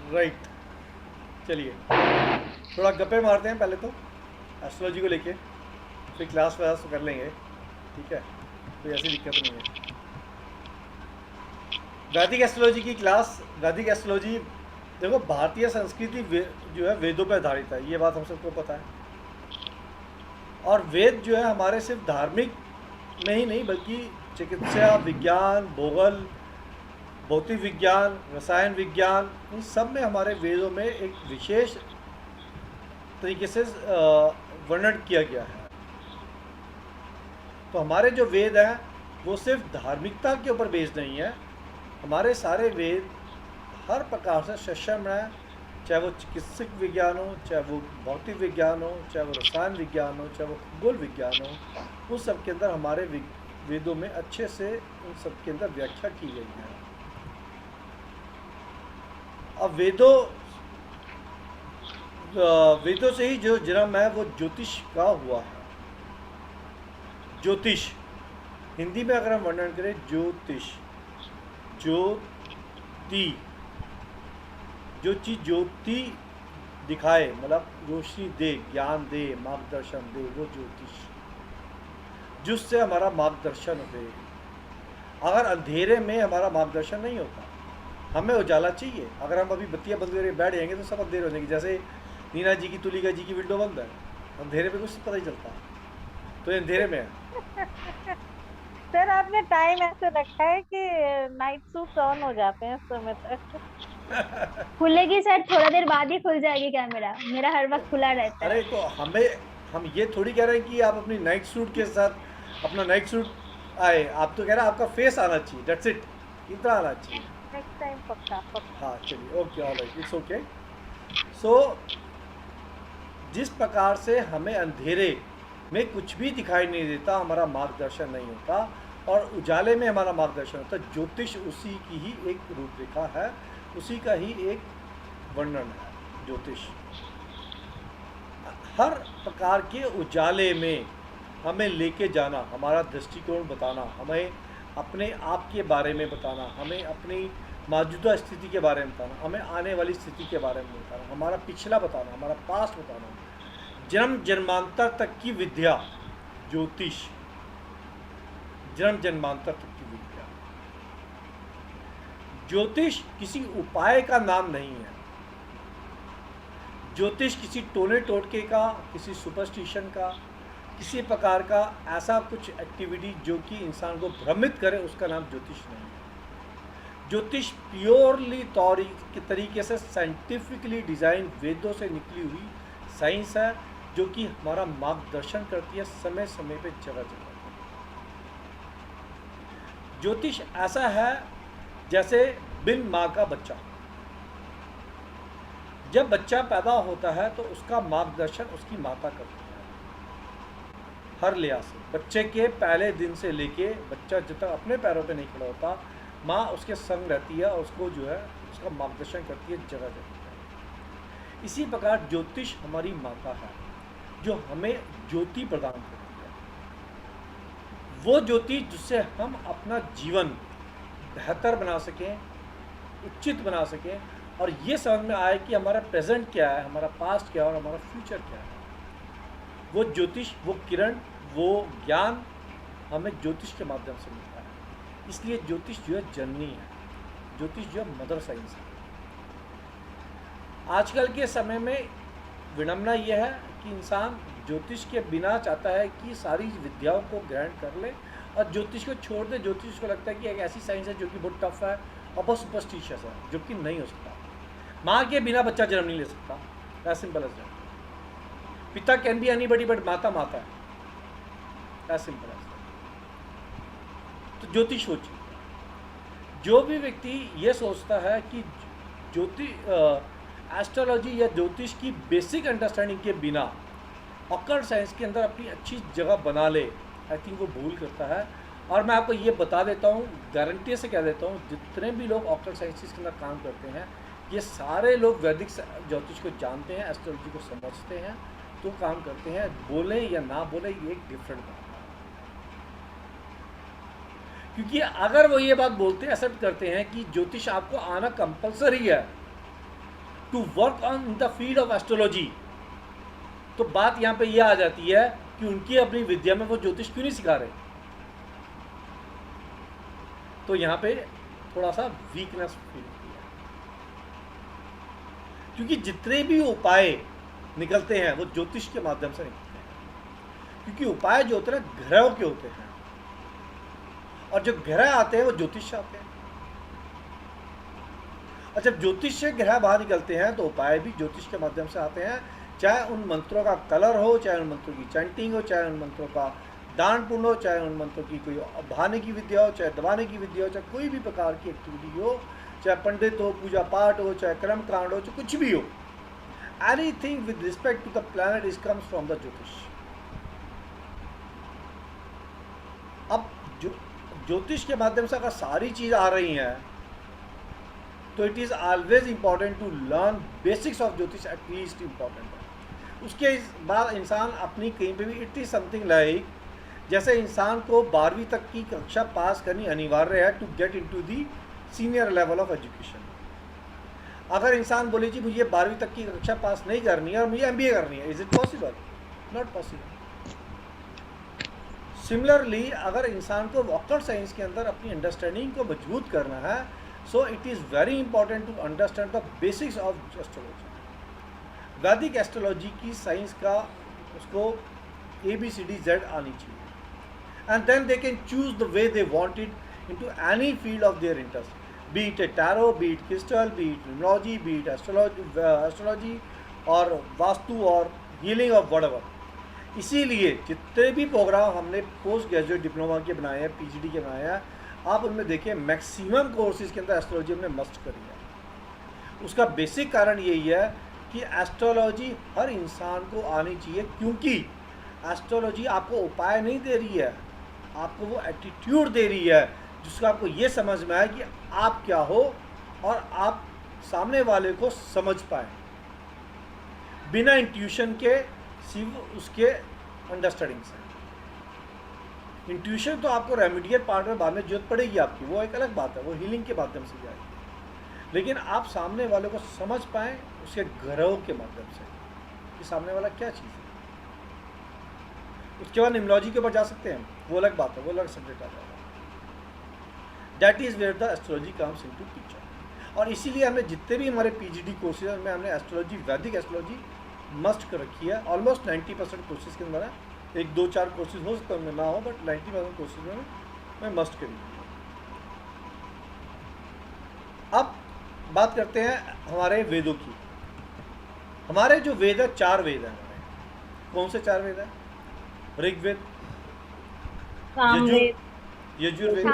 Right, चलिए थोड़ा गप्पे मारते हैं पहले तो एस्ट्रोलॉजी को लेके, फिर क्लास व्लास कर लेंगे, ठीक है, कोई ऐसी दिक्कत नहीं है। वैदिक एस्ट्रोलॉजी की क्लास, वैदिक एस्ट्रोलॉजी देखो भारतीय संस्कृति जो है वेदों पर आधारित है, ये बात हम सबको पता है। और वेद जो है हमारे सिर्फ धार्मिक में ही नहीं बल्कि चिकित्सा विज्ञान, भूगोल, भौतिक विज्ञान, रसायन विज्ञान, इन सब में हमारे वेदों में एक विशेष तरीके से वर्णन किया गया है। तो हमारे जो वेद हैं वो सिर्फ धार्मिकता के ऊपर बेस्ड नहीं है, हमारे सारे वेद हर प्रकार से सक्षम है, चाहे वो चिकित्सक विज्ञान हो, चाहे वो भौतिक विज्ञान हो, चाहे वो रसायन विज्ञान हो, चाहे वो खगोल विज्ञान हो, उन सब के अंदर हमारे वेदों में अच्छे से उन सब के अंदर व्याख्या की गई है। अब वेदों से ही जो जन्म है वो ज्योतिष का हुआ है। ज्योतिष हिंदी में अगर हम वर्णन करें, ज्योतिष, ज्योति, जो चीज़ ज्योति दिखाए, मतलब रोशनी दे, ज्ञान दे, मार्गदर्शन दे, वो ज्योतिष, जिससे हमारा मार्गदर्शन हो। अगर अंधेरे में हमारा मार्गदर्शन नहीं होता, हमें उजाला चाहिए। अगर हम अभी बत्तियां बंद करके बैठ जाएंगे तो सब अंधेरे हो जाएंगे, जैसे नीना जी की, तुलिका जी की विंडो बंद है, अंधेरे में कुछ पता नहीं चलता, तो ये अंधेरे में है। सर आपने टाइम ऐसे रखा है कि नाइट सूट ऑन हो जाते हैं उस समय तक। खुलेगी सर, थोड़ा देर बाद ही खुल जाएगी कैमरा, मेरा हर वक्त खुला रहता है। अरे तो हम ये थोड़ी कह रहे हैं कि आप अपनी नाइट सूट के साथ अपना नाइट सूट आए, आप तो कह रहे हैं आपका फेस आना चाहिए, डेट्स इट, इतना आना चाहिए। नेक्स्ट टाइम पक्का पक्का। हाँ चलिए, ओके, ऑलराइट, इट्स ओके। सो जिस प्रकार से हमें अंधेरे में कुछ भी दिखाई नहीं देता, हमारा मार्गदर्शन नहीं होता, और उजाले में हमारा मार्गदर्शन होता, ज्योतिष उसी की ही एक रूपरेखा है, उसी का ही एक वर्णन है ज्योतिष। हर प्रकार के उजाले में हमें लेके जाना, हमारा दृष्टिकोण बताना, हमें अपने आप के बारे में बताना, हमें अपनी मौजूदा स्थिति के बारे में बताना, हमें आने वाली स्थिति के बारे में बताना, हमारा पिछला बताना, हमारा पास्ट बताना, जन्म जन्मांतर तक की विद्या ज्योतिष, जन्म जन्मांतर तक की विद्या। ज्योतिष किसी उपाय का नाम नहीं है, ज्योतिष किसी टोने टोटके का, किसी सुपरस्टिशन का, किसी प्रकार का ऐसा कुछ एक्टिविटी जो कि इंसान को भ्रमित करे, उसका नाम ज्योतिष नहीं है। ज्योतिष प्योरली तरीके से साइंटिफिकली डिज़ाइन वेदों से निकली हुई साइंस है, जो कि हमारा मार्गदर्शन करती है समय समय पे, जगह जगह। ज्योतिष ऐसा है जैसे बिन माँ का बच्चा, जब बच्चा पैदा होता है तो उसका मार्गदर्शन उसकी माता करती है हर लिहाज से। बच्चे के पहले दिन से लेके बच्चा जब तक अपने पैरों पे नहीं खड़ा होता, माँ उसके संग रहती है और उसको जो है उसका मार्गदर्शन करती है जगह जगह। इसी प्रकार ज्योतिष हमारी माता है जो हमें ज्योति प्रदान करती है, वो ज्योति जिससे हम अपना जीवन बेहतर बना सकें, उचित बना सकें, और ये समझ में आए कि हमारा प्रेजेंट क्या है, हमारा पास्ट क्या है और हमारा फ्यूचर क्या है। वो ज्योतिष, वो किरण, वो ज्ञान हमें ज्योतिष के माध्यम से मिलता है। इसलिए ज्योतिष जो है जननी है, ज्योतिष जो है मदर साइंस है। आजकल के समय में विडंबना यह है कि इंसान ज्योतिष के बिना चाहता है कि सारी विद्याओं को ग्रहण कर ले और ज्योतिष को छोड़ दे। ज्योतिष को लगता है कि एक ऐसी साइंस है जो कि बहुत टफ है और बहुत सुपरस्टिशियस है, जो कि नहीं हो सकता। माँ के बिना बच्चा जन्म नहीं ले सकता, एज सिंपल एज दैट। पिता कैन बी एनीबॉडी बट माता माता है, एज सिंपल एज दैट। तो ज्योतिष हो चीज, जो भी व्यक्ति ये सोचता है कि एस्ट्रोलॉजी या ज्योतिष की बेसिक अंडरस्टैंडिंग के बिना ऑकल्ट साइंस के अंदर अपनी अच्छी जगह बना ले, आई थिंक वो भूल करता है। और मैं आपको ये बता देता हूँ, गारंटी से कह देता हूँ, जितने भी लोग ऑकल्ट साइंसेस के अंदर काम करते हैं, ये सारे लोग वैदिक ज्योतिष को जानते हैं, एस्ट्रोलॉजी को समझते हैं, तो काम करते हैं। बोले या ना बोले ये एक डिफरेंट बात है, क्योंकि अगर वो ये बात बोलते हैं, एक्सेप्ट करते हैं कि ज्योतिष आपको आना कंपलसरी है, to work on the field of astrology, तो बात यहाँ पे ये आ जाती है कि उनकी अपनी विद्या में वो ज्योतिष क्यों नहीं सिखा रहे। तो यहाँ पे थोड़ा सा वीकनेस फील होती है, क्योंकि जितने भी उपाय निकलते हैं वो ज्योतिष के माध्यम से निकलते हैं, क्योंकि उपाय जो होते हैं ना ग्रहों के होते हैं, और जब ग्रह आते हैं वो ज्योतिष से आते हैं, और जब ज्योतिष से ग्रह बाहर निकलते हैं तो उपाय भी ज्योतिष के माध्यम से आते हैं, चाहे उन मंत्रों का कलर हो, चाहे उन मंत्रों की चैंटिंग हो, चाहे उन मंत्रों का दान पुण्य हो, चाहे उन मंत्रों की कोई भाने की विद्या हो, चाहे दबाने की विद्या हो, चाहे कोई भी प्रकार की एक्टिविटी हो, चाहे पंडित हो, पूजा पाठ हो, चाहे कर्म कांड हो, चाहे कुछ भी हो, anything with respect to the planet is comes from the ज्योतिष। अब ज्योतिष के माध्यम से अगर सारी चीज आ रही हैं तो it is always important to learn basics of ज्योतिष, एटलीस्ट इंपॉर्टेंट है। उसके बाद इंसान अपनी कहीं पे भी, इट इज समथिंग लाइक जैसे इंसान को 12वीं तक की कक्षा पास करनी अनिवार्य है to get into the senior level of education. अगर इंसान बोले जी मुझे 12वीं तक की कक्षा पास नहीं करनी है और मुझे MBA करनी है, is it possible? Not possible. Similarly अगर इंसान को वॉकर साइंस के अंदर अपनी अंडरस्टैंडिंग को मजबूत करना है, so it is very important to understand the basics of astrology. Vedic astrology की साइंस का उसको ABCD-Z आनी चाहिए, and then they can choose the way they want it into any field of their interest, be it a tarot, be it crystal, be it numerology, be it astrology और वास्तु और healing of whatever. इसीलिए जितने भी programme हमने post graduate diploma के बनाए हैं, PGD के बनाए हैं, आप उनमें देखिए मैक्सिमम कोर्सेज के अंदर एस्ट्रोलॉजी हमने मस्ट करी है। उसका बेसिक कारण यही है कि एस्ट्रोलॉजी हर इंसान को आनी चाहिए, क्योंकि एस्ट्रोलॉजी आपको उपाय नहीं दे रही है, आपको वो एटीट्यूड दे रही है जिसका आपको ये समझ में आए कि आप क्या हो और आप सामने वाले को समझ पाए बिना इंट्यूशन के, सिर्फ उसके अंडरस्टैंडिंग से। इंट्यूशन तो आपको रेमेडियल पार्ट में बाद में जरूरत पड़ेगी आपकी, वो एक अलग बात है, वो हीलिंग के माध्यम से जाएगी, लेकिन आप सामने वाले को समझ पाएँ उसके ग्रहों के माध्यम से कि सामने वाला क्या चीज़ है। उसके बाद न्यूमरोलॉजी के ऊपर जा सकते हैं, वो अलग बात है, वो अलग सब्जेक्ट आ जाएगा। That is where the astrology comes into picture. और इसीलिए हमने जितने भी हमारे PGD कोर्सेज में हमने एस्ट्रोलॉजी, वैदिक एस्ट्रोलॉजी मस्ट कर रखी है। ऑलमोस्ट 90% कोर्सेज के अंदर है, 1-2-4 कोर्सेज हो सकता है ना हो, बट 90% कोर्सेज में मैं मस्ट करी। अब बात करते हैं हमारे वेदों की। हमारे जो वेद है, 4 वेद हैं हमारे। कौन से 4 वेद हैं? ऋग्वेद, सामवेद, यजुर्वेद,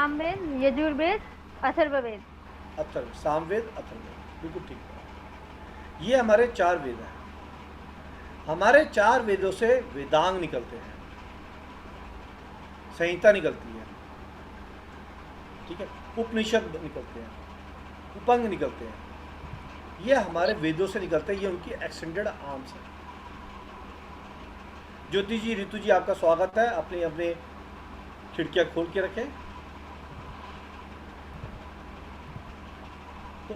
यजुर्वेद, अथर्ववेद। सामवेद, अथर्ववेद, बिल्कुल ठीक है। ये हमारे 4 वेद हैं। हमारे 4 वेदों से वेदांग निकलते हैं, संहिता निकलती है, ठीक है, उपनिषद निकलते हैं, उपंग निकलते हैं। ये हमारे वेदों से निकलते हैं, ये उनकी एक्सटेंडेड आर्म्स हैं। ज्योति जी, ऋतु जी, आपका स्वागत है। अपनी अपनी खिड़कियां खोल के रखें। तो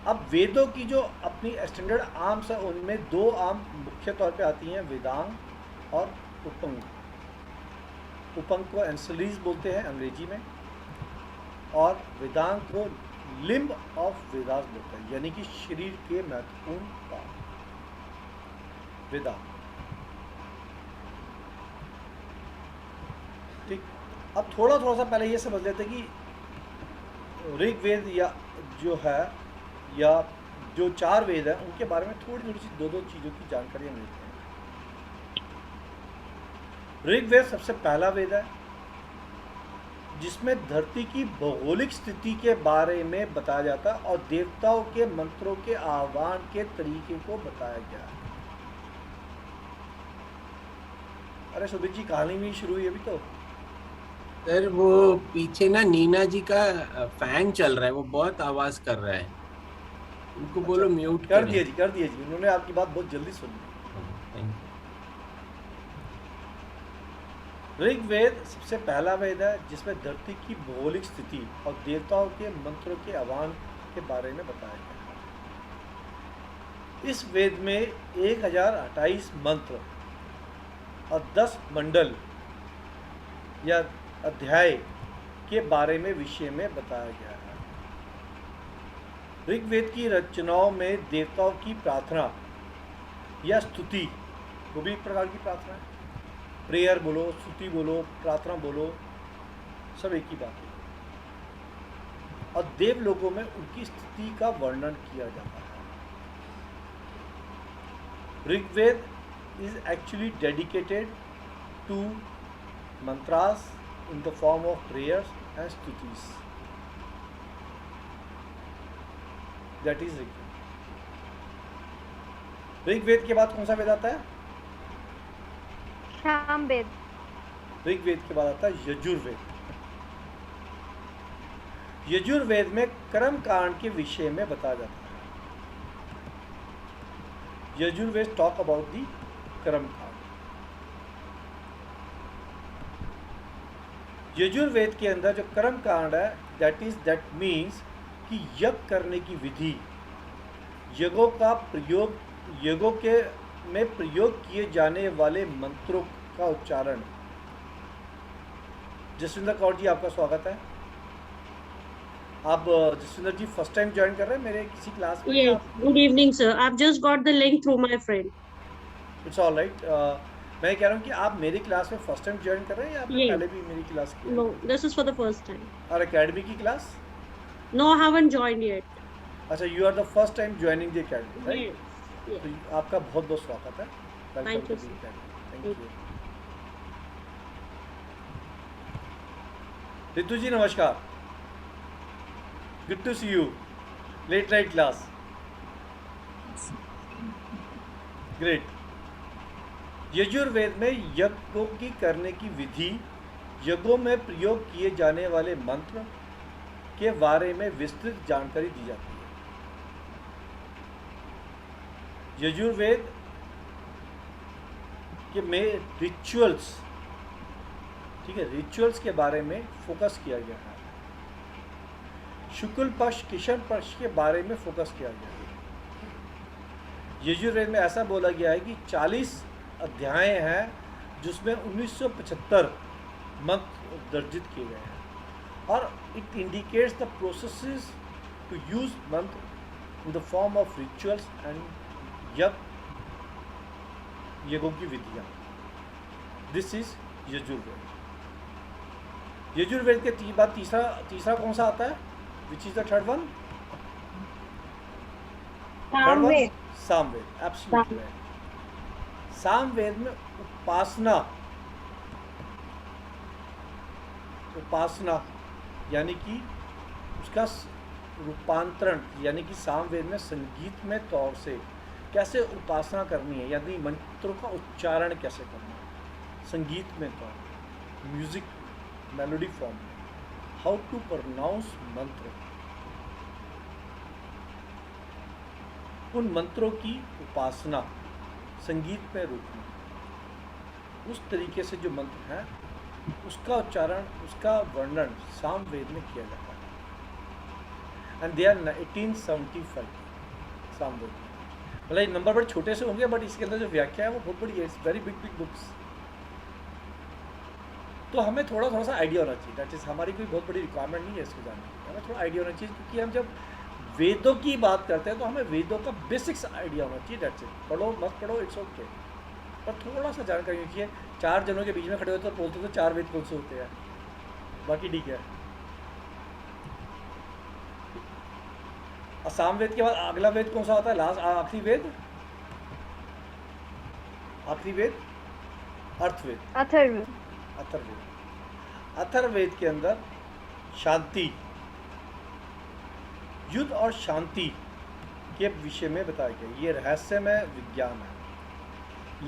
अब वेदों की जो अपनी एक्सटेंडेड आर्म्स है, उनमें 2 आर्म मुख्य तौर पे आती हैं, वेदांग और उपंग। उपंग को एंसलीज बोलते हैं अंग्रेजी में, और वेदांग को लिम्ब ऑफ वेदास बोलते हैं, यानी कि शरीर के महत्वपूर्ण भाग वेदांग। ठीक, अब थोड़ा सा पहले ये समझ लेते हैं कि ऋग्वेद या जो है, या जो 4 वेद है, उनके बारे में थोड़ी सी 2 चीज़ों की जानकारी मिलती है। ऋग्वेद सबसे पहला वेद है जिसमें धरती की भौगोलिक स्थिति के बारे में बताया जाता है और देवताओं के मंत्रों के आह्वान के तरीके को बताया गया है। अरे सुबीर जी, कहानी भी शुरू हुई अभी तो। सर वो पीछे ना नीना जी का फैन चल रहा है, वो बहुत आवाज कर रहा है, उनको बोलो म्यूट कर दिया जी, कर दिया जी, उन्होंने आपकी बात बहुत जल्दी सुनी। ऋग्वेद सबसे पहला वेद है जिसमें धरती की भौगोलिक स्थिति और देवताओं के मंत्रों के आह्वान के बारे में बताया गया है। इस वेद में 1028 मंत्र और 10 मंडल या अध्याय के बारे में विषय में बताया गया है। ऋग्वेद की रचनाओं में देवताओं की प्रार्थना या स्तुति, वो भी एक प्रकार की प्रार्थना है। प्रेयर बोलो, स्तुति बोलो, प्रार्थना बोलो, सब एक ही बात है। और देव लोगों में उनकी स्थिति का वर्णन किया जाता है। Rigveda is actually dedicated to mantras in the form of prayers and stutis. That is Rigveda. Rigveda के बाद कौन सा वेद आता है? सामवेद। ऋग्वेद के बाद आता है यजुर्वेद। यजुर्वेद में कर्म कांड के विषय में बताया जाता है। यजुर्वेद टॉक अबाउट दी कर्म कांड। यजुर्वेद के अंदर जो कर्म कांड है, दैट मीन्स कि यज्ञ करने की विधि, यज्ञों का प्रयोग, यज्ञों के में प्रयोग किए जाने वाले मंत्रों का उच्चारण। जसविंदर कौर जी, आपका स्वागत है। आप जसविंदर जी फर्स्ट टाइम ज्वाइन कर रहे हैं मेरे किसी क्लास में? Yes, good evening, sir. I've just got the link through my friend. It's all right. मैं कह रहा हूँ कि आप मेरी क्लास में फर्स्ट टाइम ज्वाइन कर रहे हैं या आपने Yes. पहले भी मेरी क्लास की है? No, this is for the first time. और एकेडमी की class? No, I haven't joined yet. अच्छा, you are the first time joining the academy, right? Yes. Yes. तो आपका बहुत बहुत स्वागत है। Thank you, sir. Thank you. Ritu ji नमस्कार, good to see you. Late night class, great. Yajurveda में यज्ञों की करने की विधि, यज्ञों में प्रयोग किए जाने वाले मंत्र के बारे में विस्तृत जानकारी दी जाती है। यजुर्वेद के में रिचुअल्स, ठीक है, रिचुअल्स के बारे में फोकस किया गया है। शुक्ल पक्ष, कृष्ण पक्ष के बारे में फोकस किया गया है। यजुर्वेद में ऐसा बोला गया है कि 40 अध्याय हैं जिसमें 1975 मंत्र दर्जित किए गए हैं, और it indicates the processes to use mantra in the form of rituals and यज्ञों की विधियाँ। This is Yajurveda. यजुर्वेद के बाद तीसरा कौन सा आता है? Which is the third one? Samaveda. Samaveda, absolutely. Samaveda में उपासना यानी कि उसका रूपांतरण, यानी कि सामवेद में संगीत में तौर से कैसे उपासना करनी है, यानी मंत्रों का उच्चारण कैसे करना है संगीत में तौर, म्यूजिक मेलोडी फॉर्म में, हाउ टू प्रोनाउंस मंत्र, उन मंत्रों की उपासना संगीत में रूप में, उस तरीके से जो मंत्र हैं उसका उच्चारण, उसका वर्णन सामवेद में किया जाता है। And they are 1875 Samaveda. मतलब ये नंबर बड़े छोटे से होंगे, बट इसके अंदर जो व्याख्या है वो बहुत बड़ी है। It's very big books. तो हमें थोड़ा सा आइडिया होना चाहिए। दैट इज़ हमारी कोई बहुत बड़ी रिक्वायरमेंट नहीं है इसको जानने की, हमें थोड़ा आइडिया होना चाहिए, क्योंकि हम जब वेदों की बात करते हैं तो हमें वेदों का बेसिक्स आइडिया होना चाहिए। That's it. पढ़ो मत पढ़ो, इट्स ओके, पर थोड़ा सा जानकारी होनी चाहिए। 4 जनों के बीच में खड़े होते तो बोलते तो 4 वेद कौन से होते हैं, बाकी ठीक है। सामवेद के बाद अगला वेद कौन सा होता है? लास्ट आखिरी वेद अर्थवेद। अथर्ववेद के अंदर शांति, युद्ध और शांति के विषय में बताया गया। ये रहस्यमय विज्ञान है।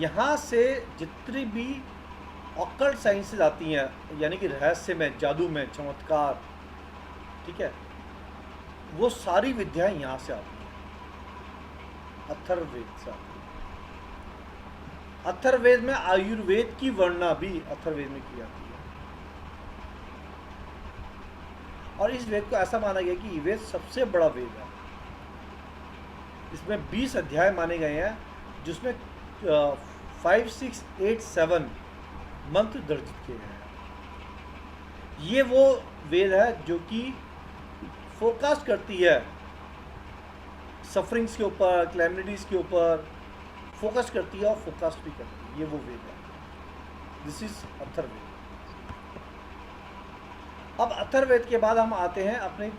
यहाँ से जितनी भी ऑकल्ट साइंसेज आती हैं, यानी कि रहस्य में, जादू में, चमत्कार, ठीक है, वो सारी विद्याएं यहाँ से आती हैं, अथर्ववेद से आती हैं। अथर्ववेद में आयुर्वेद की वर्णना भी अथर्ववेद में की जाती है। और इस वेद को ऐसा माना गया कि ये वेद सबसे बड़ा वेद है। इसमें 20 अध्याय माने गए हैं, जिसमें 5, 6, 8, 7 मंत्र दर्ज किए गए हैं। ये वो वेद है जो कि फोकस करती है सफरिंग्स के ऊपर, क्लैमिटीज के ऊपर फोकस करती है और फोकस भी करती है। ये वो वेद है। This is Atharvaveda. अब अथर्ववेद के बाद हम आते हैं अपने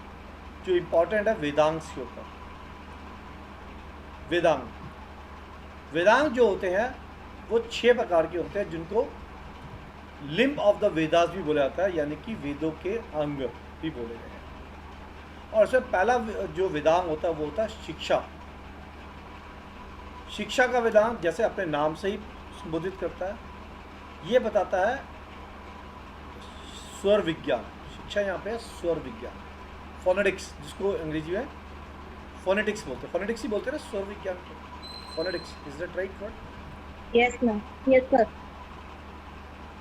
जो इम्पोर्टेंट है वेदांग के ऊपर। वेदांग जो होते हैं वो 6 प्रकार के होते हैं, जिनको लिम्ब ऑफ द वेदास भी बोला जाता है, यानी कि वेदों के अंग भी बोले गए हैं। और उसमें पहला जो वेदांग होता है वो होता है शिक्षा। शिक्षा का वेदांग जैसे अपने नाम से ही संबोधित करता है, ये बताता है स्वर विज्ञान। शिक्षा यहाँ पे है स्वर विज्ञान, फोनेटिक्स, जिसको अंग्रेजी में फोनेटिक्स बोलते हैं। फोनेटिक्स ही बोलते हैं ना स्वर विज्ञान को, phonetics. Is that right word? Yes ma'am, yes sir.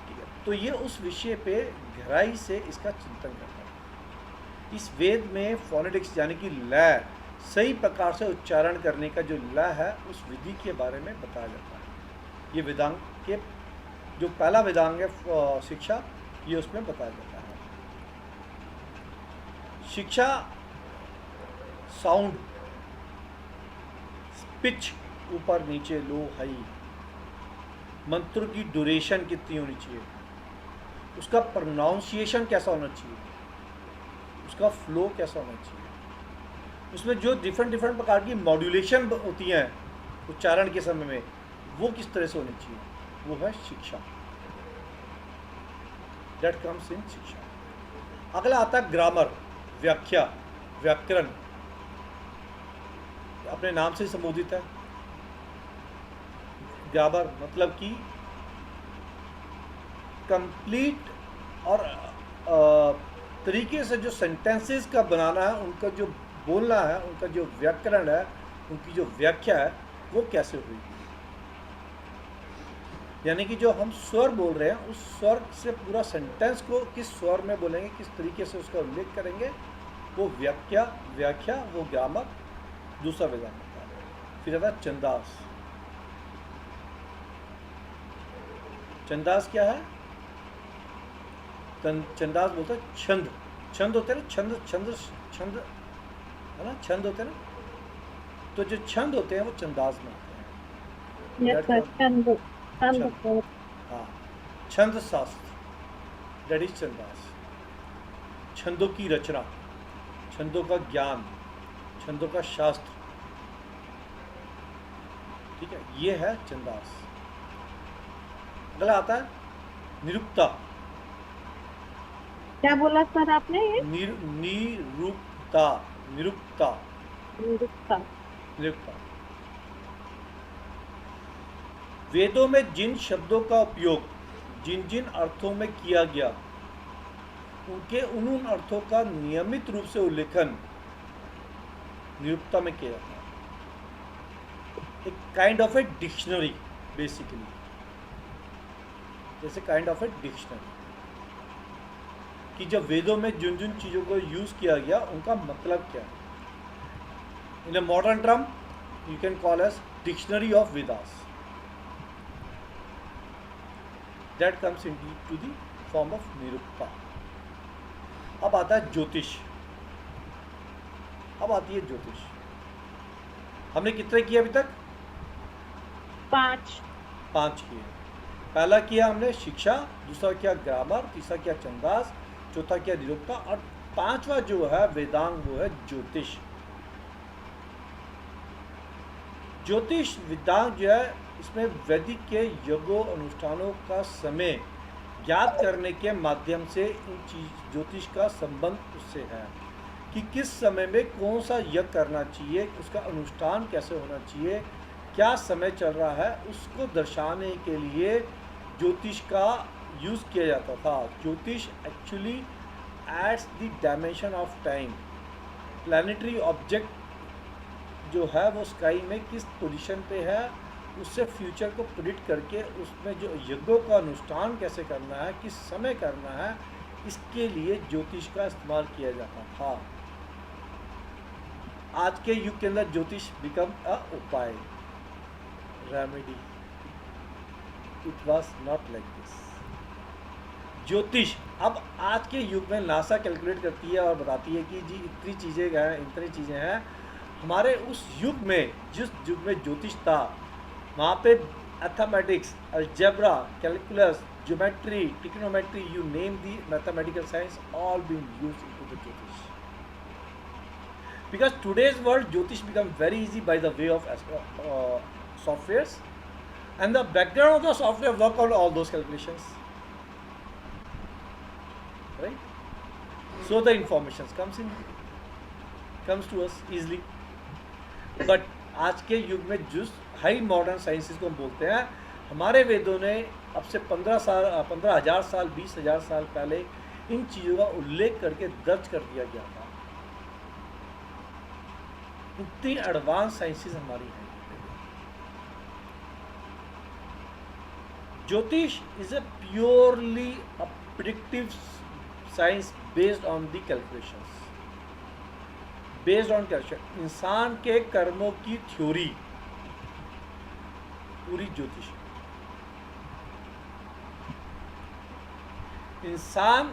ठीक है, तो ये उस विषय पे गहराई से इसका चिंतन करता है। इस वेद में फोनेटिक्स यानी कि लय, सही प्रकार से उच्चारण करने का जो लय है, उस विधि के बारे में बताया जाता है। ये वेदांग के जो पहला वेदांग है शिक्षा, ये उसमें बताया जाता है। शिक्षा साउंड, पिच, ऊपर नीचे, लो हाई, मंत्र की ड्यूरेशन कितनी होनी चाहिए, उसका प्रोनाउंसिएशन कैसा होना चाहिए, उसका फ्लो कैसा होना चाहिए, उसमें जो डिफरेंट प्रकार की मॉड्यूलेशन होती हैं उच्चारण के समय में, वो किस तरह से होनी चाहिए, वो है शिक्षा। दैट कम्स इन शिक्षा। अगला आता है ग्रामर, व्याख्या, व्याकरण। अपने नाम से संबोधित है। ग्रामर मतलब कि कंप्लीट और तरीके से जो सेंटेंसेस का बनाना है, उनका जो बोलना है, उनका जो व्याकरण है, उनकी जो व्याख्या है, वो कैसे हुई। यानी कि जो हम स्वर बोल रहे हैं, उस स्वर से पूरा सेंटेंस को किस स्वर में बोलेंगे, किस तरीके से उसका उल्लेख करेंगे, वो व्याख्या, वो ग्रामर, दूसरा वेदांग होता है। फिर आता है छंदास। छंदास क्या है? छंदास बोलते हैं छंद। छंद होते हैं ना, छंद है ना, छंद होते हैं ना। तो जो छंद होते हैं वो छंदास में आते हैं। यस सर, छंद हाँ, छंद शास्त्र, दैट इज छंदास। छंदों की रचना, छंदों का ज्ञान, छंदों का शास्त्र, ठीक है, ये है छंदास। अगला आता है निरुक्ता। क्या बोला सर आपने? ये निरुक्ता। वेदों में जिन शब्दों का उपयोग जिन जिन अर्थों में किया गया, उनके उन अर्थों का नियमित रूप से उल्लेखन निरुक्ता में किया जाता है। एक kind of a dictionary basically, जैसे काइंड ऑफ ए डिक्शनरी, कि जब वेदों में जिन जिन चीज़ों को यूज़ किया गया उनका मतलब क्या है। In a modern term you can call as dictionary of Vedas. That comes into the form of Nirukta. अब आता है ज्योतिष। अब आती है ज्योतिष। हमने कितने किए अभी तक? 5 किए। पहला किया हमने शिक्षा, दूसरा किया ग्रामर, तीसरा किया छंदास, चौथा किया निरुक्ता, और 5वां जो है वेदांग वो है ज्योतिष। ज्योतिष वेदांग जो है, इसमें वैदिक के यज्ञों अनुष्ठानों का समय ज्ञात करने के माध्यम से इन ज्योतिष का संबंध उससे है कि किस समय में कौन सा यज्ञ करना चाहिए, उसका अनुष्ठान कैसे होना चाहिए, क्या समय चल रहा है, उसको दर्शाने के लिए ज्योतिष का यूज़ किया जाता था। ज्योतिष actually ads the dimension of time. Planetary object जो है वो स्काई में किस पोजीशन पे है, उससे फ्यूचर को प्रिडिक्ट करके उसमें जो यज्ञों का अनुष्ठान कैसे करना है, किस समय करना है, इसके लिए ज्योतिष का इस्तेमाल किया जाता था। आज के युग के अंदर ज्योतिष बिकम अ उपाय, remedy. It was not like this. ज्योतिष अब आज के युग में नासा कैलकुलेट करती है और बताती है कि जी इतनी चीज़ें हैं। हमारे उस युग में, जिस युग में ज्योतिष था, वहाँ पे mathematics, algebra, calculus, geometry, trigonometry, you name the mathematical science, all being used into the ज्योतिष। Because today's world, Jyotish become very easy by the way of softwares, and the background of the software work out all those calculations, right? So the information comes to us easily. But आज के युग में जिस high modern sciences को हम बोलते हैं, हमारे वेदों ने अब से 15,000 साल 20,000 साल पहले इन चीज़ों का उल्लेख करके दर्ज कर दिया गया था। इतनी एडवांस साइंसेस हमारी हैं। ज्योतिष is a purely a predictive science based on the calculations, based on calculation. इंसान के कर्मों की थ्योरी पूरी ज्योतिष। इंसान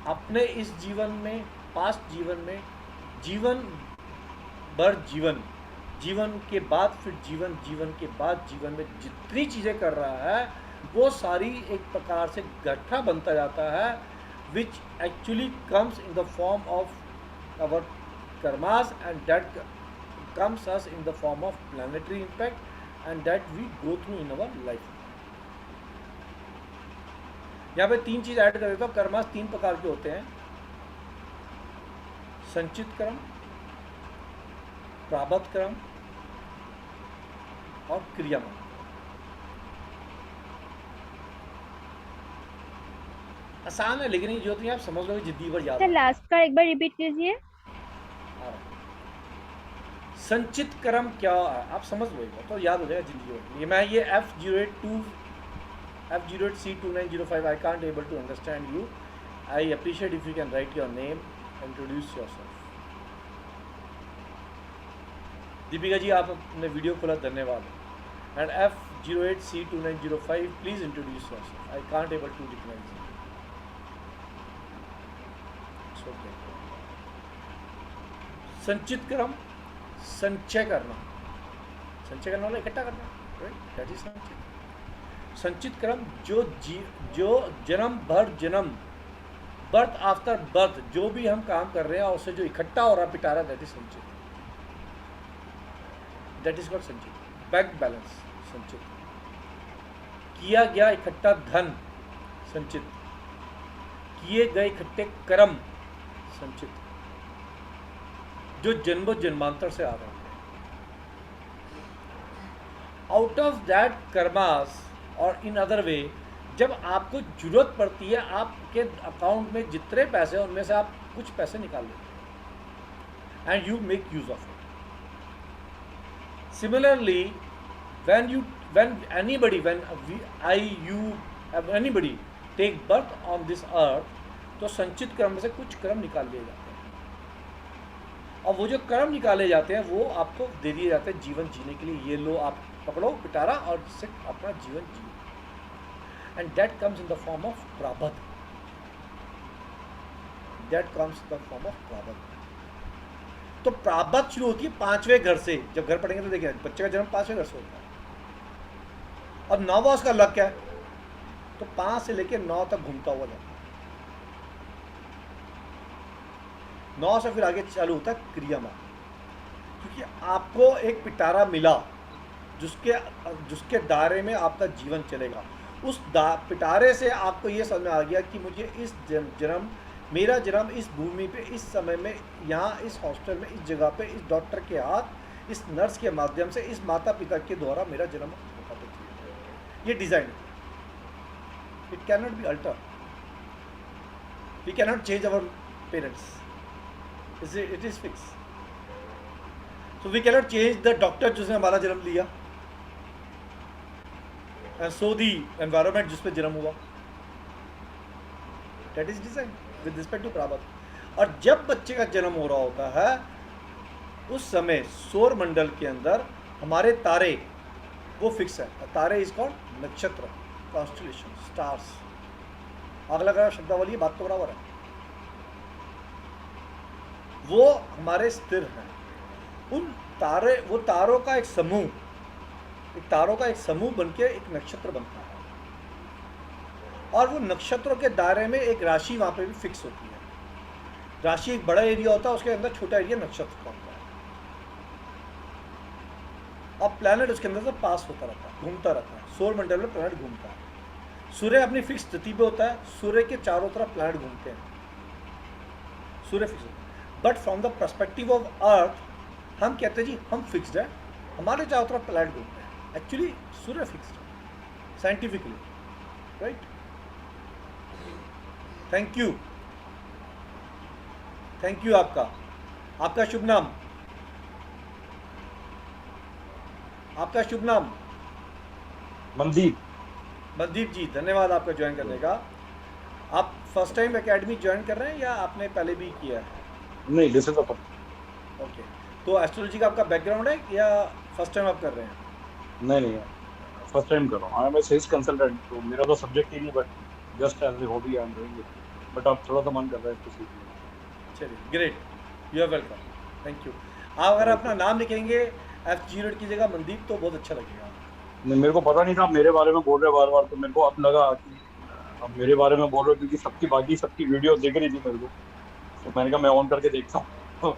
अपने इस जीवन में, पास्ट जीवन में, जीवन भर जीवन के बाद फिर जीवन के बाद जीवन में जितनी चीज़ें कर रहा है, वो सारी एक प्रकार से गट्ठा बनता जाता है, which actually comes in the form of our karmas, and that comes us in the form of planetary impact, and that we go through in our life. यहाँ पे 3 चीज़ ऐड कर देता हूँ। कर्मास 3 प्रकार के होते हैं: संचित कर्म, प्रारब्ध कर्म और क्रियामान। आसान है, लेकिन ये जो आप समझ लोगे जिद्दी पर याद। लास्ट का एक बार रिपीट कीजिए। संचित कर्म क्या है आप समझ लो, तो याद हो जाएगा जिंदगी में। मैं ये F08C2905 I can't able to understand you. I appreciate if you can write your name, introduce yourself. Deepika ji आप अपने वीडियो खोला, धन्यवाद। And F08C2905 please introduce yourself. I can't able to recognise you. संचित कर्म, संचय करना, संचय करना वाला इकट्ठा करना, राइट? दैट इज संचित। संचित कर्म जो जन्म भर जन्म, बर्थ आफ्टर बर्थ, जो भी हम काम कर रहे हैं और उससे जो इकट्ठा हो रहा पिटारा, दैट इज संचित। दैट इज कॉल्ड संचित। बैंक बैलेंस संचित। किया गया इकट्ठा धन संचित। किए गए इकट्ठे कर्म संचित, जो जन्मों जन्मांतर से आ रहे हैं। आउट ऑफ दैट कर्मास और इन अदर वे, जब आपको जरूरत पड़ती है, आपके अकाउंट में जितने पैसे हैं उनमें से आप कुछ पैसे निकाल लेते हैं, and you make use of it. Similarly, when anybody take birth on this earth, तो संचित कर्म में से कुछ कर्म निकाल लिए जाते हैं, और वो जो कर्म निकाले जाते हैं वो आपको दे दिए जाते हैं जीवन जीने के लिए। ये लो आप पकड़ो पिटारा और जिससे अपना जीवन जियो, and that comes in the form of prarabdh. That comes in the form of prarabdh. तो प्रारब्ध शुरू होती है 5वें घर से। जब घर पढ़ेंगे तो देखिए बच्चे का जन्म 5वें घर से होता है, और 9वां उसका लक क्या है, तो 5 से लेकर 9 तक घूमता हुआ जाता है। 9 से फिर आगे चालू होता है क्रियामान, क्योंकि आपको एक पिटारा मिला जिसके दायरे में आपका जीवन चलेगा। उस पिटारे से आपको ये समझ में आ गया कि मुझे इस मेरा जन्म इस भूमि पे, इस समय में, यहाँ इस हॉस्टल में, इस जगह पे, इस डॉक्टर के हाथ, इस नर्स के माध्यम से, इस माता पिता के द्वारा मेरा जन्म होता है। ये design, it can not be alter. We can not change our parents, it is fix. So we can not change the doctor जिसने हमारा जन्म लिया, एंड सो दी एनवायरमेंट जिस पे जन्म हुआ। That is design with respect to प्रारब्ध। और जब बच्चे का जन्म हो रहा होता है उस समय सौर मंडल के अंदर हमारे तारे वो फिक्स है। तारे इज कॉल्ड नक्षत्र, कॉन्स्टलेशन, स्टार्स। अगला शब्दावली, बात तो बराबर है। वो हमारे स्थिर हैं। उन तारे, वो तारों का एक समूह, एक तारों का एक समूह बनके एक नक्षत्र बनता है, और वो नक्षत्रों के दायरे में एक राशि वहाँ पे भी फिक्स होती है। राशि एक बड़ा एरिया होता है, उसके अंदर छोटा एरिया नक्षत्र का होता है, और प्लैनेट उसके अंदर से पास होता रहता है, घूमता रहता है। सौर मंडल में प्लैनेट घूमता है। सूर्य अपनी फिक्स स्थिति पे होता है, सूर्य के चारों तरफ प्लैनेट घूमते हैं, सूर्य फिक्स होता है। But from the perspective of earth हम कहते हैं जी हम फिक्स्ड है, हमारे चारों तरफ प्लैनेट घूमते हैं। एक्चुअली सूर्य फिक्स्ड है scientifically, right. Thank you, thank you. आपका शुभ नाम, आपका शुभ नाम? मनदीप। मनदीप जी, धन्यवाद आपका ज्वाइन करने का। आप फर्स्ट टाइम एकेडमी ज्वाइन कर रहे हैं या आपने पहले भी किया है? नहीं, दिस इज ओके, तो एस्ट्रोलॉजी का आपका बैकग्राउंड है या फर्स्ट टाइम आप कर रहे हैं? नहीं, फर्स्ट टाइम कर रहा हूँ। I am a sales consultant, तो मेरा तो सब्जेक्ट ही नहीं, but just as a hobby I am doing it. But अब थोड़ा सा मन कर रहा है इसको सीखने का। चलिए, great, you are welcome, thank you. आप अगर अपना नाम लिखेंगे F0 की जगह मनदीप तो बहुत अच्छा लगेगा। नहीं, मेरे को पता नहीं था आप मेरे बारे में बोल रहे बार बार, तो मेरे को अब लगा कि अब मेरे बारे में बोल रहे हो, क्योंकि सबकी वीडियो दिख रही थी मेरे को, तो मैंने कहा मैं ऑन करके देखता हूँ।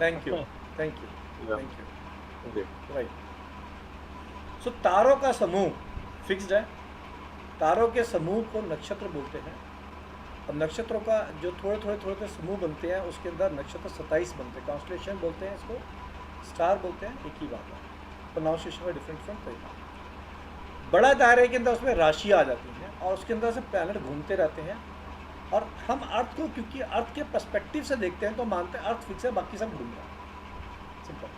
Thank you, thank you, thank you. Right, so तारों का समूह फिक्स्ड है। तारों के समूह को नक्षत्र बोलते हैं, और नक्षत्रों का जो थोड़े समूह बनते हैं, उसके अंदर नक्षत्र 27 बनते हैं। कॉन्स्टलेशन बोलते हैं इसको, स्टार बोलते हैं, एक ही बात है, प्रोनाउंसिएशन में डिफरेंट तरीका। बड़ा दायरे के अंदर उसमें राशि आ जाती है, और उसके अंदर से प्लैनेट घूमते रहते हैं। और हम अर्थ को, क्योंकि अर्थ के पर्सपेक्टिव से देखते हैं, तो मानते हैं अर्थ फिक्स है, बाकी सब घूम रहा है, सिंपल।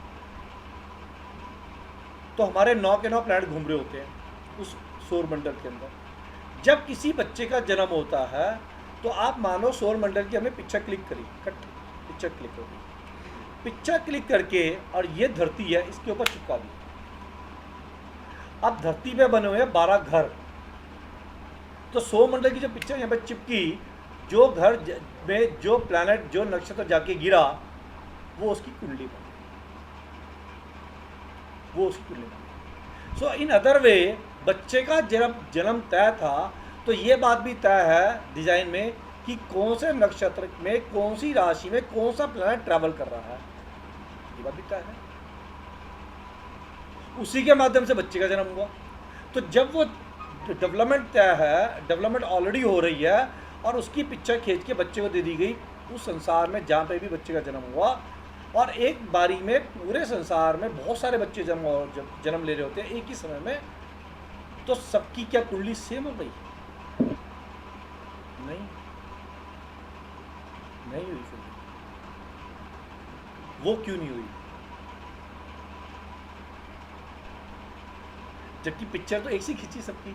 तो हमारे 9 के 9 प्लैनेट घूम रहे होते हैं उस सौर मंडल के अंदर। जब किसी बच्चे का जन्म होता है, तो आप मानो सौर मंडल की हमने पिक्चर क्लिक करी, पिक्चर क्लिक हो गई, पिक्चर क्लिक करके, और ये धरती है, इसके ऊपर चिपका दी। अब धरती पे बने हुए 12 घर, तो सौर मंडल की जो पिक्चर यहाँ पे चिपकी, जो घर में जो प्लैनेट, जो नक्षत्र जाके गिरा, वो उसकी कुंडली बन, वो उसकी कुंडली बन। सो इन अदर वे, बच्चे का जन्म तय था, तो ये बात भी तय है डिजाइन में कि कौन से नक्षत्र में, कौन सी राशि में, कौन सा प्लैनेट ट्रैवल कर रहा है, ये बात भी तय है। उसी के माध्यम से बच्चे का जन्म हुआ। तो जब वो डेवलपमेंट तय है, डेवलपमेंट ऑलरेडी हो रही है, और उसकी पिक्चर खींच के बच्चे को दे दी गई उस संसार में जहाँ पे भी बच्चे का जन्म हुआ, और एक बारी में पूरे संसार में बहुत सारे बच्चे जन्म ले रहे होते हैं एक ही समय में, तो सबकी क्या कुंडली सेम हो गई? नहीं हुई। फिर वो क्यों नहीं हुई? जबकि पिक्चर तो एक सी खींची सबकी।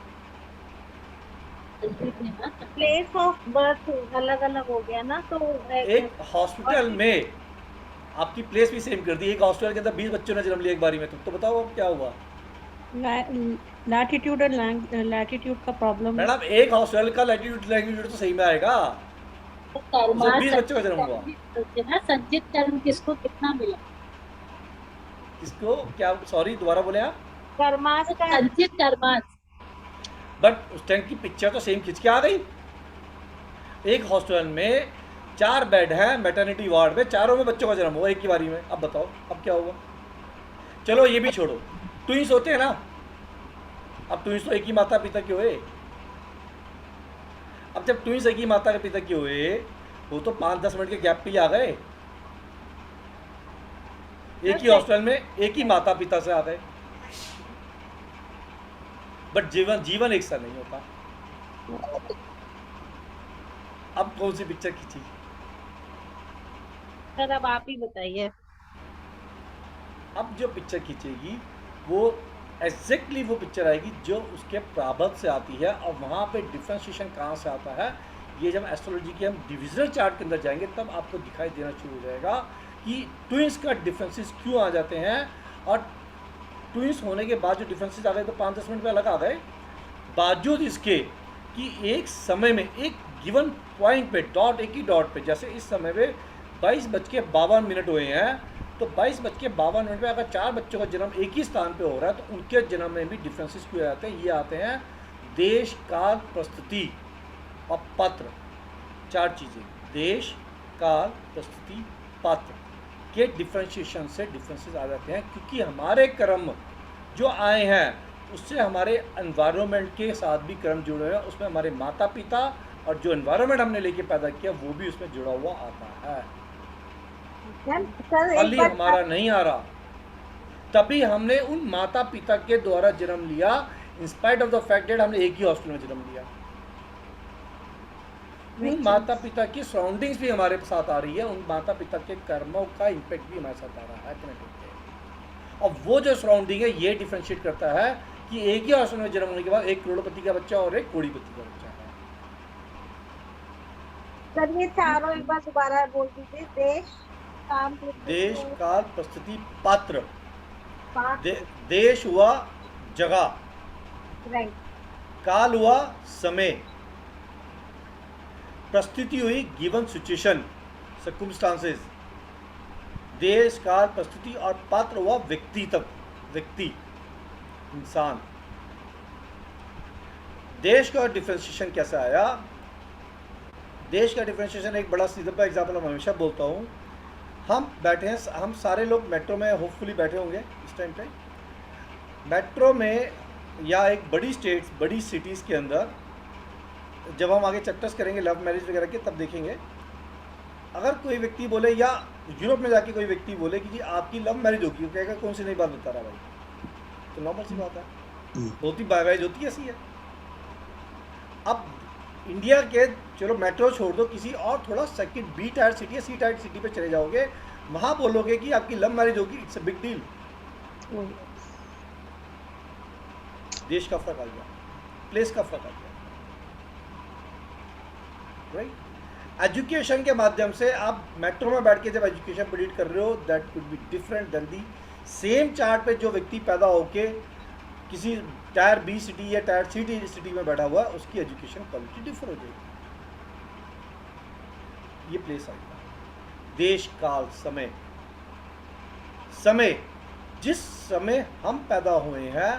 प्लेस ऑफ बर्थ अलग अलग हो गया ना, तो एक हॉस्पिटल में आपकी प्लेस भी सेम कर दी। एक हॉस्पिटल के अंदर 20 बच्चों ने जन्म लिया एक बारी में, तो बताओ अब क्या हुआ? लैटिट्यूड और लैटिट्यूड का प्रॉब्लम। मैडम, एक हॉस्पिटल का लैटिट्यूड तो सही में आएगा। 20 बच्चों का जन्म हुआ। संचित कर्म किसको कितना मिला? किसको क्या? सॉरी, दोबारा बोले आप? कर्मास का संचित कर्मास। बट उस टाइम की पिक्चर तो सेम खींच के आ गई। एक हॉस्पिटल में 4 बेड है, मैटरनिटी वार्ड में, चारों में बच्चों का जन्म हुआ एक ही बारी में। अब बताओ अब क्या हुआ? चलो ये भी छोड़ो, ट्विंस होते हैं ना, अब ट्विंस तो एक ही माता पिता के हुए। अब जब ट्विंस एक ही माता पिता के हुए, वो तो 5-10 मिनट के गैप पे ही आ गए। एक ही हॉस्पिटल में एक ही माता पिता से आ गए, बट जीवन एक सा नहीं होता। अब कौन सी पिक्चर खींची? सर अब आप ही बताइए। अब जो पिक्चर खींचेगी वो एग्जैक्टली वो पिक्चर आएगी जो उसके प्रारब्ध से आती है, और वहाँ पे डिफ्रेंशिएशन कहाँ से आता है, ये जब एस्ट्रोलॉजी के हम डिविजनल चार्ट के अंदर जाएंगे तब आपको दिखाई देना शुरू हो जाएगा कि ट्विंस का डिफरेंसेस क्यों आ जाते हैं, और ट्विंस होने के बाद जो डिफरेंसेस आ गए तो 5-10 मिनट में अलग आ गए, बावजूद इसके कि एक समय में एक गिवन पॉइंट पे डॉट, एक ही डॉट पे, जैसे इस समय पे 22:52 हुए हैं, तो 22:52 में अगर 4 बच्चों का जन्म एक ही स्थान पे हो रहा है तो उनके जन्म में भी डिफरेंसेस क्यों आते हैं? ये आते हैं देश, काल, परिस्थिति और पात्र, 4 चीज़ें, देश, काल, परिस्थिति, पात्र के डिफ्रेंशिएशन से डिफरेंसेस आ जाते हैं, क्योंकि हमारे कर्म जो आए हैं उससे हमारे एनवायरनमेंट के साथ भी कर्म जुड़े हुए हैं, उसमें हमारे माता पिता और जो एनवायरनमेंट हमने लेके पैदा किया वो भी उसमें जुड़ा हुआ आता है। सर खाली एक बात हमारा नहीं आ रहा, तभी हमने उन माता पिता के द्वारा जन्म लिया, in spite of the fact that हमने एक ही हॉस्टल में जन्म लिया। उन माता पिता की सराउंडिंग्स भी हमारे साथ आ रही है, उन माता पिता के कर्मों का इम्पैक्ट भी हमारे साथ आ रहा है कनेक्ट होकर, और वो जो सराउंडिंग है ये डिफरेंशिएट करता है कि एक ही हॉस्टल में जन्म होने के बाद एक करोड़पति का बच्चा और एक कोड़ीपति का बच्चा है। सर ये चारों एक बार दोबारा बोल दीजिए। देश, काम, देश, काल, परिस्थिति, पात्र। पात्र, देश हुआ जगह, राइट, काल हुआ समय, परिस्थिति हुई गिवन सिचुएशन, सर्कमस्टांसेस, देश, काल, परिस्थिति, और पात्र हुआ व्यक्तित्व, व्यक्ति, इंसान। देश का डिफरेंशिएशन कैसे आया? देश का डिफरेंशिएशन एक बड़ा सीधा एग्जाम्पल मैं हमेशा बोलता हूँ। हम बैठे हैं, हम सारे लोग मेट्रो में होपफुली बैठे होंगे इस टाइम पे। मेट्रो में या एक बड़ी स्टेट्स, बड़ी सिटीज़ के अंदर जब हम आगे चैप्टर्स करेंगे लव मैरिज वगैरह के, तब देखेंगे अगर कोई व्यक्ति बोले, या यूरोप में जाके कोई व्यक्ति बोले कि जी आपकी लव मैरिज होगी, वो कहेगा कौन सी नई बात बता रहा भाई, तो नॉर्मल सी बात है, होती मैरिज होती ऐसी है। अब इंडिया के चलो मेट्रो छोड़ दो, किसी और थोड़ा सेकंड बी टायर सिटी या सी टायर सिटी पे चले जाओगे, वहाँ बोलोगे कि आपकी लव मैरिज होगी, इट्स अ बिग डील। देश का फर्क आ गया, प्लेस का फर्क आ गया, राइट। एजुकेशन के माध्यम से आप मेट्रो में बैठ के जब एजुकेशन प्रोड्यूस कर रहे हो, that could be different than the same chart पे जो व्यक्ति पैदा होके किसी टायर बी सिटी या टायर सी सिटी में बैठा हुआ है, उसकी एजुकेशन क्वालिटी डिफर हो जाएगी। ये प्लेस आएगा। देश, काल, समय, समय जिस समय हम पैदा हुए हैं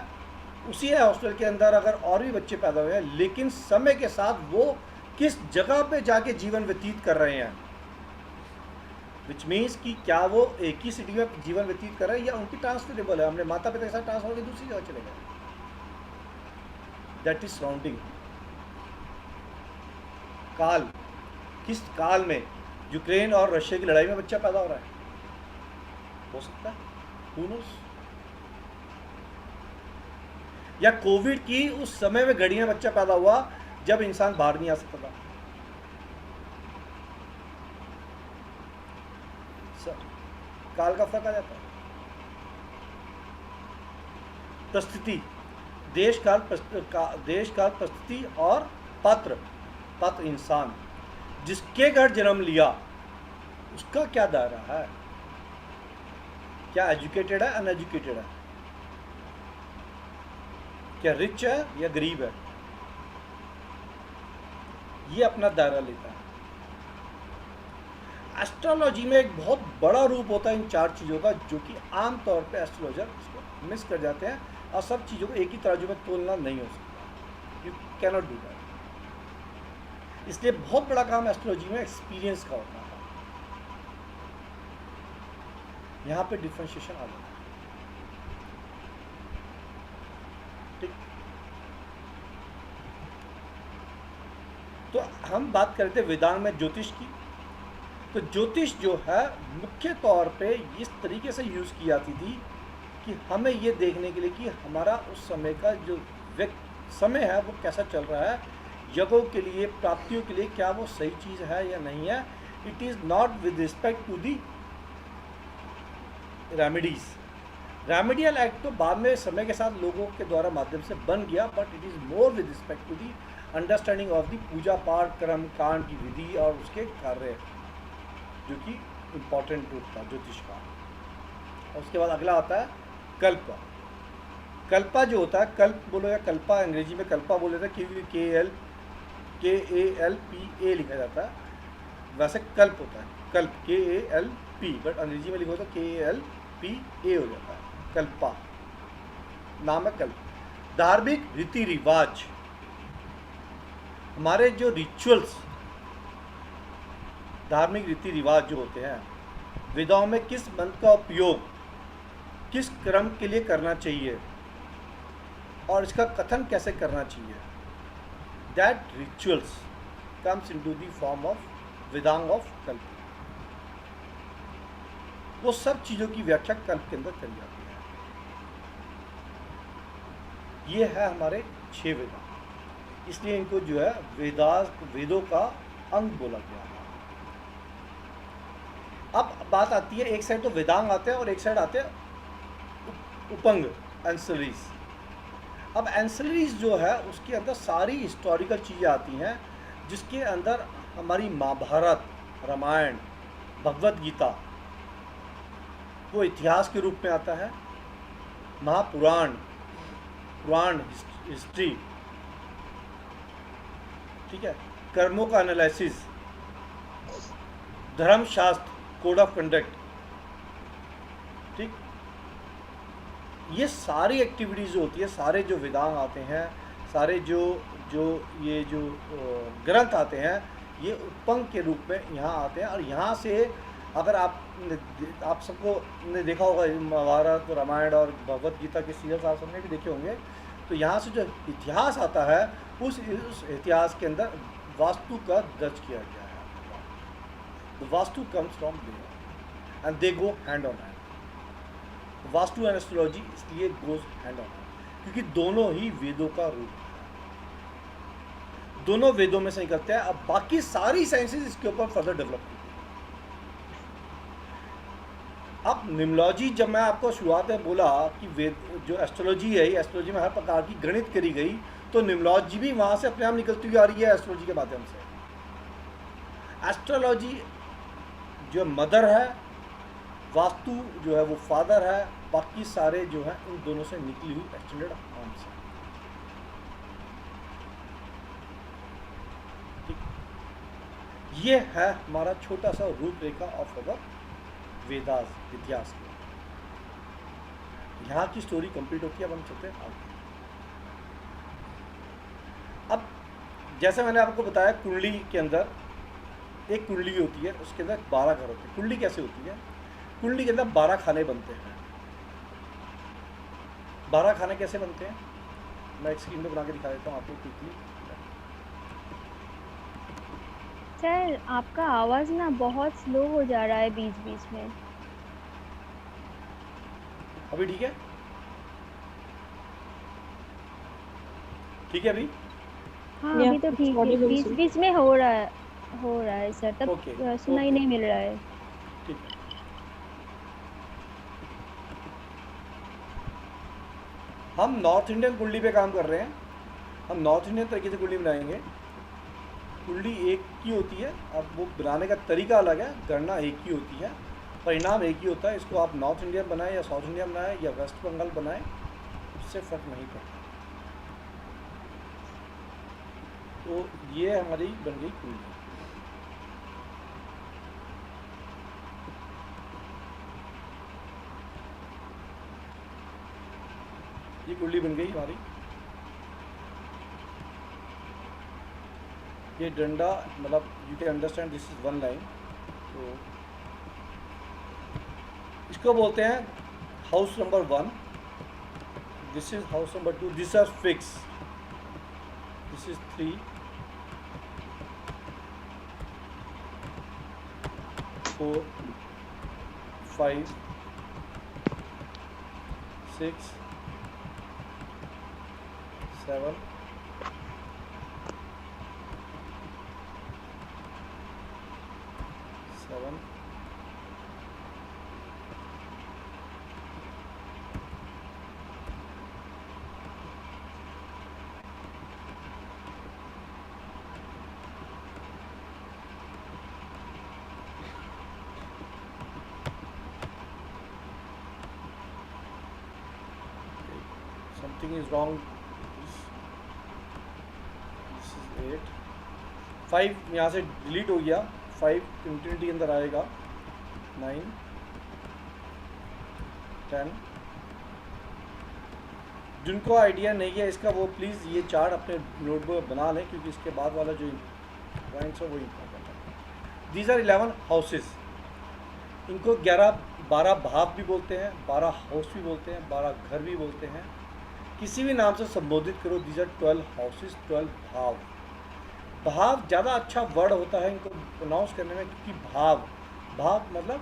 उसी हॉस्टल के अंदर अगर और भी बच्चे पैदा हुए हैं, लेकिन समय के साथ वो किस जगह पे जाके जीवन व्यतीत कर रहे हैं, विच मीन्स कि क्या वो एक ही सिटी में जीवन व्यतीत कर रहे हैं या उनकी ट्रांसफरेबल है, हमने माता पिता के साथ ट्रांसफर करके दूसरी जगह चले गए, दैट इज सराउंडिंग। काल, किस काल में यूक्रेन और रशिया की लड़ाई में बच्चा पैदा हो रहा है, हो सकता है, who knows? या कोविड की उस समय में घड़ी में बच्चा पैदा हुआ जब इंसान बाहर नहीं आ सकता था। काल का फर्क आ जाता है। परिस्थिति, देश काल, परिस्थिति और पात्र, पात्र इंसान जिसके घर जन्म लिया उसका क्या दायरा है, क्या एजुकेटेड है, अनएजुकेटेड है, क्या रिच है या गरीब है, ये अपना दायरा लेता है। एस्ट्रोलॉजी में एक बहुत बड़ा रूप होता है इन 4 चीज़ों का, जो कि आम तौर पे एस्ट्रोलॉजर इसको मिस कर जाते हैं और सब चीज़ों को एक ही तराजू में तोलना नहीं हो सकता, यू कैनॉट डू दैट। इसलिए बहुत बड़ा काम एस्ट्रोलॉजी में एक्सपीरियंस का होता है। यहाँ पे डिफरेंशिएशन आ जाता है, ठीक। तो हम बात करते वेदांत में ज्योतिष की, तो ज्योतिष जो है मुख्य तौर पे इस तरीके से यूज़ की जाती थी कि हमें ये देखने के लिए कि हमारा उस समय का जो समय है वो कैसा चल रहा है, यज्ञों के लिए, प्राप्तियों के लिए क्या वो सही चीज़ है या नहीं है। It is not with respect to the remedies. Remedial act तो बाद में समय के साथ लोगों के द्वारा माध्यम से बन गया, but it is more with respect to the understanding of the puja path, karm कांड की विधि और उसके कार्य, जो कि इम्पॉर्टेंट रूप था ज्योतिष का। और उसके बाद अगला आता है कल्प। कल्पा जो होता है, कल्प बोलो या कल्पा, अंग्रेजी में कल्पा बोले थे क्योंकि KALPA लिखा जाता है, वैसे कल्प होता है कल्प KALP, बट अंग्रेजी में लिखा होता है KALPA हो जाता है, कल्पा नाम है कल्प। धार्मिक रीति रिवाज, हमारे जो रिचुअल्स, धार्मिक रीति रिवाज जो होते हैं, वेदाओं में किस मंत्र का उपयोग किस क्रम के लिए करना चाहिए और इसका कथन कैसे करना चाहिए, that rituals comes into the form of Vedang of कल्प। वो सब चीज़ों की व्याख्या कल्प के अंदर करी जाती है। ये है हमारे 6 वेदा, इसलिए इनको जो है वेदों का अंग बोला गया है। अब बात आती है, एक साइड तो वेदांग आते हैं और एक साइड आते हैं उपंग, एंसिलरीज। अब एंसिलरीज जो है उसके अंदर सारी हिस्टोरिकल चीज़ें आती हैं, जिसके अंदर हमारी महाभारत, रामायण, भगवत गीता वो इतिहास के रूप में आता है, महापुराण, पुराण हिस्ट्री, ठीक है, कर्मों का एनालिसिस, धर्मशास्त्र, कोड ऑफ कंडक्ट, ठीक, ये सारी एक्टिविटीज़ जो होती है, सारे जो वेदांग आते हैं, सारे जो ग्रंथ आते हैं, ये उपंग के रूप में यहाँ आते हैं। और यहाँ से अगर आप सबको ने देखा होगा महाभारत, रामायण और भगवत गीता के सीरियल्स आप सबने भी देखे होंगे, तो यहाँ से जो इतिहास आता है उस इतिहास के अंदर वास्तु का दर्ज किया गया है। The Vastu comes from there and they go hand on hand. Vastu and astrology इसलिए गोज हैंड ऑन हैंड क्योंकि दोनों ही वेदों का रूप है, दोनों वेदों में से निकलते हैं। अब बाकी सारी साइंसेस इसके ऊपर फर्दर डेवलप होती है। अब न्यूमरोलॉजी, जब मैं आपको शुरुआत में बोला कि वेद जो एस्ट्रोलॉजी है, एस्ट्रोलॉजी में हर प्रकार की गणित करी गई, तो न्यूमरोलॉजी भी वहाँ से अपने आप निकलती हुई आ रही है एस्ट्रोलॉजी के माध्यम से। एस्ट्रोलॉजी जो मदर है, वास्तु जो है वो फादर है, बाकी सारे जो है इन दोनों से निकली हुई एक्सटेंडेड आर्म्स है। ये है हमारा छोटा सा रूपरेखा ऑफ अवर वेदास इतिहास की। यहाँ की स्टोरी कंप्लीट होती है, अब हम चलते हैं आगे। अब जैसे मैंने आपको बताया, कुंडली के अंदर एक कुंडली होती है, उसके अंदर 12 घर होते हैं। कुंडली कैसे होती है? कुंडली के अंदर 12 खाने बनते हैं। 12 खाने कैसे बनते हैं मैं एक स्क्रीन पे बना के दिखा देता हूँ आपको क्विकली। सर आपका आवाज ना बहुत स्लो हो जा रहा है बीच बीच में। अभी ठीक है? ठीक है अभी? हाँ Yeah, अभी तो it's ठीक है, audible, बीच sir. बीच में हो रहा है सर, तब Okay, सुनाई okay. नहीं मिल रहा है। ठीक है। हम नॉर्थ इंडियन कुंडली पे काम कर रहे हैं। हम नॉर्थ इंडियन तरीके से कुंडली बनाएंगे। कुंडली एक की होती है, अब वो बनाने का तरीका अलग है, गणना एक ही होती है, परिणाम एक ही होता है। इसको आप नॉर्थ इंडियन बनाएं या साउथ इंडियन बनाएं या वेस्ट बंगाल बनाएं, उससे फर्क नहीं पड़ता। तो ये हमारी बन गई कुंडली। ये कुंडली बन गई हमारी। ये डंडा, मतलब you can understand this is one line. तो इसको बोलते हैं house number 1, this is house number 2, this are fix, this is 3, 4, 5, 6, 7, 7, 8, something is wrong, this is 8, 5 यहाँ से डिलीट हो गया, 5 इंफिनिटी अंदर आएगा, 9, 10। जिनको आइडिया नहीं है इसका वो प्लीज़ ये चार्ट अपने नोटबुक बना लें, क्योंकि इसके बाद वाला जो पॉइंट्स है वो इम्पोर्टेंट है। These are 11 houses. इनको 12 भाव भी बोलते हैं, 12 हाउस भी बोलते हैं, 12 घर भी बोलते हैं, किसी भी नाम से संबोधित करो। दीज आर 12 हाउसेस, 12 भाव। भाव ज़्यादा अच्छा वर्ड होता है इनको प्रोनाउंस करने में, क्योंकि भाव मतलब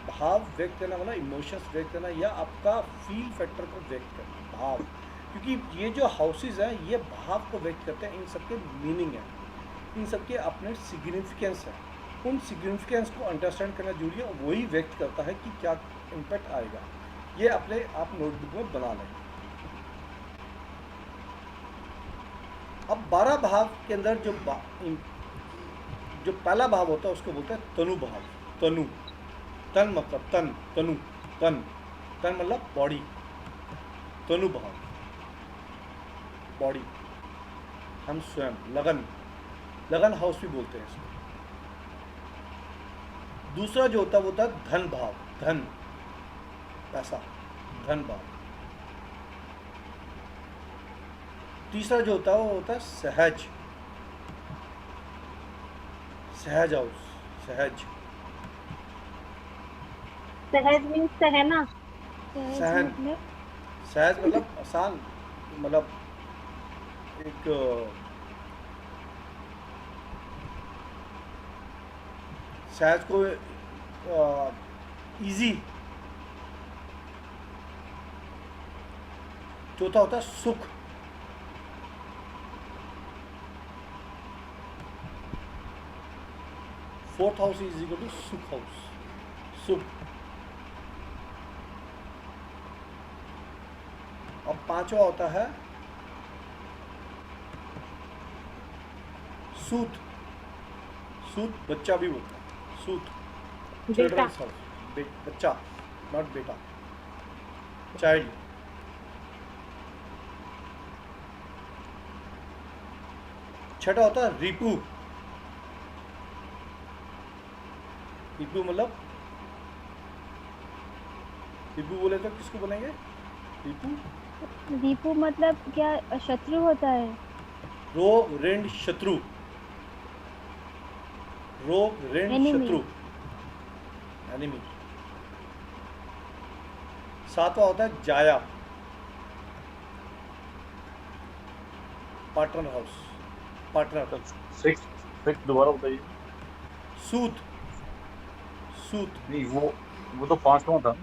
भाव व्यक्त करना, मतलब इमोशंस व्यक्त करना या आपका फील फैक्टर को व्यक्त करना, भाव। क्योंकि ये जो हाउसेस हैं ये भाव को व्यक्त करते हैं, इन सबके मीनिंग है, इन सबके अपने सिग्निफिकेंस है। उन सिग्निफिकेंस को अंडरस्टैंड करना जरूरी है, वही व्यक्त करता है कि क्या इम्पैक्ट आएगा। ये अपने आप नोटबुक में बना लें। अब 12 भाव के अंदर जो पहला भाव होता है उसको बोलते हैं तनु भाव। तनु, तन मतलब तन, तनु, तन मतलब बॉडी, तनु भाव बॉडी। हम स्वयं लगन हाउस भी बोलते हैं इसको। दूसरा जो होता है वो होता है धन भाव, धन पैसा, धन भाव। तीसरा जो होता है वो होता है सहज हाउस, सहज मीन्स सहना। सहन, सहज मतलब आसान, मतलब एक सहज को इजी। चौथा होता है सुख, fourth house is equal to सुख हाउस, सुख। अब पांचवा होता है सूत, सूत बच्चा भी बोलता है, सूत चिल्ड्रंस हाउस, बच्चा नॉट बेटा, चाइल्ड। छठा होता है रिपू, रिपू मतलब, रिपू बोले तो किसको बोलेंगे? दीपू मतलब क्या शत्रु होता है? रोग ऋण शत्रु, रोग ऋण Enemy. शत्रु, एनिमी। सातवां होता है जाया, पार्टनर हाउस, पार्टनर। 6 दोबारा बताइए। सूत, सूत नहीं वो तो 5वां था।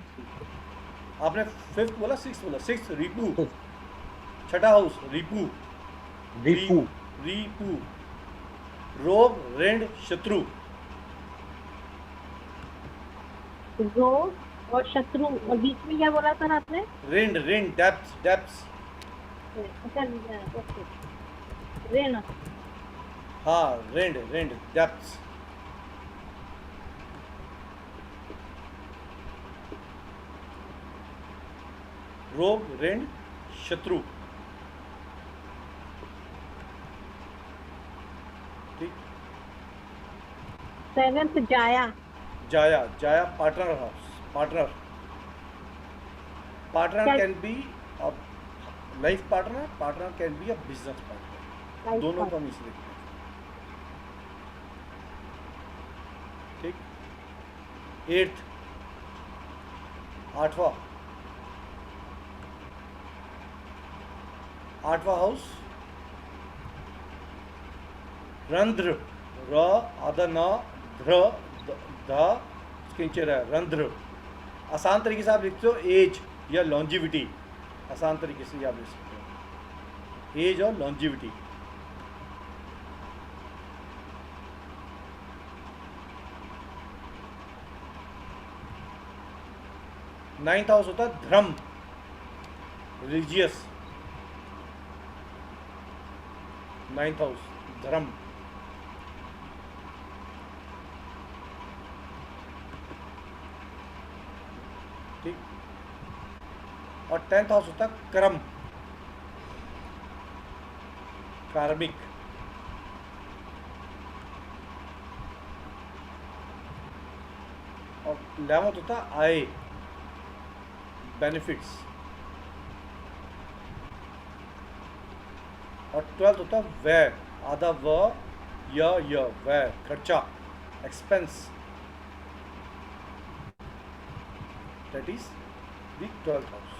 आपने 5th बोला, 6th बोला, 6th रिपू, छठा हाउस रिपू, दीपू। रिपू, रोग ऋण शत्रु, रोग और शत्रु, और बीच में क्या बोला सर आपने? ऋण डेप्थ, डेप्थ। अच्छा, ओके, ऋण। हाँ, ऋण डेप्थ। रोग ऋण शत्रु, ठीक। 7th जाया। जाया पार्टनर हाउस, पार्टनर क्या- can be a life partner, partner can be a business partner, Life दोनों का partner। मिस लिखते हैं, ठीक। 8th, 8वां हाउस रंध्र, र आधा न ध्र ध उसके नीचे रहा रंध्र। आसान तरीके से आप लिखते हो एज या लॉन्जिविटी, आसान तरीके से आप लिख सकते हो एज और लॉन्जिविटी। नाइन्थ हाउस होता है धर्म, रिलीजियस, नाइन्थ हाउस धर्म। ठीक। और 10th हाउस होता है कर्म, कार्मिक, और 11th होता है आय, बेनिफिट्स, और 12th होता है व्यय, आधा व य व्यय, खर्चा, expense, that is the 12th house.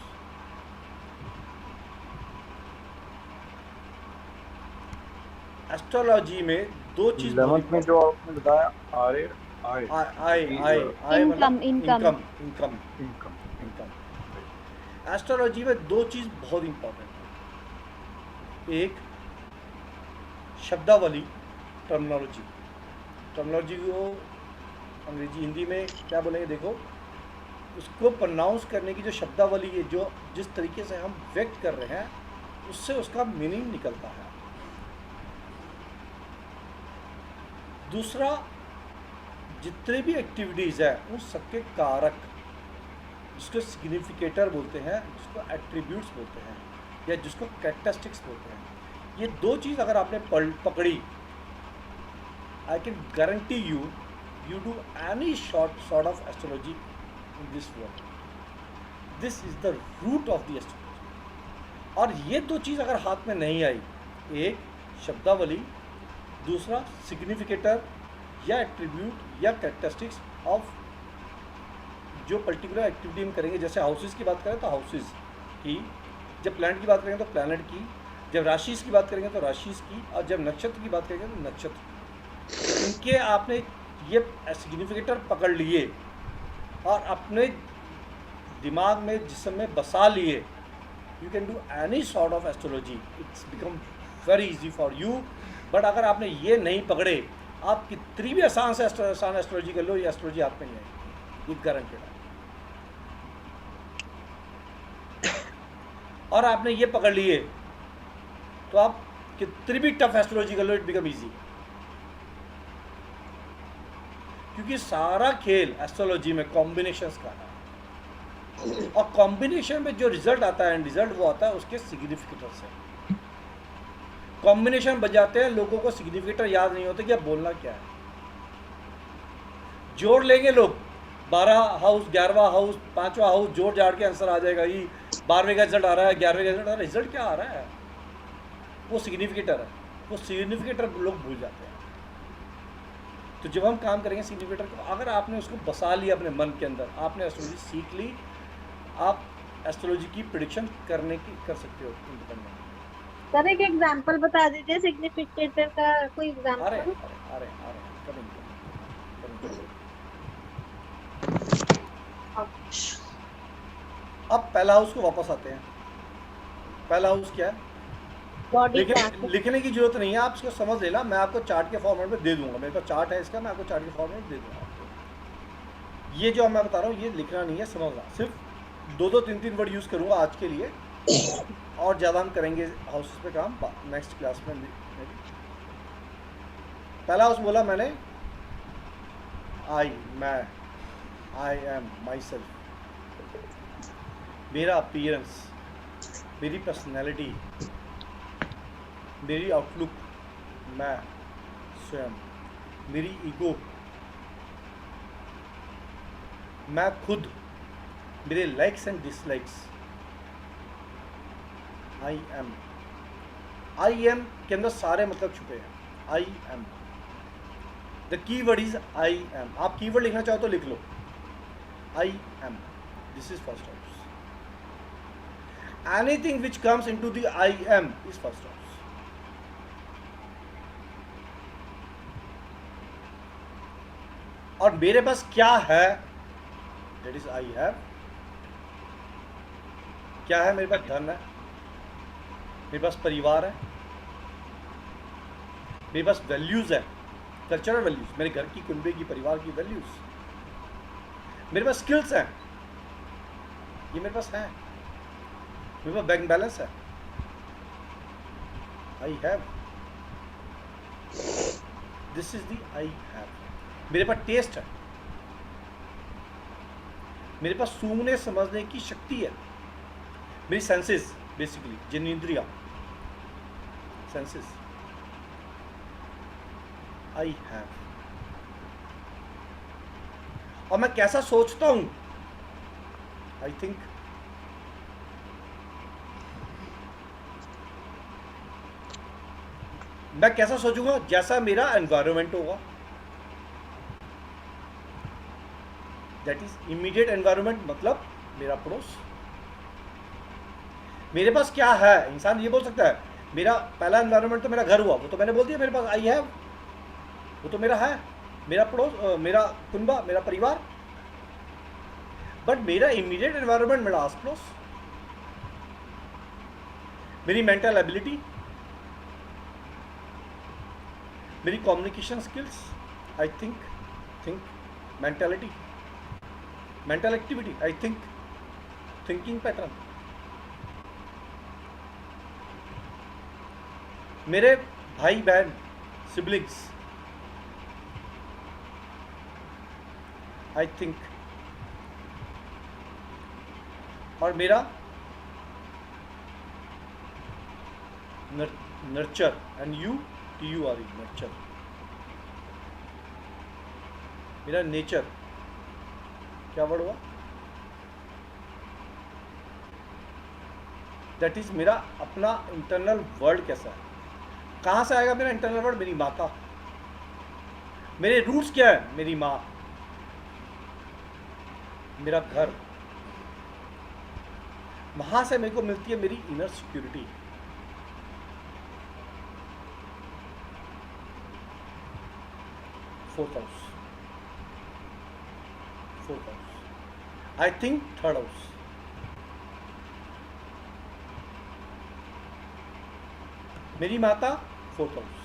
Astrology में दो चीज 11th में जो आपने बताया आय आय आय income income income income income. Astrology में दो चीज बहुत इंपॉर्टेंट है, एक शब्दावली, टर्मिनोलॉजी को अंग्रेजी हिंदी में क्या बोलेंगे, देखो उसको प्रोनाउंस करने की जो शब्दावली है, जो जिस तरीके से हम व्यक्त कर रहे हैं उससे उसका मीनिंग निकलता है। दूसरा, जितने भी एक्टिविटीज़ है उन सबके कारक, जिसको सिग्निफिकेटर बोलते हैं, जिसको एट्रीब्यूट्स बोलते हैं, या जिसको कैरेक्टरिस्टिक्स बोलते हैं, ये दो चीज़ अगर आपने पकड़ी, I can guarantee you do any sort of astrology in this world. This is the root of the astrology. और ये दो चीज़ अगर हाथ में नहीं आई, एक शब्दावली, दूसरा सिग्निफिकेटर या एट्रीब्यूट या कैरेक्टरिस्टिक्स ऑफ जो पर्टिकुलर एक्टिविटी हम करेंगे, जैसे हाउसेस की बात करें तो हाउसेस की, जब प्लैनेट की बात करेंगे तो प्लैनेट की, जब राशिस की बात करेंगे तो राशिस की, और जब नक्षत्र की बात करेंगे तो नक्षत्र। इनके आपने ये सिग्निफिकेटर पकड़ लिए और अपने दिमाग में जिस्म में बसा लिए, you can do any sort of astrology, it's become very easy for you. But अगर आपने ये नहीं पकड़े, आप कितनी भी आसान से आसान एस्ट्रोलॉजी कर लो, ये एस्ट्रोलॉजी आप में नहीं आएगी, ये गारंटेड है। और आपने ये पकड़ लिए तो आप कितनी भी टफ एस्ट्रोलॉजी कर लो, इट बिकम इजी। क्योंकि सारा खेल एस्ट्रोलॉजी में कॉम्बिनेशंस का है, और कॉम्बिनेशन में जो रिजल्ट आता है, एंड रिजल्ट वो आता है उसके सिग्निफिकेटर से। कॉम्बिनेशन बजाते हैं, लोगों को सिग्निफिकेटर याद नहीं होता कि अब बोलना क्या है। जोड़ लेंगे लोग, 12 हाउस, 11वां हाउस, 5वां हाउस, जोड़ जाड़ के आंसर आ जाएगा, ये 12वें का रिजल्ट आ रहा है, 11वें का रिजल्ट आ रहा है। रिजल्ट क्या आ रहा है, वो सिग्निफिकेटर है, वो सिग्निफिकेटर लोग भूल जाते हैं। तो जब हम काम करेंगे सिग्निफिकेटर को, अगर आपने उसको बसा लिया अपने मन के अंदर, आपने एस्ट्रोलॉजी सीख ली, आप एस्ट्रोलॉजी की प्रेडिक्शन करने की कर सकते हो इंडिपेंडेंट। सर एक एग्जांपल बता दीजिए सिग्निफिकेटर का, कोई अरे एग्जांपल। अरे अरे करेंगे। अब पहला हाउस को वापस आते हैं। पहला हाउस क्या है, बॉडी लिखने की जरूरत नहीं है, आप इसको समझ लेना, मैं आपको चार्ट के फॉर्मेट में दे दूंगा, मेरे पास चार्ट है इसका, मैं आपको चार्ट के फॉर्मेट में दे दूंगा आपको। ये जो मैं बता रहा हूँ ये लिखना नहीं है, समझना, सिर्फ 2-2, 3-3 वर्ड यूज़ करूँगा आज के लिए, और ज़्यादा हम करेंगे हाउसेस पे काम नेक्स्ट क्लास में। पहला हाउस बोला मैंने, मैं, आई एम माई सेल्फ, मेरा अपीयरेंस, मेरी पर्सनैलिटी, मेरी आउटलुक, मैं स्वयं, मेरी ईगो, मैं खुद, मेरे likes and dislikes, I am के अंदर सारे मतलब छुपे हैं। I am, the key word is I am. आप की वर्ड लिखना चाहो तो लिख लो, I am, this is first house. Anything which comes into the I am is first house. और मेरे पास क्या है, दैट इज आई हैव। क्या है, मेरे पास धन है, मेरे पास परिवार है, मेरे पास वैल्यूज है, कल्चरल वैल्यूज, मेरे घर की, कुनबे की, परिवार की वैल्यूज, मेरे पास स्किल्स हैं, ये मेरे पास है, मेरे पास बैंक बैलेंस है, I have, this is the I have. मेरे पास टेस्ट है, मेरे पास सूंघने समझने की शक्ति है, मेरी सेंसेस, बेसिकली जिनेंद्रिया, सेंसेस, आई हैव। और मैं कैसा सोचता हूं, आई थिंक। मैं कैसा सोचूंगा, जैसा मेरा एनवायरनमेंट होगा। दैट इज इमीडिएट एनवायरनमेंट, मतलब मेरा पड़ोस। मेरे पास क्या है, इंसान ये बोल सकता है मेरा पहला एनवायरनमेंट तो मेरा घर हुआ, वो तो मैंने बोल दिया मेरे पास आई हैव, वो तो मेरा है, मेरा पड़ोस, मेरा कुनबा, मेरा परिवार। बट मेरा इमीडिएट एनवायरनमेंट, मेरा आस पड़ोस, मेरी मेंटल एबिलिटी, मेरी communication skills, I think mentality, mental activity, I thinking pattern, मेरे भाई बहन सिबलिंग्स, आई थिंक, और मेरा nurture, and you TURE, nurture, मेरा नेचर, क्या वर्ड हुआ, दैट इज मेरा अपना इंटरनल वर्ल्ड कैसा है। कहां से आएगा मेरा इंटरनल वर्ल्ड, मेरी माता। मेरे रूट्स क्या है, मेरी माँ, मेरा घर, वहां से मेरे को मिलती है मेरी inner security. Fourth house, I think third house, मेरी माता, फोर्थ हाउस,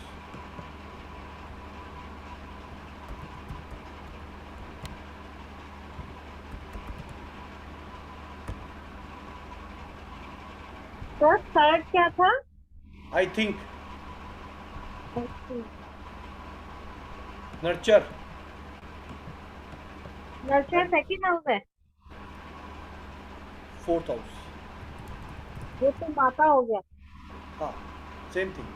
तो थर्ड क्या था? I think nurture, nurture second house है, फोर्थ हाउस, ये तो माता हो गया। हाँ सेम थिंग।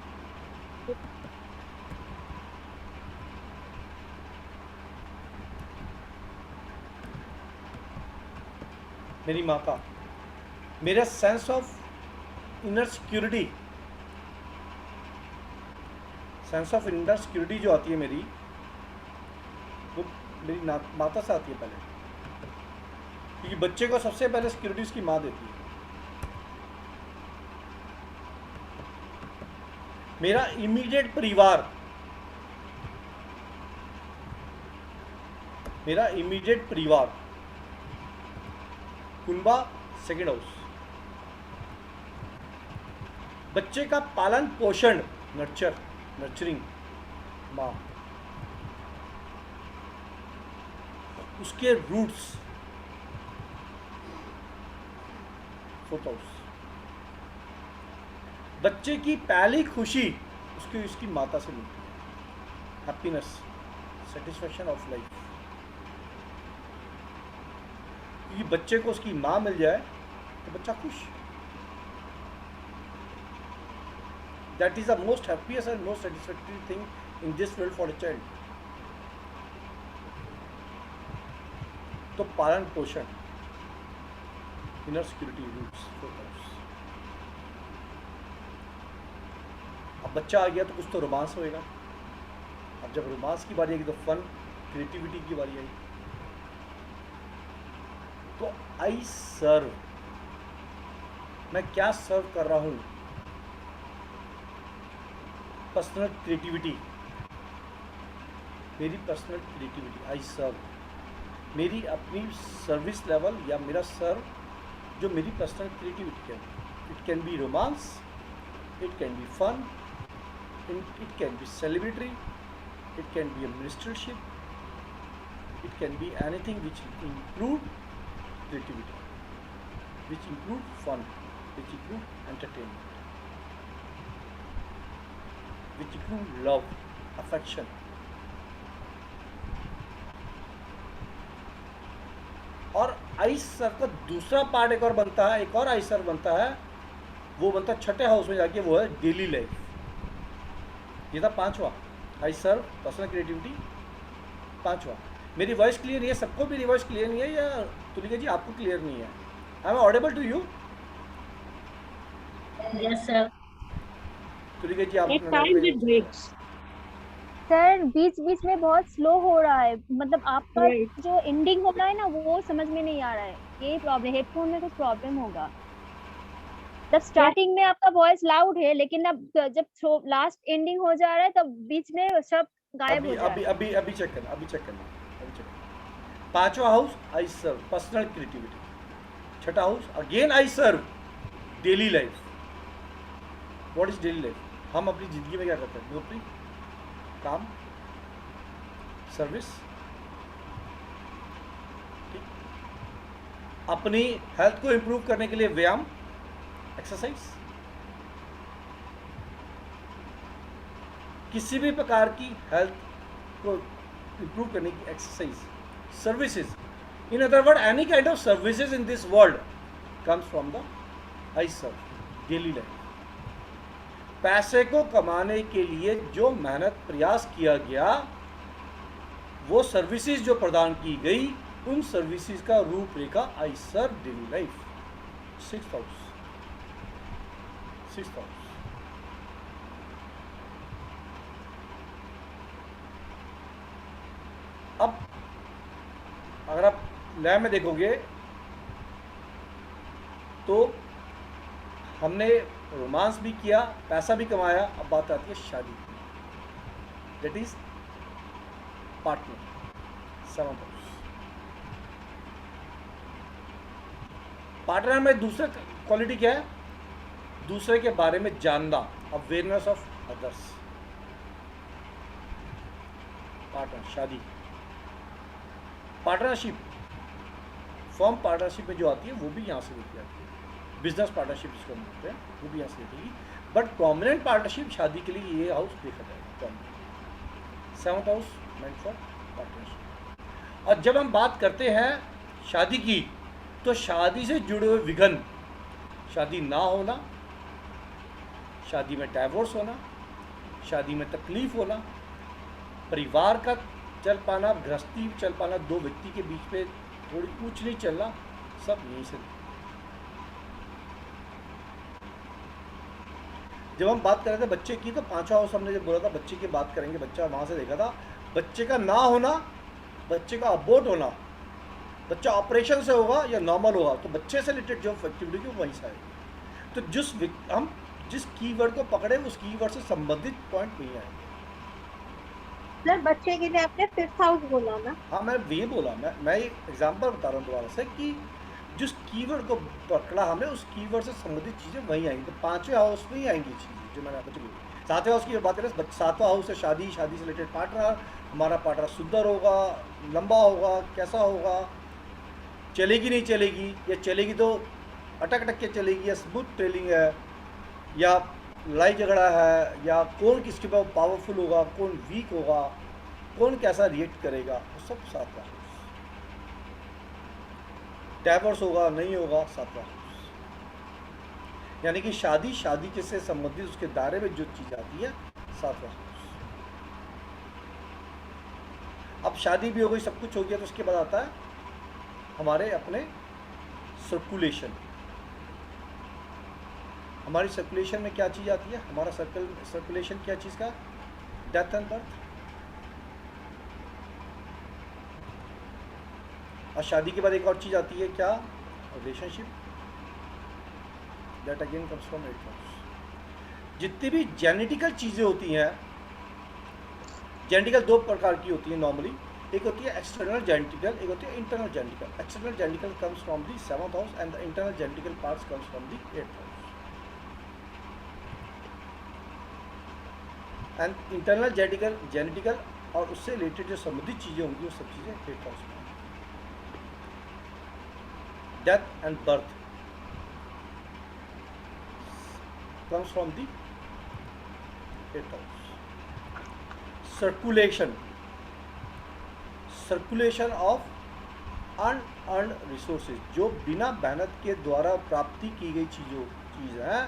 मेरी माता, मेरा sense of inner security, sense of inner security जो आती है मेरी, वो मेरी माता से आती है पहले, क्योंकि बच्चे को सबसे पहले सिक्योरिटी उसकी माँ देती है। मेरा इमीडिएट परिवार, मेरा इमीडिएट परिवार, कुनबा, सेकेंड हाउस, बच्चे का पालन पोषण, नर्चर, नर्चरिंग, माँ, उसके रूट्स, फोर्थ हाउस, बच्चे की पहली खुशी उसकी माता से मिलती है, हैप्पीनेस, सेटिस्फैक्शन ऑफ लाइफ। क्योंकि बच्चे को उसकी माँ मिल जाए तो बच्चा खुश। That is the most happiest and most satisfactory thing in this world for a child. तो पालन पोषण, inner security, roots, fourth house. अब बच्चा आ गया तो कुछ तो रोमांस होएगा। अब जब रोमांस की बारी आएगी तो फन, क्रिएटिविटी की बारी आएगी। तो आई सर्व, मैं क्या सर्व कर रहा हूँ, पर्सनल क्रिएटिविटी, मेरी पर्सनल क्रिएटिविटी, आई सर्व, मेरी अपनी सर्विस लेवल या मेरा सर्व जो मेरी पर्सनल क्रिएटिविटी है। It can be romance, it can be fun, it can be celebrity, it can be a ministership, it can be anything which include creativity, which include fun, which include entertainment, which include love, affection. और आई सर्व का दूसरा part एक और बनता है, एक और आई सर्व बनता है, वो बनता है छठे हाउस में जाके, वो है डेली लाइफ। ये था पांचवा, आई सर्व, पर्सनल क्रिएटिविटी। 5वां, मेरी वॉइस क्लियर नहीं है, सबको मेरी वॉइस क्लियर नहीं है या तुलिका जी आपको क्लियर नहीं है? I am audible to you? Yes, sir. Tulika ji आप At times it breaks. Sir बीच बीच में बहुत स्लो हो रहा है, मतलब आपका Right. जो एंडिंग हो रहा है ना वो समझ में नहीं आ रहा है, ये प्रॉब्लम, हेडफोन में कुछ प्रॉब्लम होगा। जब स्टार्टिंग में आपका वॉइस लाउड है, लेकिन अब जब लास्ट एंडिंग हो जा रहा है तब बीच में शब्द गायब हो जा रहा है। अभी चेक करना, अभी चेक करना। 5वां house I serve, personal creativity. 6ठा house again I serve, daily life. What is daily life? हम अपनी जिंदगी में क्या करते हैं? नौकरी, काम, सर्विस, ठीक। अपनी हेल्थ को इंप्रूव करने के लिए व्यायाम, एक्सरसाइज, किसी भी प्रकार की हेल्थ को इंप्रूव करने की exercise, services, in other word any kind of services in this world comes from the I serve, daily life. पैसे को कमाने के लिए जो मेहनत प्रयास किया गया, वो सर्विसेज जो प्रदान की गई, उन सर्विसेज का रूपरेखा I serve daily life. 6th house, 6th house. अब अगर आप लैब में देखोगे तो हमने रोमांस भी किया, पैसा भी कमाया, अब बात आती है शादी की, that is partner, 7th house. Partner में दूसरा क्वालिटी क्या है? दूसरे के बारे में जानना, अवेयरनेस ऑफ अदर्स। पार्टनर, शादी, पार्टनरशिप, फॉर्म पार्टनरशिप में जो आती है वो भी यहाँ से देखी जाती है। बिजनेस पार्टनरशिप जिसको हम बोलते हैं वो भी यहाँ से देखेगी, बट प्रोमिनेंट पार्टनरशिप शादी के लिए ये हाउस देखा जाएगा। 7th house meant for partnership. और जब हम बात करते हैं शादी की, तो शादी से जुड़े हुए विघ्न, शादी ना होना, शादी में डाइवोर्स होना, शादी में तकलीफ होना, परिवार का चल पाना, गृहस्थी चल पाना, दो व्यक्ति के बीच में थोड़ी ऊंच नहीं चलना, सब यहीं से। जब हम बात कर रहे थे बच्चे की, तो 5वां हाउस हमने जब बोला था बच्चे की बात करेंगे, बच्चा वहाँ से देखा था, बच्चे का ना होना, बच्चे का अबॉर्ट होना, बच्चा ऑपरेशन से होगा या नॉर्मल होगा, तो बच्चे से रिलेटेड जो एक्टिविटी की वहीं से आएगी। तो हम जिस कीवर्ड को पकड़े उस कीवर्ड से संबंधित पॉइंट नहीं आएंगे। सर बच्चे के लिए आपने 5th हाउस बोला ना? हाँ, मैं ये बोला, मैं एक एग्जांपल बता रहा हूँ दोबारा से कि जिस कीवर्ड को पकड़ा हमने उस कीवर्ड से संबंधित चीज़ें वहीं आएंगी। तो 5वें हाउस में ही आएंगी चीज़ें जो मैंने आपको चली। 7वें हाउस की बात करें, 7वां हाउस है शादी, शादी से रिलेटेड पार्टनर। हमारा पार्टनर सुंदर होगा, लंबा होगा, कैसा होगा, चलेगी नहीं चलेगी, या चलेगी तो अटक अटक के चलेगी, या स्मूथ ट्रेलिंग है, या लड़ाई झगड़ा है, या कौन किसके पास पावरफुल होगा, कौन वीक होगा, कौन कैसा रिएक्ट करेगा, वो सब 7वां हाउस। डाइवोर्स होगा नहीं होगा, 7वां हाउस। यानी कि शादी, शादी के से संबंधित उसके दायरे में जो चीज़ आती है, 7वां हाउस। अब शादी भी हो गई, सब कुछ हो गया, तो उसके बाद आता है हमारे अपने सर्कुलेशन। हमारी सर्कुलेशन में क्या चीज़ आती है? हमारा सर्कुलेशन क्या चीज़ का? Death and birth. और शादी के बाद एक और चीज़ आती है क्या? Relationship. That again comes from 8th house. जितनी भी जेनेटिकल चीज़ें होती हैं, जेनेटिकल दो प्रकार की होती हैं नॉर्मली, एक होती है एक्सटर्नल जेनेटिकल, एक होती है internal genetical. External genetical comes from the 7th house and the internal genetical parts comes from the 8th house. And internal genetical और उससे रिलेटेड जो संबंधित चीज़ें होंगी वो सब चीज़ें 8th हाउस में। Death and birth comes from the 8th house. Circulation of unearned resources, जो बिना मेहनत के द्वारा प्राप्ति की गई चीज़ है,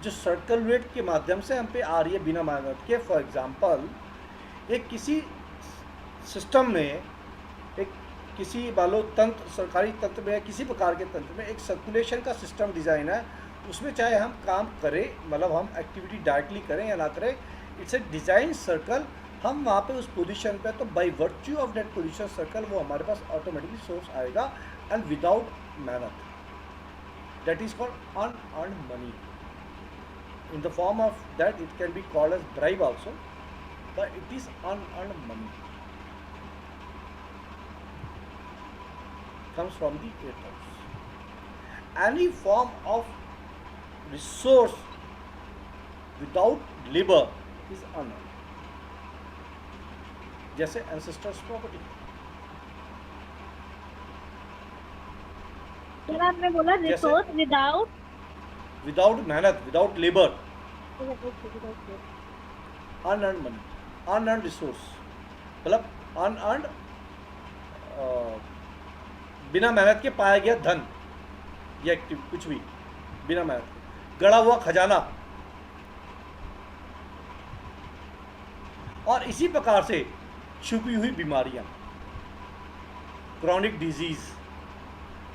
जो सर्कुलेट के माध्यम से हम पे आ रही है बिना मेहनत के। फॉर एग्जांपल, एक किसी सिस्टम में, एक किसी वालो तंत्र, सरकारी तंत्र में या किसी प्रकार के तंत्र में एक सर्कुलेशन का सिस्टम डिज़ाइन है, उसमें चाहे हम काम करें, मतलब हम एक्टिविटी डायरेक्टली करें या ना करें, इट्स ए डिज़ाइन सर्कल। हम वहाँ पे उस पोजीशन पे, तो by virtue of that position circle वो हमारे पास ऑटोमेटिकली सोर्स आएगा एंड विदाउट मेहनत। That is called unearned money. In the form of that it can be called as bribe also, but it is unearned money, comes from the 8th house. Any form of resource without labor is unearned. जैसे ancestors property। Sir आपने बोला resource without मेहनत, without labor, unearned money, unearned resource, मतलब unearned बिना मेहनत के पाया गया धन या एक्टिव कुछ भी बिना मेहनत के, गड़ा हुआ खजाना। और इसी प्रकार से छुपी हुई बीमारियां, क्रॉनिक डिजीज,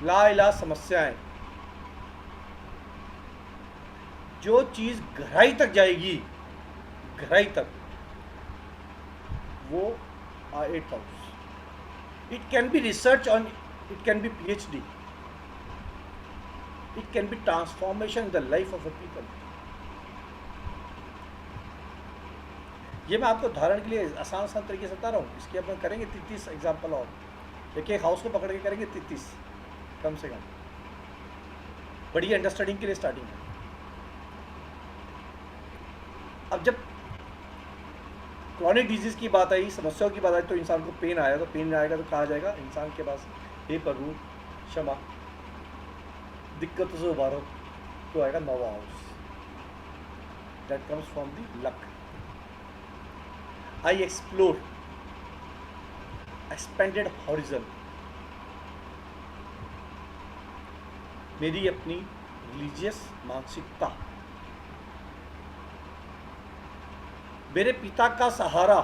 लाइलाज समस्याएं, जो चीज गहराई तक जाएगी, गहराई तक, वो 8th house. It can B research on, it can be PhD, it can be transformation in the life of a people। ये मैं आपको उदाहरण के लिए आसान तरीके से बता रहा हूँ। इसकी अपन करेंगे 33 एग्जाम्पल, और एक हाउस को पकड़ के करेंगे 33 कम से कम, बड़ी अंडरस्टैंडिंग के लिए स्टार्टिंग है। अब जब क्रॉनिक डिजीज की बात आई, समस्याओं की बात आई, तो इंसान को पेन आया, तो पेन आएगा तो कहा जाएगा इंसान के पास, हे प्रभु क्षमा, दिक्कतों से उबारो, तो आएगा 9वां house. That comes from the luck. I explore expanded horizon, मेरी अपनी रिलीजियस मानसिकता, मेरे पिता का सहारा,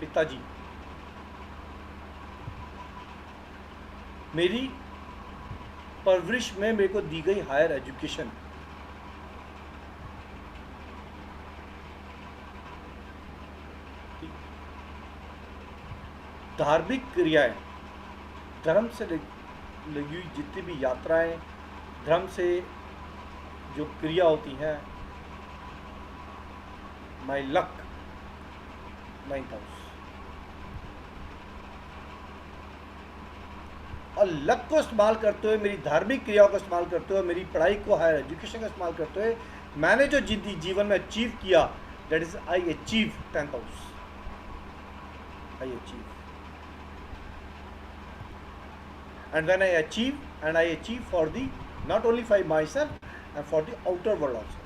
पिताजी, मेरी परवरिश में मेरे को दी गई हायर एजुकेशन, धार्मिक क्रियाएं, धर्म से लगी हुई जितनी भी यात्राएं, धर्म से जो क्रिया होती हैं, माई लक 9th हाउस। और लक को इस्तेमाल करते हुए, मेरी धार्मिक क्रियाओं को इस्तेमाल करते हुए, मेरी पढ़ाई को, हायर एजुकेशन का इस्तेमाल करते हुए, मैंने जो जीवन में अचीव किया, that is I achieve 10th house. I achieve, and when I achieve, and I achieve for the not only for my self and for the outer world also,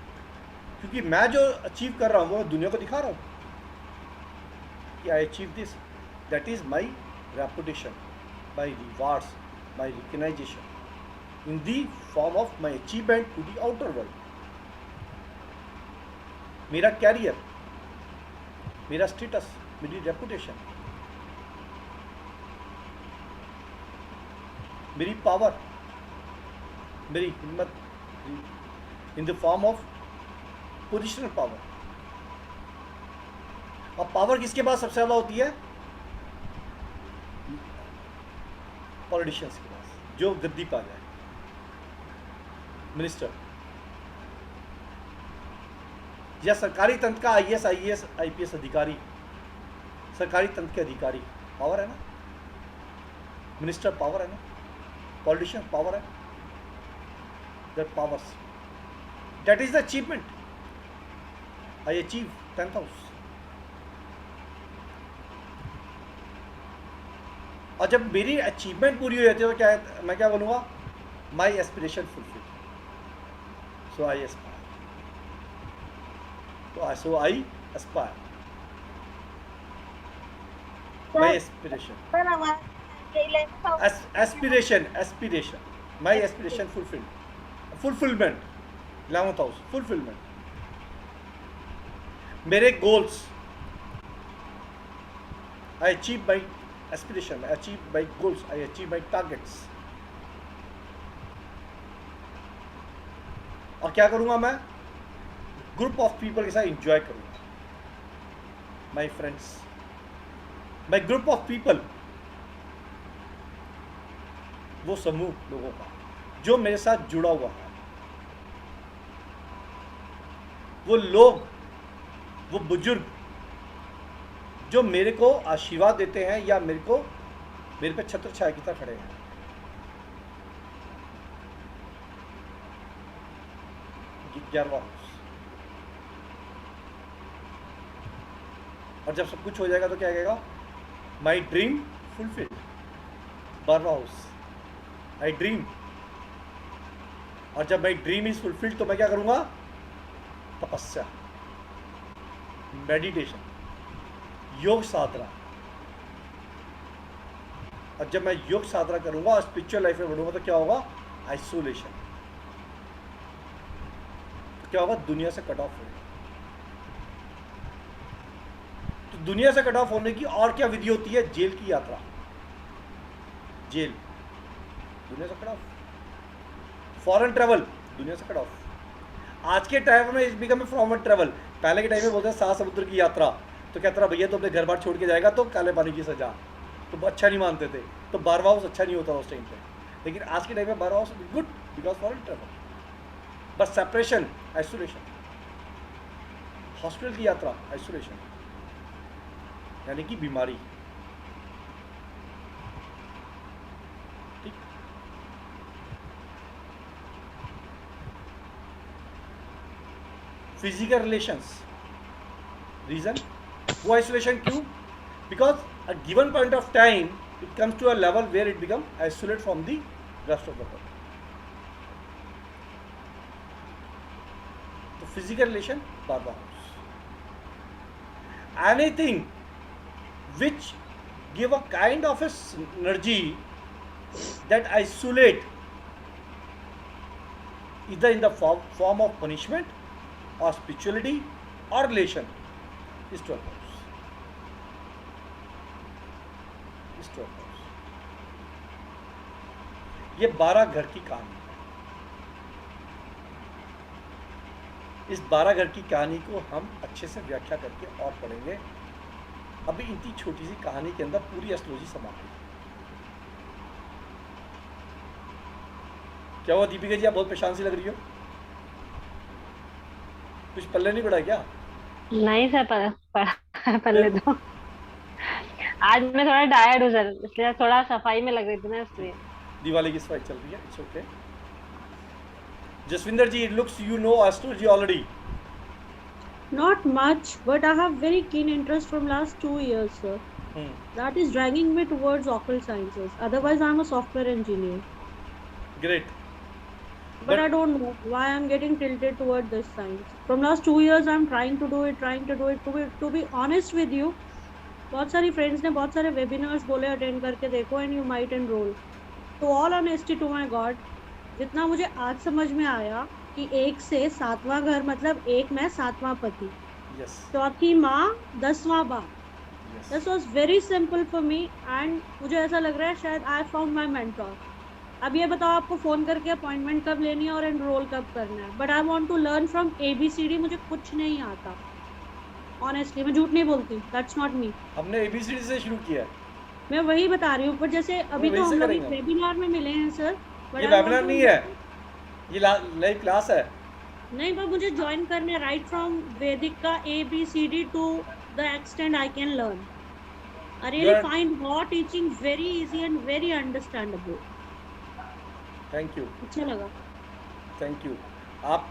क्योंकि मैं जो अचीव कर रहा हूँ वो दुनिया को दिखा रहा हूँ कि I achieve this, that is my reputation, my rewards, my recognition in the form of my achievement to the outer world। मेरा कैरियर, मेरा स्टेटस, मेरी रेपुटेशन, मेरी पावर, मेरी हिम्मत, इन the form of positional power. और पावर किसके पास सबसे ज़्यादा होती है? पॉलिटिशियंस के पास, जो गद्दी पा जाए, मिनिस्टर या सरकारी तंत्र का IAS, IAS, IPS अधिकारी, सरकारी तंत्र के अधिकारी, पावर है ना, मिनिस्टर पावर है ना, पॉलिटिशियन पावर है, that powers, that is the achievement. I achieve 10th house. और जब मेरी अचीवमेंट पूरी हो जाती है तो क्या है, मैं क्या बोलूँगा, my aspiration fulfil, so I aspire, तो so I aspire, my aspiration, aspiration, my aspiration fulfil, fulfilment, 11th house, fulfilment, मेरे goals, I achieve my aspiration, I achieve my goals, I achieve my targets. और क्या करूँगा मैं? Group of people के साथ enjoy करूँगा. My friends, my group of people, वो समूह लोगों का जो मेरे साथ जुड़ा हुआ है, वो लोग, वो बुजुर्ग जो मेरे को आशीर्वाद देते हैं या मेरे पे छत्र छाया की तरह खड़े हैं. ग्यारहवां हाउस. और जब सब कुछ हो जाएगा तो क्या कहेगा? My dream fulfilled. 12वां हाउस, आई ड्रीम. और जब माई ड्रीम इज फुलफिल्ड तो मैं क्या करूंगा? तपस्या, मेडिटेशन, योग साधना. और जब मैं योग साधना करूंगा और स्पिरिचुअल लाइफ में बढ़ूंगा तो क्या होगा? आइसोलेशन. तो क्या होगा? दुनिया से कट ऑफ होगा. तो दुनिया से कट ऑफ होने की और क्या विधि होती है? जेल की यात्रा. जेल, दुनिया से कट ऑफ. फॉरेन ट्रेवल, दुनिया से कट ऑफ. आज के टाइम में इस बिकम ए फॉरेन ट्रेवल. पहले के टाइम में बोलते हैं 7 समुद्र की यात्रा. तो कहता रहा भैया तो अपने घर बार छोड़ के जाएगा तो काले पानी की सजा. तो अच्छा नहीं मानते थे. तो 12वां हाउस अच्छा नहीं होता उस टाइम पे. लेकिन आज के टाइम में 12वां house good because foreign travel. बस सेपरेशन, आइसोलेशन. हॉस्पिटल की यात्रा, आइसोलेशन, यानी कि बीमारी. ठीक. Physical relations. रीजन वो आइसोलेशन क्यों? Because at given point of time it comes to a level where it become isolated from the rest of the world. So physical relation, 12वां house. Anything which give a kind of a synergy that isolate either in the form of punishment or spirituality or relation is 12 house. ये 12 घर की कहानी है. इस 12 घर की कहानी को हम अच्छे से व्याख्या करके और पढ़ेंगे. अभी इतनी छोटी सी कहानी के अंदर पूरी एस्ट्रोलॉजी समाप्त है. क्या हुआ दीपिका जी, आप बहुत परेशान सी लग रही हो? कुछ पल्ले नहीं पड़ा क्या? नहीं सर, पहले तो आज मैं थोड़ा टायर्ड हूँ सर, इसलिए थोड़ा सफाई में लग रही थी ना, इसलिए. दिवाली की सफाई चल रही है. It's okay. Jaswinder ji, it looks you know astrology already. Not much, but I have very keen interest from last 2 years, sir. That is dragging me towards occult sciences. Otherwise, I'm a software engineer. Great. But I don't know why I'm getting tilted toward this science. From last 2 years, I'm trying to do it. To be honest with you, बहुत सारी friends ने बहुत सारे webinars बोले attend करके देखो and you might enrol. तो all honesty to my god, जितना मुझे आज समझ में आया कि 1 से 7वां घर मतलब 1 में 7वां पति, चौथी माँ, 10वां बाप. This was very simple for me and मुझे ऐसा लग रहा है शायद आई फाउंड माय मेंटर. अब ये बताओ आपको फ़ोन करके अपॉइंटमेंट कब लेनी है और एनरोल कब करना है. But I want to learn from ABCD. मुझे कुछ नहीं आता ऑनेस्टली, मैं झूठ नहीं बोलती. That's not me. हमने ABCD से शुरू किया है. मैं वही बता रही हूँ. पर जैसे अभी तो हम लोग एक वेबिनार में मिले हैं सर. ये वेबिनार नहीं है, ये लाइव क्लास है. नहीं, पर मुझे ज्वाइन करने राइट फ्रॉम वैदिक का ABCD to the extend I can learn. I really find your teaching very easy and very understandable. Thank you. अच्छा लगा. Thank you. आप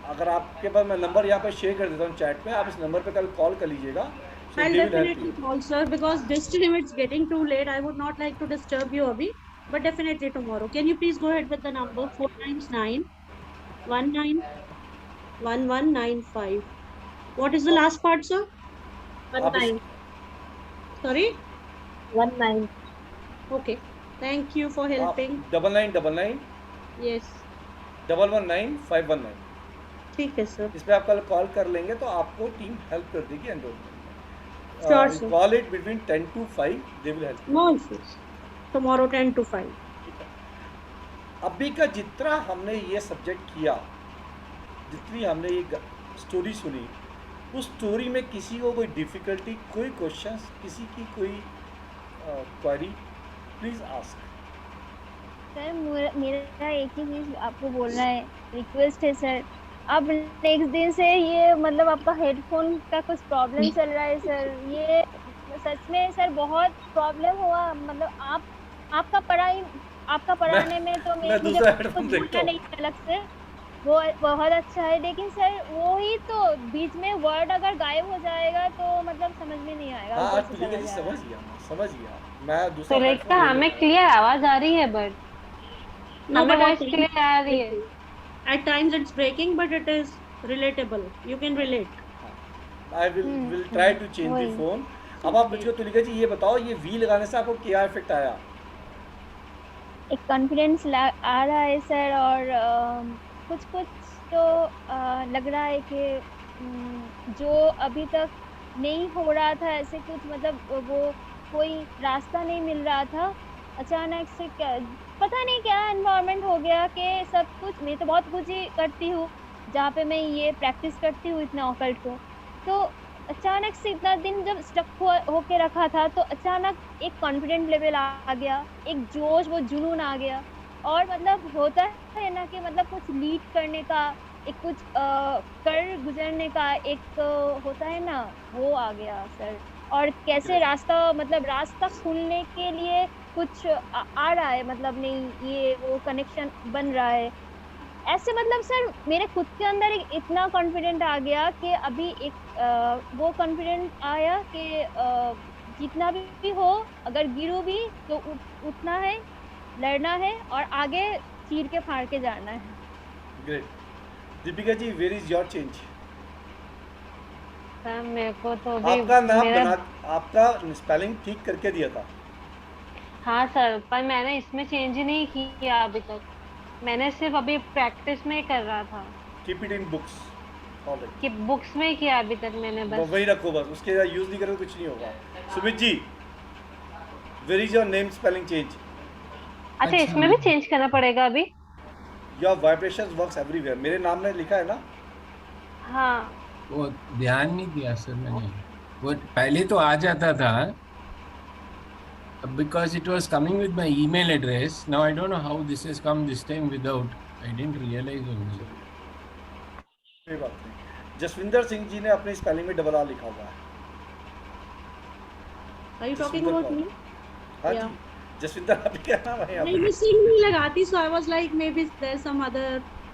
अगर आपके पास, मैं नंबर यहाँ पे शेयर कर देता हूँ चैट पे, आप इस नंबर पे कल कॉल कर लीजिएगा. I'll definitely call sir because this time it's getting too late. I would not like to disturb you abhi, but definitely tomorrow. Can you please go ahead with the number 4 times 9 191195. What is the last part, sir? 19. Sorry? 19. Okay. Thank you for helping. 9999 Yes. 119519. ठीक है sir. इस पे आप कल call कर लेंगे तो आपको टीम हेल्प कर देगी एनरोलमेंट में. Sure, sir. call it between 10 to 5, they will help you. No issues. Tomorrow 10 to 5. ठीक है। अभी का जितना हमने ये सब्जेक्ट किया, जितनी हमने ये स्टोरी सुनी, उस स्टोरी में किसी को कोई डिफ़िकल्टी, कोई क्वेश्चंस, किसी की कोई क्वेरी, प्लीज़ आस्क। सर मेरा एक ही चीज आपको बोलना है, रिक्वेस्ट है सर। अब नेक्स्ट दिन से ये मतलब आपका हेडफोन का कुछ प्रॉब्लम चल रहा है सर, ये सच में सर बहुत प्रॉब्लम हुआ। मतलब आपका पढ़ाने में तो मैं मुझे दूसरा कुछ हेडफोन देखता बोलना हूँ। नहीं है अलग से, वो बहुत अच्छा है, लेकिन सर वो ही तो बीच में वर्ड अगर गायब हो जाएगा तो मतलब समझ में नहीं आएगा। हाँ, ऊपर आज से तुलिका चला जी जाएगा। समझ गया। मैं दूसरा सुलेखा, हेडफोन ले हमें लूँगा। क्लियर आवाज आ रही है, बट No, हमें but वॉइस क्लियर आ रही है। at times it's breaking, but it is relatable. You can relate. I will try to change the वही। phone। अब आप मुझको तुलिका जी ये बताओ, ये वी लगाने से आपको क्या इफेक्ट आया? एक कॉन्फिडेंस आ रहा है सर, और कुछ कुछ तो लग रहा है कि जो अभी तक नहीं हो रहा था ऐसे कुछ, मतलब वो कोई रास्ता नहीं मिल रहा था, अचानक से पता नहीं क्या एनवायरनमेंट हो गया कि सब कुछ। मैं तो बहुत कुछ ही करती हूँ जहाँ पे मैं ये प्रैक्टिस करती हूँ इतना ऑकल्ट को, तो अचानक से इतना दिन जब स्टक होके रखा था तो अचानक एक कॉन्फिडेंट लेवल आ गया, एक जोश, वो जुनून आ गया। और मतलब होता है ना कि मतलब कुछ लीड करने का, एक कुछ कर गुजरने का एक होता है ना, वो आ गया सर। और कैसे रास्ता खुलने के लिए कुछ आ रहा है, मतलब नहीं ये वो कनेक्शन बन रहा है ऐसे। मतलब सर मेरे खुद के अंदर इतना कॉन्फिडेंट आ गया कि अभी एक वो कॉन्फिडेंट आया कि जितना भी हो, अगर गिरो भी तो उठना है, लड़ना है और आगे चीर के फाड़ के जाना है। Great. Deepika ji, where is your change? Sir मेरे को तो अभी आपका नाम मेरा आपका स्पेलिंग ठीक करके दिया था। हाँ सर, पर मैंने इसमें चेंज ही नहीं किया अभी तक। मैंने सिर्फ अभी प्रैक्टिस में कर रहा था keep it in books. Alright, कि बुक्स में किया अभी तक मैंने बस। वही रखो बस, उसके यूज नहीं करोगे कुछ नहीं होगा। Sumit ji, where is your name spelling change? अच्छा, इसमें भी चेंज करना पड़ेगा अभी? योर वाइब्रेशंस वर्क्स एवरीवेयर, मेरे नाम में लिखा है ना। हाँ, वो ध्यान नहीं दिया सर मैंने, वो पहले तो आ जाता था, because it was coming with my email address. Now I don't know how this has come this time without. I didn't realize only. कोई बात नहीं। जसविंदर सिंह जी ने अपनी स्पेलिंग में डबल आर लिखा हुआ है। Are you talking Jaswinder about me? हाँ Yeah. जी, जसविंदर आप क्या नाम है यहाँ नहीं, पे? मैं सिंह नहीं लगाती, so I was like maybe there's some other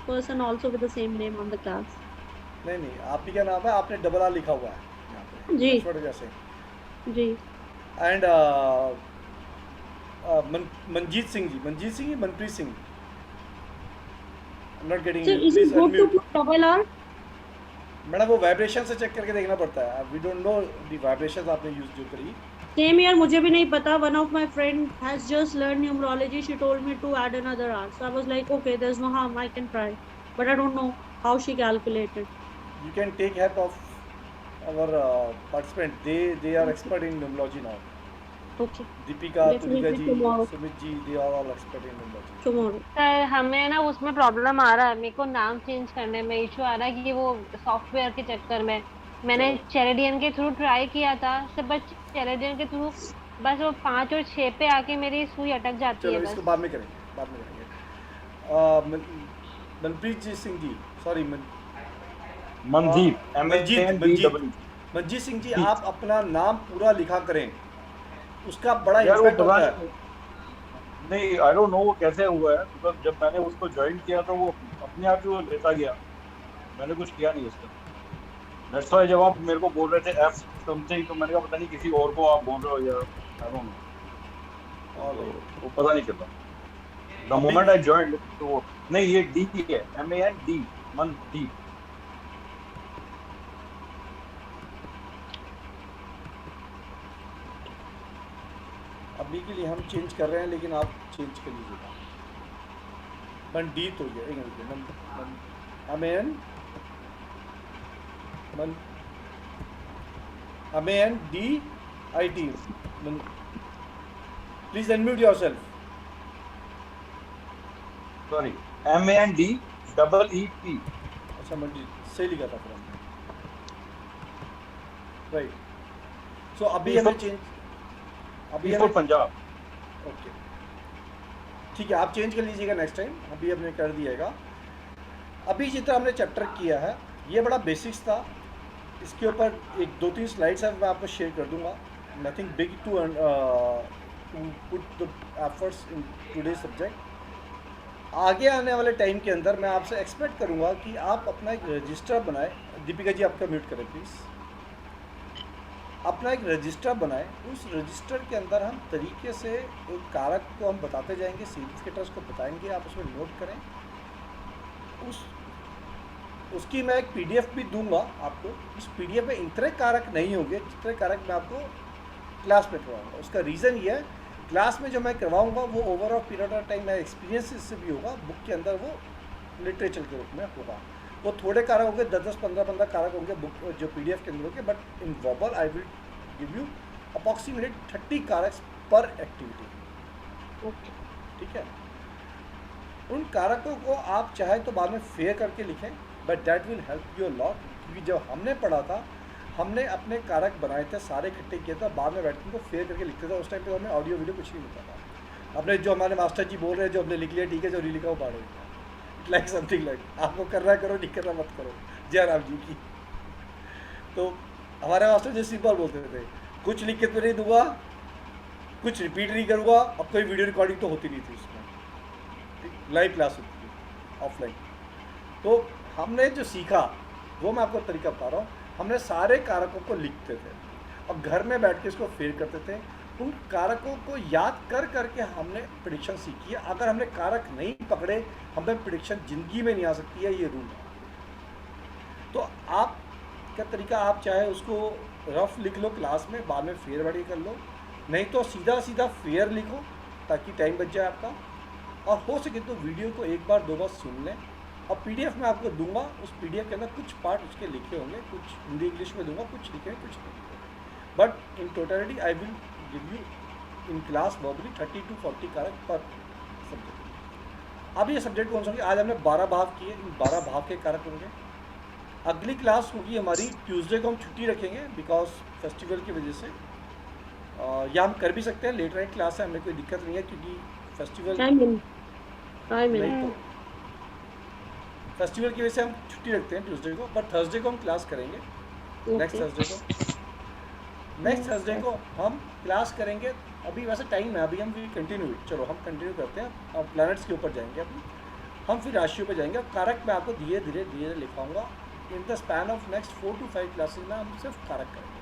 person also with the same name on the class. नहीं, आप ही क्या नाम है? आपने डबल आर लिखा हुआ है यहाँ पे। जी। That's what we are saying. जी। And Manjeet Singh ji, Manpreet Singh. I'm not getting So you. is it Please good to unmute. put double R? Madam वो वाइब्रेशन से चेक करके देखना पड़ता है। We don't know the vibrations आपने यूज जो करी। Same here, मुझे भी नहीं पता. One of my friend has just learned numerology. She told me to add another R. So I was like, okay, there's no harm. I can try. But I don't know how she calculated. You can take help of our participant. They are expert in numerology now. Okay, Deepika, Definitely Tulika ji, tomorrow. Sumit ji, they are all expert in numerology. tomorrow. Sir हमें ना उसमें problem आ रहा है, मेरे को नाम change करने में इशू आ रहा है कि वो सॉफ्टवेयर के चक्कर में मैंने चेरेडियन के थ्रू ट्राई किया था सब, बस चेरेडियन के थ्रू बस वो 5 और 6 पे आके मेरी सुई अटक जाती चलो है इसको बस। बाद में करेंगे। मनप्रीत जी सिंह जी, सॉरी मनजीत, मनजीत सिंह जी, आप अपना नाम पूरा लिखा करें, उसका बड़ा यार वो इम्पैक्ट पता होता है। नहीं, आई डोंट नो वो कैसे हुआ है, बिकॉज जब मैंने उसको ज्वाइन किया तो वो अपने आप ही वो लेता गया, मैंने कुछ किया नहीं उसका। दैट्स व्हाई जब आप मेरे को बोल रहे थे एफ समथिंग, तो मैंने कहा पता नहीं किसी और को आप बोल रहे हो या आई डोंट नो, और वो पता नहीं चला। द मोमेंट आई जॉइंड तो नहीं, ये डी है, MAND, मनदीप। अभी के लिए हम चेंज कर रहे हैं, लेकिन आप चेंज कर लीजिएगा। मनदीप हो गया, एक मिनट, अमेन मन MANDIT. Please unmute yourself. Sorry, MANDEET. अच्छा मंडी सही लिखा था फिर हमने, राइट. सो अभी हमें चेंज, अभी फॉर हमें पंजाब. ओके ठीक है, आप चेंज कर लीजिएगा नेक्स्ट टाइम. अभी हमने कर दिएगा. अभी जितना हमने चैप्टर किया है ये बड़ा बेसिक्स था. इसके ऊपर एक 2-3 स्लाइड्स है मैं आपको शेयर कर दूंगा. Nothing big to put the efforts in today subject. आगे आने वाले टाइम के अंदर मैं आपसे एक्सपेक्ट करूंगा कि आप अपना एक रजिस्टर बनाएं. दीपिका जी आपका म्यूट करें प्लीज़. अपना एक रजिस्टर बनाएं. उस रजिस्टर के अंदर हम तरीके से एक कारक को हम बताते जाएंगे, सिग्निफिकेटर्स को बताएंगे, आप उसमें नोट करें. उसकी मैं एक PDF भी दूंगा आपको. उस PDF में इतने कारक नहीं होंगे जितने कारक मैं आपको क्लास में करवाऊंगा. उसका रीज़न ये है, क्लास में जो मैं करवाऊंगा वो over of period of time मैं एक्सपीरियंस से भी होगा. बुक के अंदर वो लिटरेचर के रूप में होगा. वो थोड़े कारक होंगे, 10-10, 15-15 कारक होंगे बुक जो PDF के अंदर होंगे. But in verbal I will give you approximately 30 कारक्स पर एक्टिविटी. ठीक है. उन कारकों को आप चाहे तो बाद में फेयर करके लिखें, but that will help you a lot. क्योंकि जब हमने पढ़ा था हमने अपने कारक बनाए थे, सारे इकट्ठे किए थे, बाद में बैठ के उनको फेयर करके लिखते थे. उस टाइम पे हमें ऑडियो वीडियो कुछ नहीं मिलता था. अपने जो हमारे मास्टर जी बोल रहे हैं जो हमने लिख लिया ठीक है, जो नहीं लिखा वो पढ़ो. लाइक समथिंग लाइक आपको करना करो, नहीं करना मत करो. जयराम जी की तो हमारे मास्टर जी सिंपल बोलते थे, कुछ लिख के तो नहीं दूंगा, कुछ रिपीट नहीं करूँगा. अब कोई वीडियो रिकॉर्डिंग तो होती नहीं थी उसमें, लाइव क्लास होती थी ऑफलाइन. तो हमने जो सीखा वो मैं आपको तरीका बता रहा हूँ. हमने सारे कारकों को लिखते थे और घर में बैठ के इसको फेयर करते थे. उन कारकों को याद कर करके हमने प्रेडिक्शन सीखी है. अगर हमने कारक नहीं पकड़े हमें प्रेडिक्शन जिंदगी में नहीं आ सकती है, ये रूल है. तो आप क्या तरीका, आप चाहे उसको रफ लिख लो क्लास में, बाद में फेयर बड़ी कर लो, नहीं तो सीधा सीधा फेयर लिखो ताकि टाइम बच जाए आपका. और हो सके तो वीडियो को 1 बार 2 बार सुन लें. और PDF में आपको दूंगा. उस PDF के अंदर कुछ पार्ट उसके लिखे होंगे, कुछ हिंदी इंग्लिश में दूंगा, कुछ लिखे कुछ नहीं लिखे. But in totality I will give you in class verbally 30 to 40 कारक पर सब्जेक्ट. अब ये सब्जेक्ट कौन सा होंगे? आज हमने 12 भाव किए. इन 12 भाव के कारक होंगे. अगली क्लास होगी हमारी ट्यूसडे को, हम छुट्टी रखेंगे बिकॉज फेस्टिवल की वजह से. या हम कर भी सकते हैं लेट नाइट क्लास है, हमें कोई दिक्कत नहीं है क्योंकि फेस्टिवल नहीं तो फेस्टिवल की वजह से हम छुट्टी रखते हैं ट्यूसडे को. बट थर्सडे को हम क्लास करेंगे. नेक्स्ट थर्सडे को हम क्लास करेंगे. अभी वैसे टाइम है, अभी हम कंटिन्यू, चलो हम कंटिन्यू करते हैं. अब प्लैनेट्स के ऊपर जाएंगे. अभी हम फिर राशियों पे जाएंगे. कारक मैं आपको धीरे धीरे लिखाऊंगा. In the span of next 4 to 5 classes में हम सिर्फ कारक करेंगे.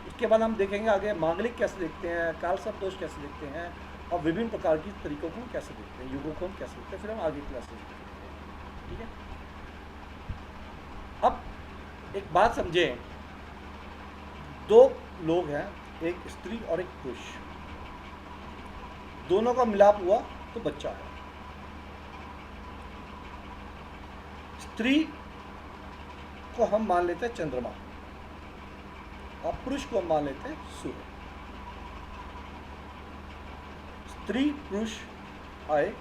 उसके बाद हम देखेंगे आगे मांगलिक कैसे देखते हैं, काल सर्प दोष कैसे देखते हैं, और विभिन्न प्रकार की तरीकों को कैसे देखते हैं, युगों को हम कैसे देखते हैं. फिर हम आगे क्लासेज देखेंगे. ठीक है. अब एक बात समझें, 2 लोग हैं, एक स्त्री और एक पुरुष. दोनों का मिलाप हुआ तो बच्चा है. स्त्री को हम मान लेते हैं चंद्रमा और पुरुष को हम मान लेते हैं सूर्य. स्त्री पुरुष आए,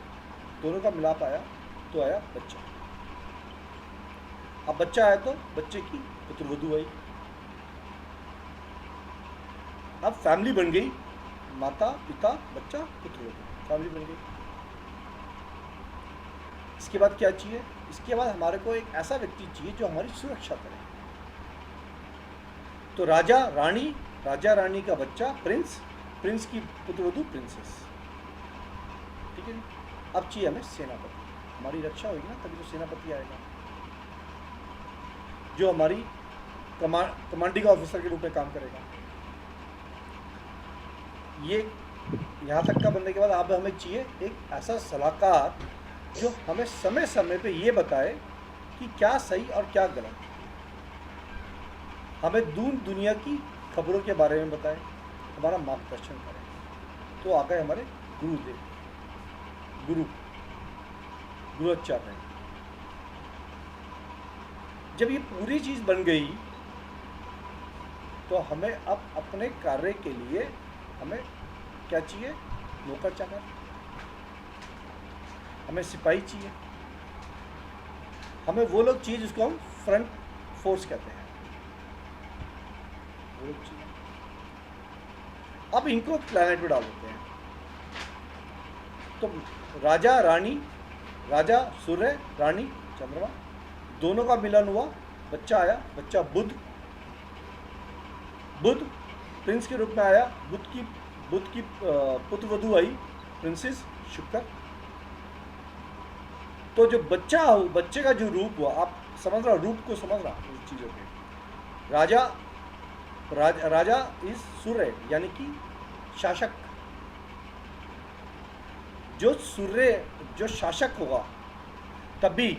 दोनों का मिलाप आया तो आया बच्चा. अब बच्चा आया तो बच्चे की पुत्रवधू आई. अब फैमिली बन गई, माता पिता बच्चा पुत्रवधू, फैमिली बन गई. इसके बाद क्या चाहिए? इसके बाद हमारे को एक ऐसा व्यक्ति चाहिए जो हमारी सुरक्षा करे. तो राजा रानी का बच्चा प्रिंस, प्रिंस की पुत्रवधू प्रिंसेस. ठीक है जी. अब चाहिए हमें सेनापति. हमारी रक्षा होगी ना तभी तो सेनापति आएगा जो हमारी कमांडिंग ऑफिसर के रूप में काम करेगा. ये यहाँ तक का बनने के बाद अब हमें चाहिए एक ऐसा सलाहकार जो हमें समय समय पे ये बताए कि क्या सही और क्या गलत. हमें दुनिया की खबरों के बारे में बताए, हमारा मार्गदर्शन करें. तो आ गए हमारे गुरुदेव, गुरुआचार्य. जब ये पूरी चीज़ बन गई तो हमें अब अपने कार्य के लिए हमें क्या चाहिए? नौकर चाकर, हमें सिपाही चाहिए, हमें वो लोग चाहिए जिसको हम फ्रंट फोर्स कहते हैं, वो लोग चाहिए। अब इनको प्लैनेट पे डाल देते हैं। तो राजा रानी, राजा सूर्य, रानी चंद्रमा, दोनों का मिलन हुआ, बच्चा आया, बच्चा बुध, बुध प्रिंस के रूप में आया, बुध की पुत्रवधू आई प्रिंसेस शुक्र। तो जो बच्चा हो, बच्चे का जो रूप हुआ, आप समझ रहा, रूप को समझ रहा उस चीज़ों के। राजा इज सूर्य, यानी कि शासक। जो सूर्य जो शासक होगा, तभी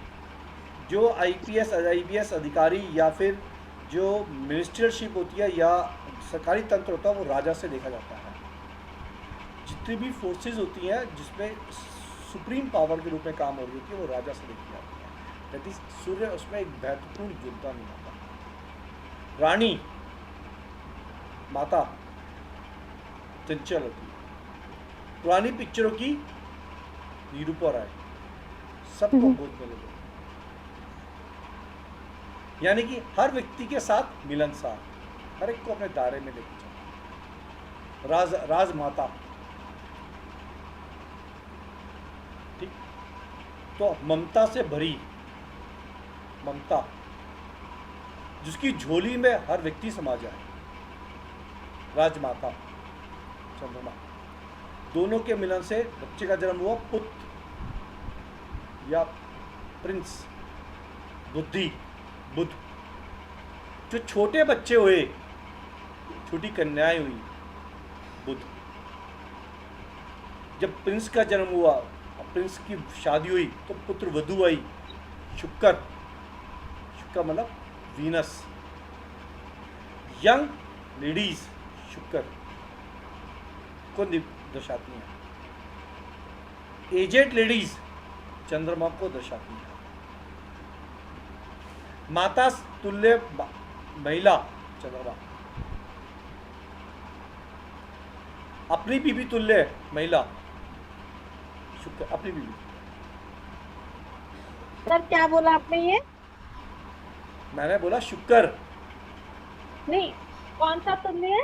जो IPS अधिकारी या फिर जो मिनिस्टरशिप होती है या सरकारी तंत्र होता है, वो राजा से देखा जाता है। जितनी भी फोर्सेस होती हैं जिसमें सुप्रीम पावर के रूप में काम हो रही होती है, वो राजा से देखी जाती है। दैट इज सूर्य उसमें एक महत्वपूर्ण योगदान निभाता है। रानी माता चंचल होती है। पुरानी पिक्चरों की निरूपा राय सबको गोद में ले लो, यानी कि हर व्यक्ति के साथ मिलनसार, हर एक को अपने दायरे में लेके चलो। राजमाता, ठीक, तो ममता से भरी, ममता जिसकी झोली में हर व्यक्ति समा जाए, राजमाता चंद्रमा। दोनों के मिलन से बच्चे का जन्म हुआ, पुत्र या प्रिंस, बुद्धि, बुध। जो छोटे बच्चे हुए, छोटी कन्याएं हुई, बुध। जब प्रिंस का जन्म हुआ, प्रिंस की शादी हुई, तो पुत्र वधू आई, शुक्र। शुक्र मतलब वीनस। यंग लेडीज, शुक्र को दर्शाती हैं। एजेड लेडीज चंद्रमा को दर्शाती हैं। माता तुल्य महिला चंद्रमा। अपनी बीबी तुल्य महिला शुक्र, अपनी बीबी। सर क्या बोला आपने? ये मैंने बोला शुक्र, नहीं, कौन सा तुल्य है?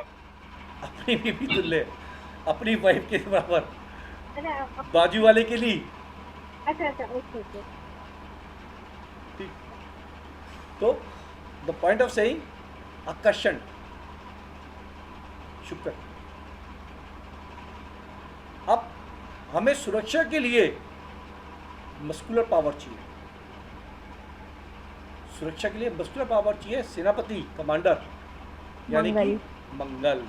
अपनी बीबी तुल्य, अपनी वाइफ के बराबर, अरे बाजू वाले के लिए। अच्छा अच्छा, ओके ओके। ठीक। तो द पॉइंट ऑफ सेइंग, आकर्षण, शुक्र। अब हमें सुरक्षा के लिए मस्कुलर पावर चाहिए। सुरक्षा के लिए मस्कुलर पावर चाहिए, सेनापति, कमांडर, यानी कि मंगल।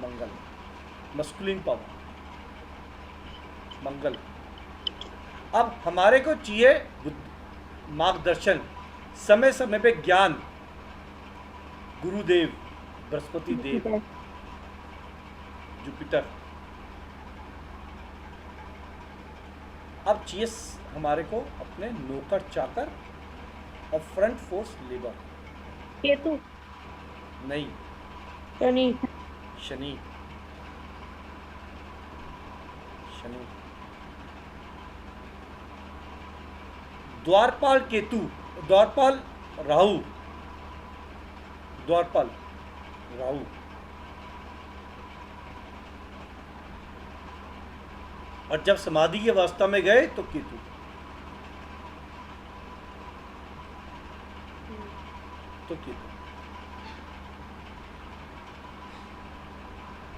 मंगल मस्कुलिन पावर, मंगल। अब हमारे को चाहिए मार्गदर्शन, समय समय पे ज्ञान, गुरुदेव, बृहस्पति देव, जुपिटर। अब चाहिए हमारे को अपने नौकर चाकर और फ्रंट फोर्स लेबर। केतु, नहीं, शनि, शनि, शनि। द्वारपाल केतु, द्वारपाल राहु, द्वारपाल राहु। और जब समाधि की अवस्था में गए तो केतु। तो केतु।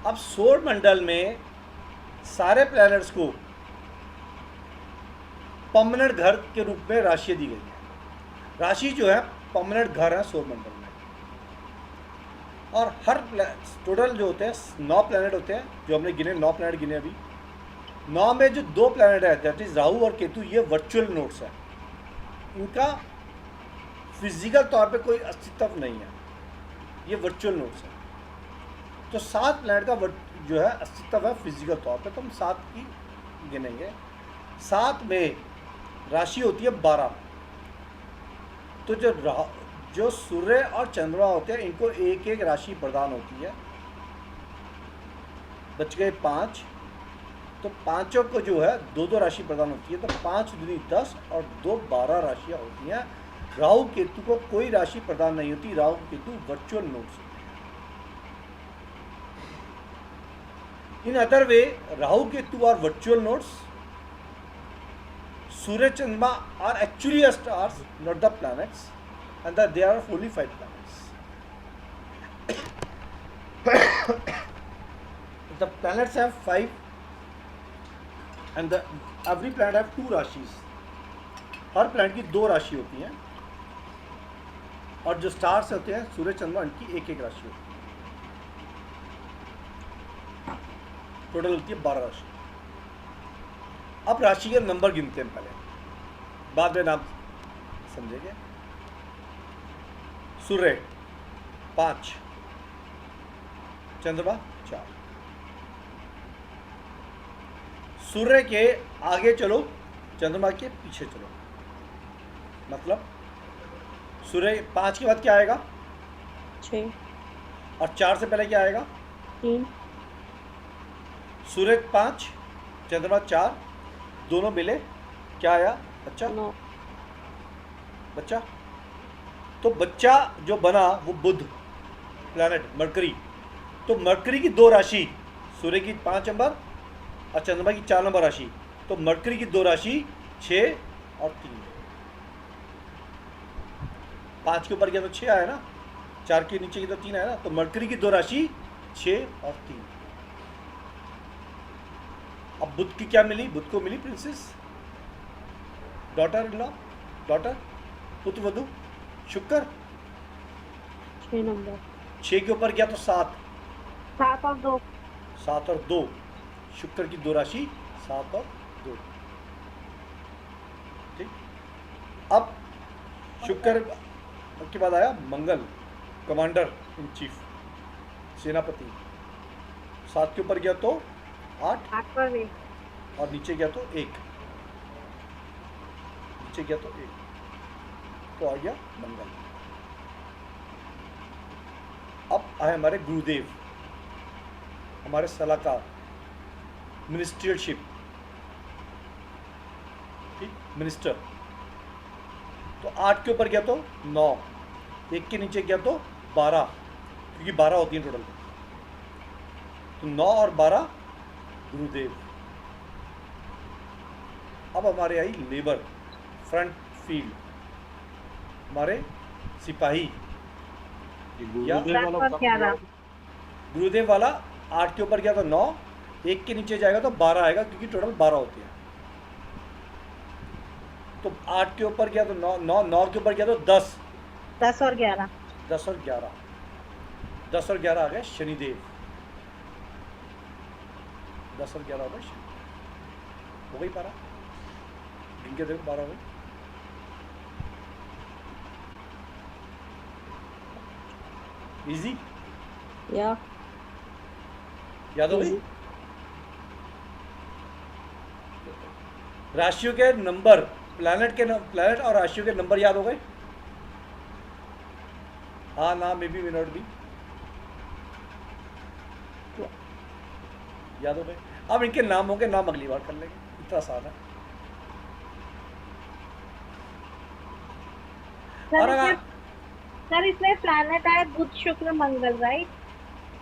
अब सौर मंडल में सारे प्लैनेट्स को परमानेंट घर के रूप में राशि दी गई है। राशि जो है परमानेंट घर है सौर मंडल में। और हर टोटल जो होते हैं 9 प्लैनेट होते हैं, जो हमने गिने 9 प्लैनेट गिने अभी। 9 में जो 2 प्लैनेट है, दैट इज राहु और केतु, ये वर्चुअल नोड्स है। इनका फिजिकल तौर पे कोई अस्तित्व नहीं है, ये वर्चुअल नोड्स है। तो 7 प्लैनेट का जो है अस्तित्व है फिजिकल तौर पे, तो हम 7 की गिनेंगे। 7 में राशि होती है 12। तो जो जो सूर्य और चंद्रमा होते हैं इनको एक एक राशि प्रदान होती है। बच गए 5, तो पांचों को जो है 2-2 राशि प्रदान होती है, तो 5 दूनी 10 और 2 12 राशियां होती हैं। राहु केतु को कोई राशि प्रदान नहीं होती, राहु केतु वर्चुअल नोड्स होते हैं। In other way Rahu Ketu are virtual nodes, Surya Chandrama are actually stars, not the planets, and that they are fully 5 planets. The planets have 5 and every planet have 2 rashis. हर प्लैनेट की 2 राशि होती हैं और जो स्टार्स होते हैं सूर्य चंद्रमा इनकी एक एक राशि होती है। टोटल होती है 12 राशि। अब राशि के नंबर गिनते हैं पहले, बाद में नाम समझेंगे। सूर्य 5, चंद्रमा 4। सूर्य के आगे चलो, चंद्रमा के पीछे चलो। मतलब सूर्य 5 के बाद क्या आएगा? 6 और 4 से पहले क्या आएगा? 3 सूर्य 5, चंद्रमा 4, दोनों मिले क्या आया? बच्चा। 9 बच्चा, तो बच्चा जो बना वो बुध प्लैनेट मरकरी। तो मरकरी की 2 राशि, सूर्य की 5 नंबर और चंद्रमा की 4 नंबर राशि, तो मरकरी की 2 राशि 6 और 3। 5 के ऊपर गया तो 6 आया ना, 4 के नीचे की तो 3 आया ना, तो मरकरी की 2 राशि 6 और 3। अब बुध की क्या मिली? बुध को मिली princess, daughter in law, daughter, पुत्र वधु, शुक्र। 6 नंबर 6 के ऊपर गया तो 7, 7 और 2। 7 और 2, शुक्र की 2 राशि 7 और 2। ठीक, अब शुक्र के बाद आया मंगल, कमांडर इन चीफ, सेनापति। 7 के ऊपर गया तो 8 8 पर भी। और नीचे गया तो 1, नीचे गया तो 1, तो आ गया मंगल। अब आए हमारे गुरुदेव, हमारे सलाहकार, मिनिस्ट्रियलशिप, ठीक, मिनिस्टर। तो 8 के ऊपर गया तो 9, 1 के नीचे गया तो 12, क्योंकि 12 होती है टोटल। तो 9 और 12 गुरुदेव। अब हमारे आई लेबर, फ्रंट फील्ड, हमारे सिपाही। ये गुरुदेव वाला और 11। गुरुदेव वाला 8 के ऊपर गया तो 9, 1 के नीचे जाएगा तो 12 आएगा, क्योंकि टोटल 12 होती है। तो 8 के ऊपर गया तो 9 के ऊपर गया तो 10, 10 और 11। 10 और 11, 10 और 11 आ गए शनिदेव। 10 और 11 हो गए शनि, हो गई 12, गिन के देखो 12 हो गई। इजी, या याद हो गई? राशियों के नंबर, प्लैनेट और राशियों के नंबर याद हो गए? हाँ ना, may be, may not be, याद हो गए? अब इनके नाम होंगे, नाम अगली बार कर लेंगे, इतना आसान है। और अगर सर इसमें प्लैनेट आए बुध शुक्र मंगल, राइट?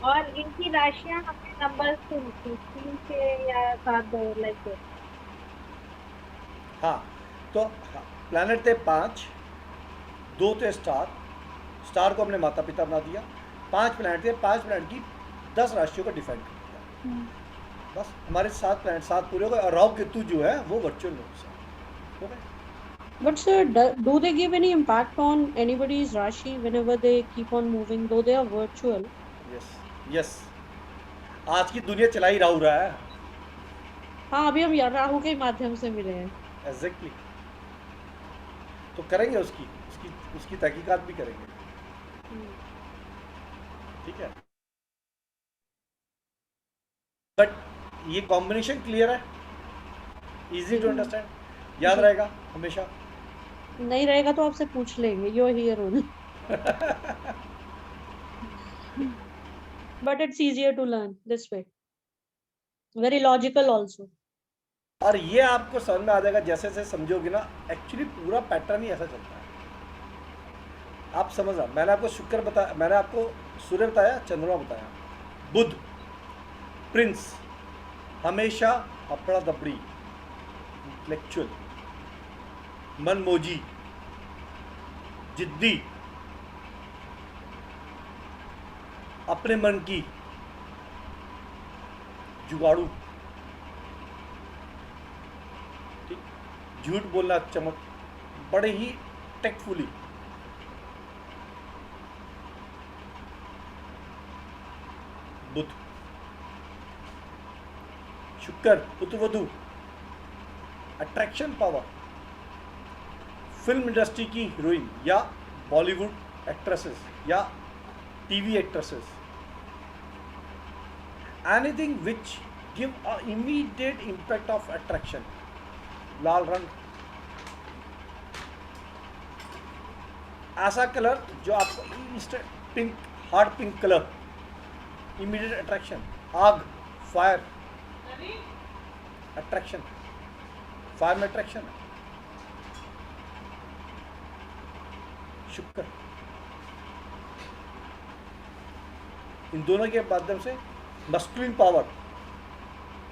और इनकी राशियां हमने नंबर सुनी थी 3 6 या 7 2 लाइक। हाँ, तो प्लैनेट थे 5, 2 थे स्टार, स्टार को हमने माता पिता बना दिया। 5 प्लैनेट थे, 5 प्लैनेट की 10 राशियों को डिफाइन कर दिया। बस हमारे 7 प्लैनेट 7 पूरे हो गए। और राहु केतु जो है वो वर्चुअल नोड्स है, हो गए। But sir, do they give any impact on anybody's Rashi whenever they keep on moving, though they are virtual? Yes yes, आज की दुनिया चला ही राहु रहा है। हाँ, अभी हम राहु के माध्यम से मिले हैं। एग्जैक्टली, तो करेंगे उसकी तहकीकात भी करेंगे, ठीक है। बट ये कॉम्बिनेशन क्लियर है, इजी टू अंडरस्टैंड, याद रहेगा हमेशा। नहीं रहेगा तो आपसे पूछ लेंगे, you're here only. But it's easier to learn this way. Very logical also. और ये आपको समझ में आ जाएगा जैसे जैसे समझोगे ना, एक्चुअली पूरा पैटर्न ही ऐसा चलता है। आप समझना, मैंने आपको शुक्र बताया, मैंने आपको सूर्य बताया, चंद्रमा बताया, बुध प्रिंस, हमेशा अपड़ा दबड़ी, इंटेलेक्चुअल, मनमोजी, जिद्दी, अपने मन की, जुगाड़ू, ठीक, झूठ बोलना, चमक, बड़े ही टेक्टफुली, बुध, शुक्र पुत्रवधु, अट्रैक्शन पावर, फिल्म इंडस्ट्री की हीरोइन या बॉलीवुड एक्ट्रेसेस या TV actresses, anything which give a immediate impact of attraction, लाल रंग, ऐसा कलर जो आपको instant, pink, hard pink colour, immediate attraction, आग, फायर, अट्रैक्शन, फायर में अट्रैक्शन है, शुक्र, इन दोनों के माध्यम से masculine power,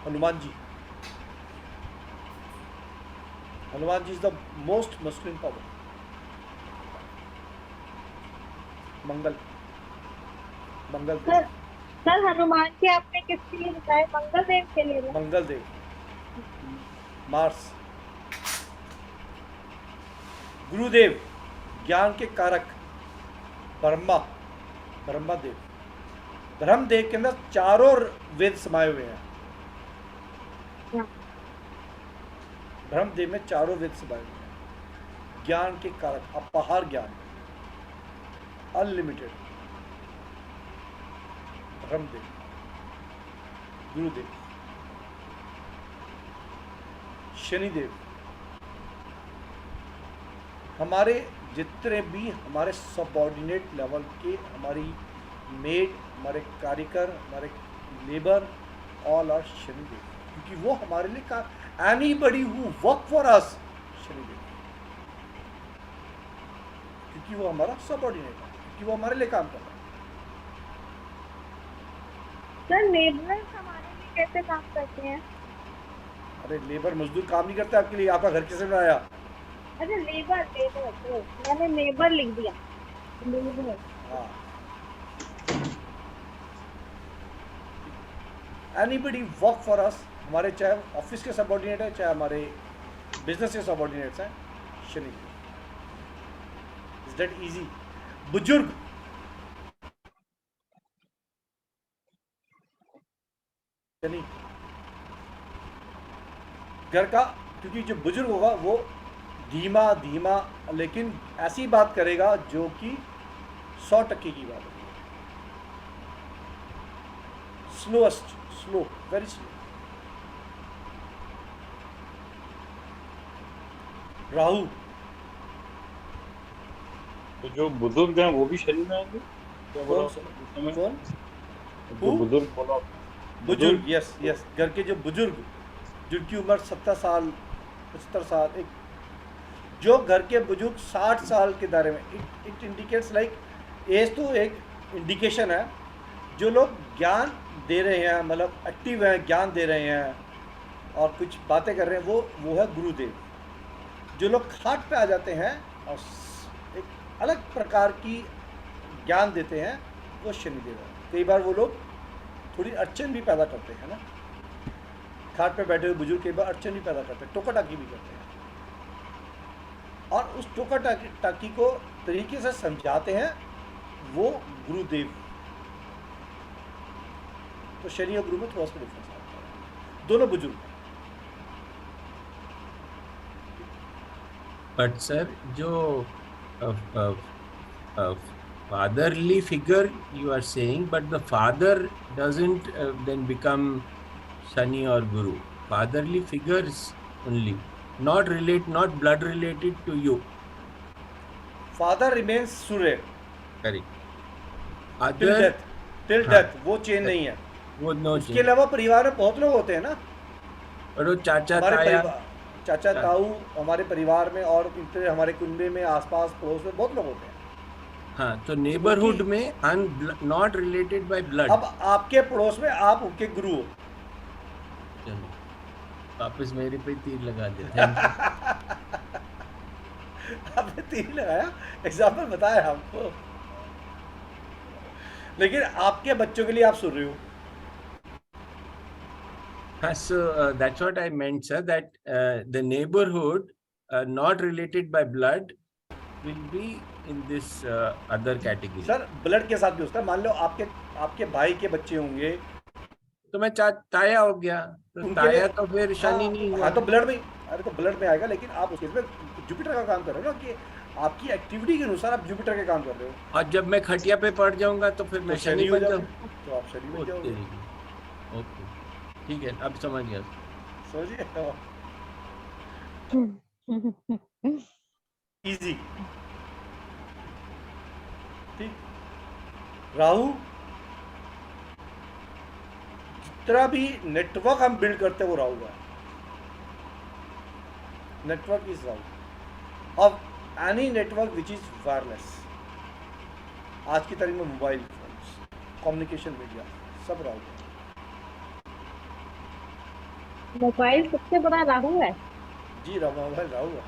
Hanuman ji, Hanuman ji is the most masculine power, Mangal, Mangal Dev, sir Hanuman ji आपने किसके लिए बताए? मंगल देव के लिए? मंगल देव, मार्स, गुरुदेव ज्ञान के कारक, ब्रह्मा, ब्रह्मा देव, ब्रह्मदेव के अंदर चारों वेद समाये हुए हैं, ब्रह्मदेव में चारों वेद समाये हुए हैं, ज्ञान के कारक, अपार ज्ञान, अनलिमिटेड, ब्रह्मदेव, गुरुदेव, शनिदेव, हमारे जितने भी हमारे सबऑर्डिनेट लेवल के, हमारी मेड, हमारे कारीगर, हमारे लेबर, ऑल आर शनिदेव, क्योंकि वो हमारे लिए का anybody who work for us, Shanidev, क्योंकि वो हमारा सबऑर्डिनेट है, क्योंकि वो हमारे लिए काम कर रहा है। सर लेबरर्स हमारे लिए कैसे काम करते हैं? अरे लेबर मजदूर काम नहीं करते आपके लिए, आपका घर किसने बनाया? अच्छा लेबर, लेबर तो मैंने लेबर लिख दिया, लेबर। हाँ, एनीबडी वर्क फॉर अस, हमारे चाहे ऑफिस के सबऑर्डिनेट है, चाहे हमारे बिजनेस के सबऑर्डिनेट्स हैं, शनि, इज दैट इजी। बुजुर्ग, शनि, घर का, क्योंकि जो बुजुर्ग होगा वो धीमा धीमा लेकिन ऐसी बात करेगा जो कि 100% की बात होगी, slowest, slow, very slow. Rahu, तो जो बुजुर्ग हैं वो भी शनि में आएंगे? क्या बोला कौन उसने? कौन? जो Who? बुजुर्ग बोला, बुजुर्ग, यस यस, घर के जो बुजुर्ग जिनकी उम्र 70 साल 75 साल, एक जो घर के बुजुर्ग 60 साल के दायरे में, इट इंडिकेट्स लाइक एज, तो एक इंडिकेशन है, जो लोग ज्ञान दे रहे हैं, मतलब एक्टिव हैं, ज्ञान दे रहे हैं और कुछ बातें कर रहे हैं, वो है गुरुदेव। जो लोग खाट पे आ जाते हैं और एक अलग प्रकार की ज्ञान देते हैं, वो शनिदेव है। कई बार वो लोग थोड़ी अड़चन भी पैदा करते हैं ना, खाट पे बैठे हुए बुजुर्ग कई बार अड़चन भी पैदा करते हैं, टोका टाकी भी करते हैं, और उस टोका टाकी को तरीके से समझाते हैं वो गुरुदेव। तो शनि और गुरु में थोड़ा सा डिफरेंस आता है, दोनों बुजुर्ग। बट सर जो fatherly figure you are saying, but the father doesn't then become Shani or Guru. Fatherly figures only, not blood related to you. Father remains Surya, correct. Till other death, till हाँ, death वो chain नहीं है। वो no उसके change. अलावा परिवार में बहुत लोग होते हैं ना, और वो चाचा हमारे ताया, परिवार, चाचा चा- ताऊ हमारे परिवार में और इतने हमारे कुनबे में आसपास पड़ोस में बहुत लोग होते हैं। हाँ, तो तो नेबरहुड उनकी, में नॉट रिलेटेड बाय ब्लड। अब आपके पड़ोस में आप उनके गुरु हो। चलो वापस मेरे पे तीर लगा दे, थैंक यू। आपने तीर लगाया, एग्जाम्पल बताया आपको, लेकिन आपके बच्चों के लिए आप सुन रहे हो। So that's what I meant, sir, that the neighborhood not related by blood will be in this other category. Sir blood के साथ भी होता है, मान लो आपके आपके भाई के बच्चे होंगे तो मैं ताया हो गया, तो उनके ताया लिए, तो फिर शनि नहीं हुआ। हाँ तो ब्लड में, अरे तो ब्लड में आएगा, लेकिन आप उसके में जुपिटर का काम कर रहे हो ना, कि आपकी एक्टिविटी के अनुसार आप जुपिटर के काम कर रहे हो। और जब मैं खटिया पे पड़ जाऊंगा तो फिर मैं तो शनि हो बन जाओगे, जाऊँ। तो आप शनि बन जाओगे। ओके, ठीक है, अब समझ गया। समझिए, इजी। ठीक, राहु, जितना भी नेटवर्क हम बिल्ड करते हैं वो राहु है। Network is Rahu. अब any network which is wireless, आज की तारीख में मोबाइल फोन्स, कम्युनिकेशन मीडिया, सब राहु है। मोबाइल सबसे बड़ा राहु है, जी मोबाइल राहु है,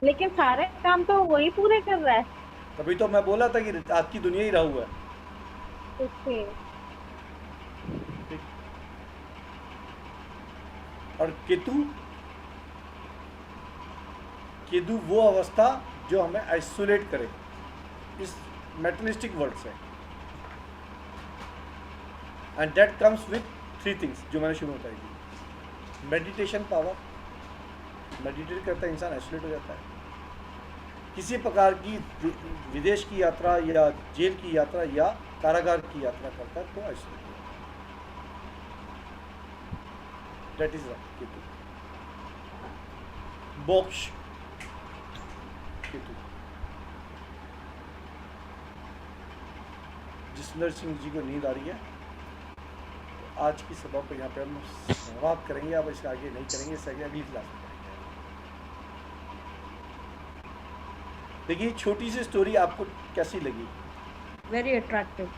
लेकिन सारे काम तो वही पूरे कर रहा है। तभी तो मैं बोला था कि आज की दुनिया ही राहु है। ओके, और केतु, केतु वो अवस्था जो हमें आइसोलेट करे इस मेटलिस्टिक वर्ल्ड से, and that comes with 3 things जो मैंने शुरू में बताई थी। मेडिटेशन पावर, मेडिटेट करता है इंसान आइसोलेट हो जाता है। किसी प्रकार की विदेश की यात्रा या जेल की यात्रा या कारागार की यात्रा करता है तो आइसोलेट हो जाता है। That is Ketu. मोक्ष केतु। जिसनर सिंह जी को नींद आ रही है, तो आज की सभा को यहाँ पे हम समाप्त करेंगे। अब इसके आगे नहीं करेंगे, इससे आगे अगली क्लास में करेंगे। देखिए छोटी सी स्टोरी आपको कैसी लगी? Very attractive.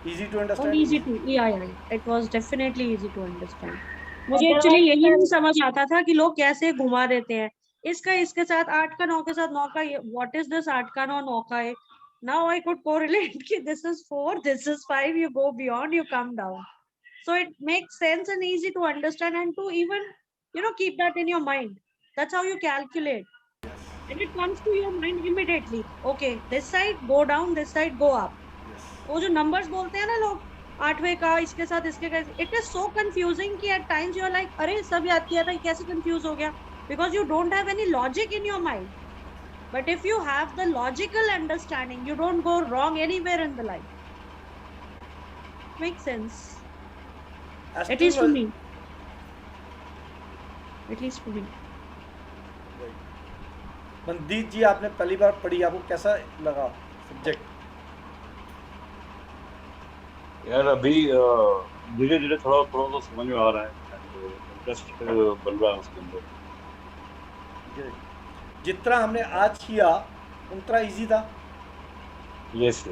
इजी टू और understand? easy to, yeah, it was definitely easy to understand. मुझे एक्चुअली यही नहीं समझ आता था कि लोग कैसे घुमा देते हैं इसका इसके साथ 8 का 9 के साथ 9 का, व्हाट इज दिस 8 का 9 9 का है। नाउ आई कुड कोरिलेट कि this is 4, this is 5, you go beyond, you come down, so it makes sense and easy to understand and to even keep that in your mind. That's how you calculate, and it comes to your mind immediately. Okay, this side go down, this side go up. वो जो numbers बोलते हैं ना लोग, 8वें का इसके साथ इसके का, इट इज सो कंफ्यूजिंग कि at times you are like अरे सब याद किया था, कैसे कंफ्यूज हो गया, because you don't have any logic in your mind. But if you have the logical understanding, you don't go wrong anywhere in the life. Make sense, at least for me, at least for me. Mandeep ji, आपने पहली बार पढ़ी, आपको कैसा लगा subject? यार अभी धीरे धीरे थोड़ा थोड़ा तो समझ में आ रहा है, इंटरेस्ट बन रहा है उसके अंदर. जितना हमने आज किया उतना इजी था। यस,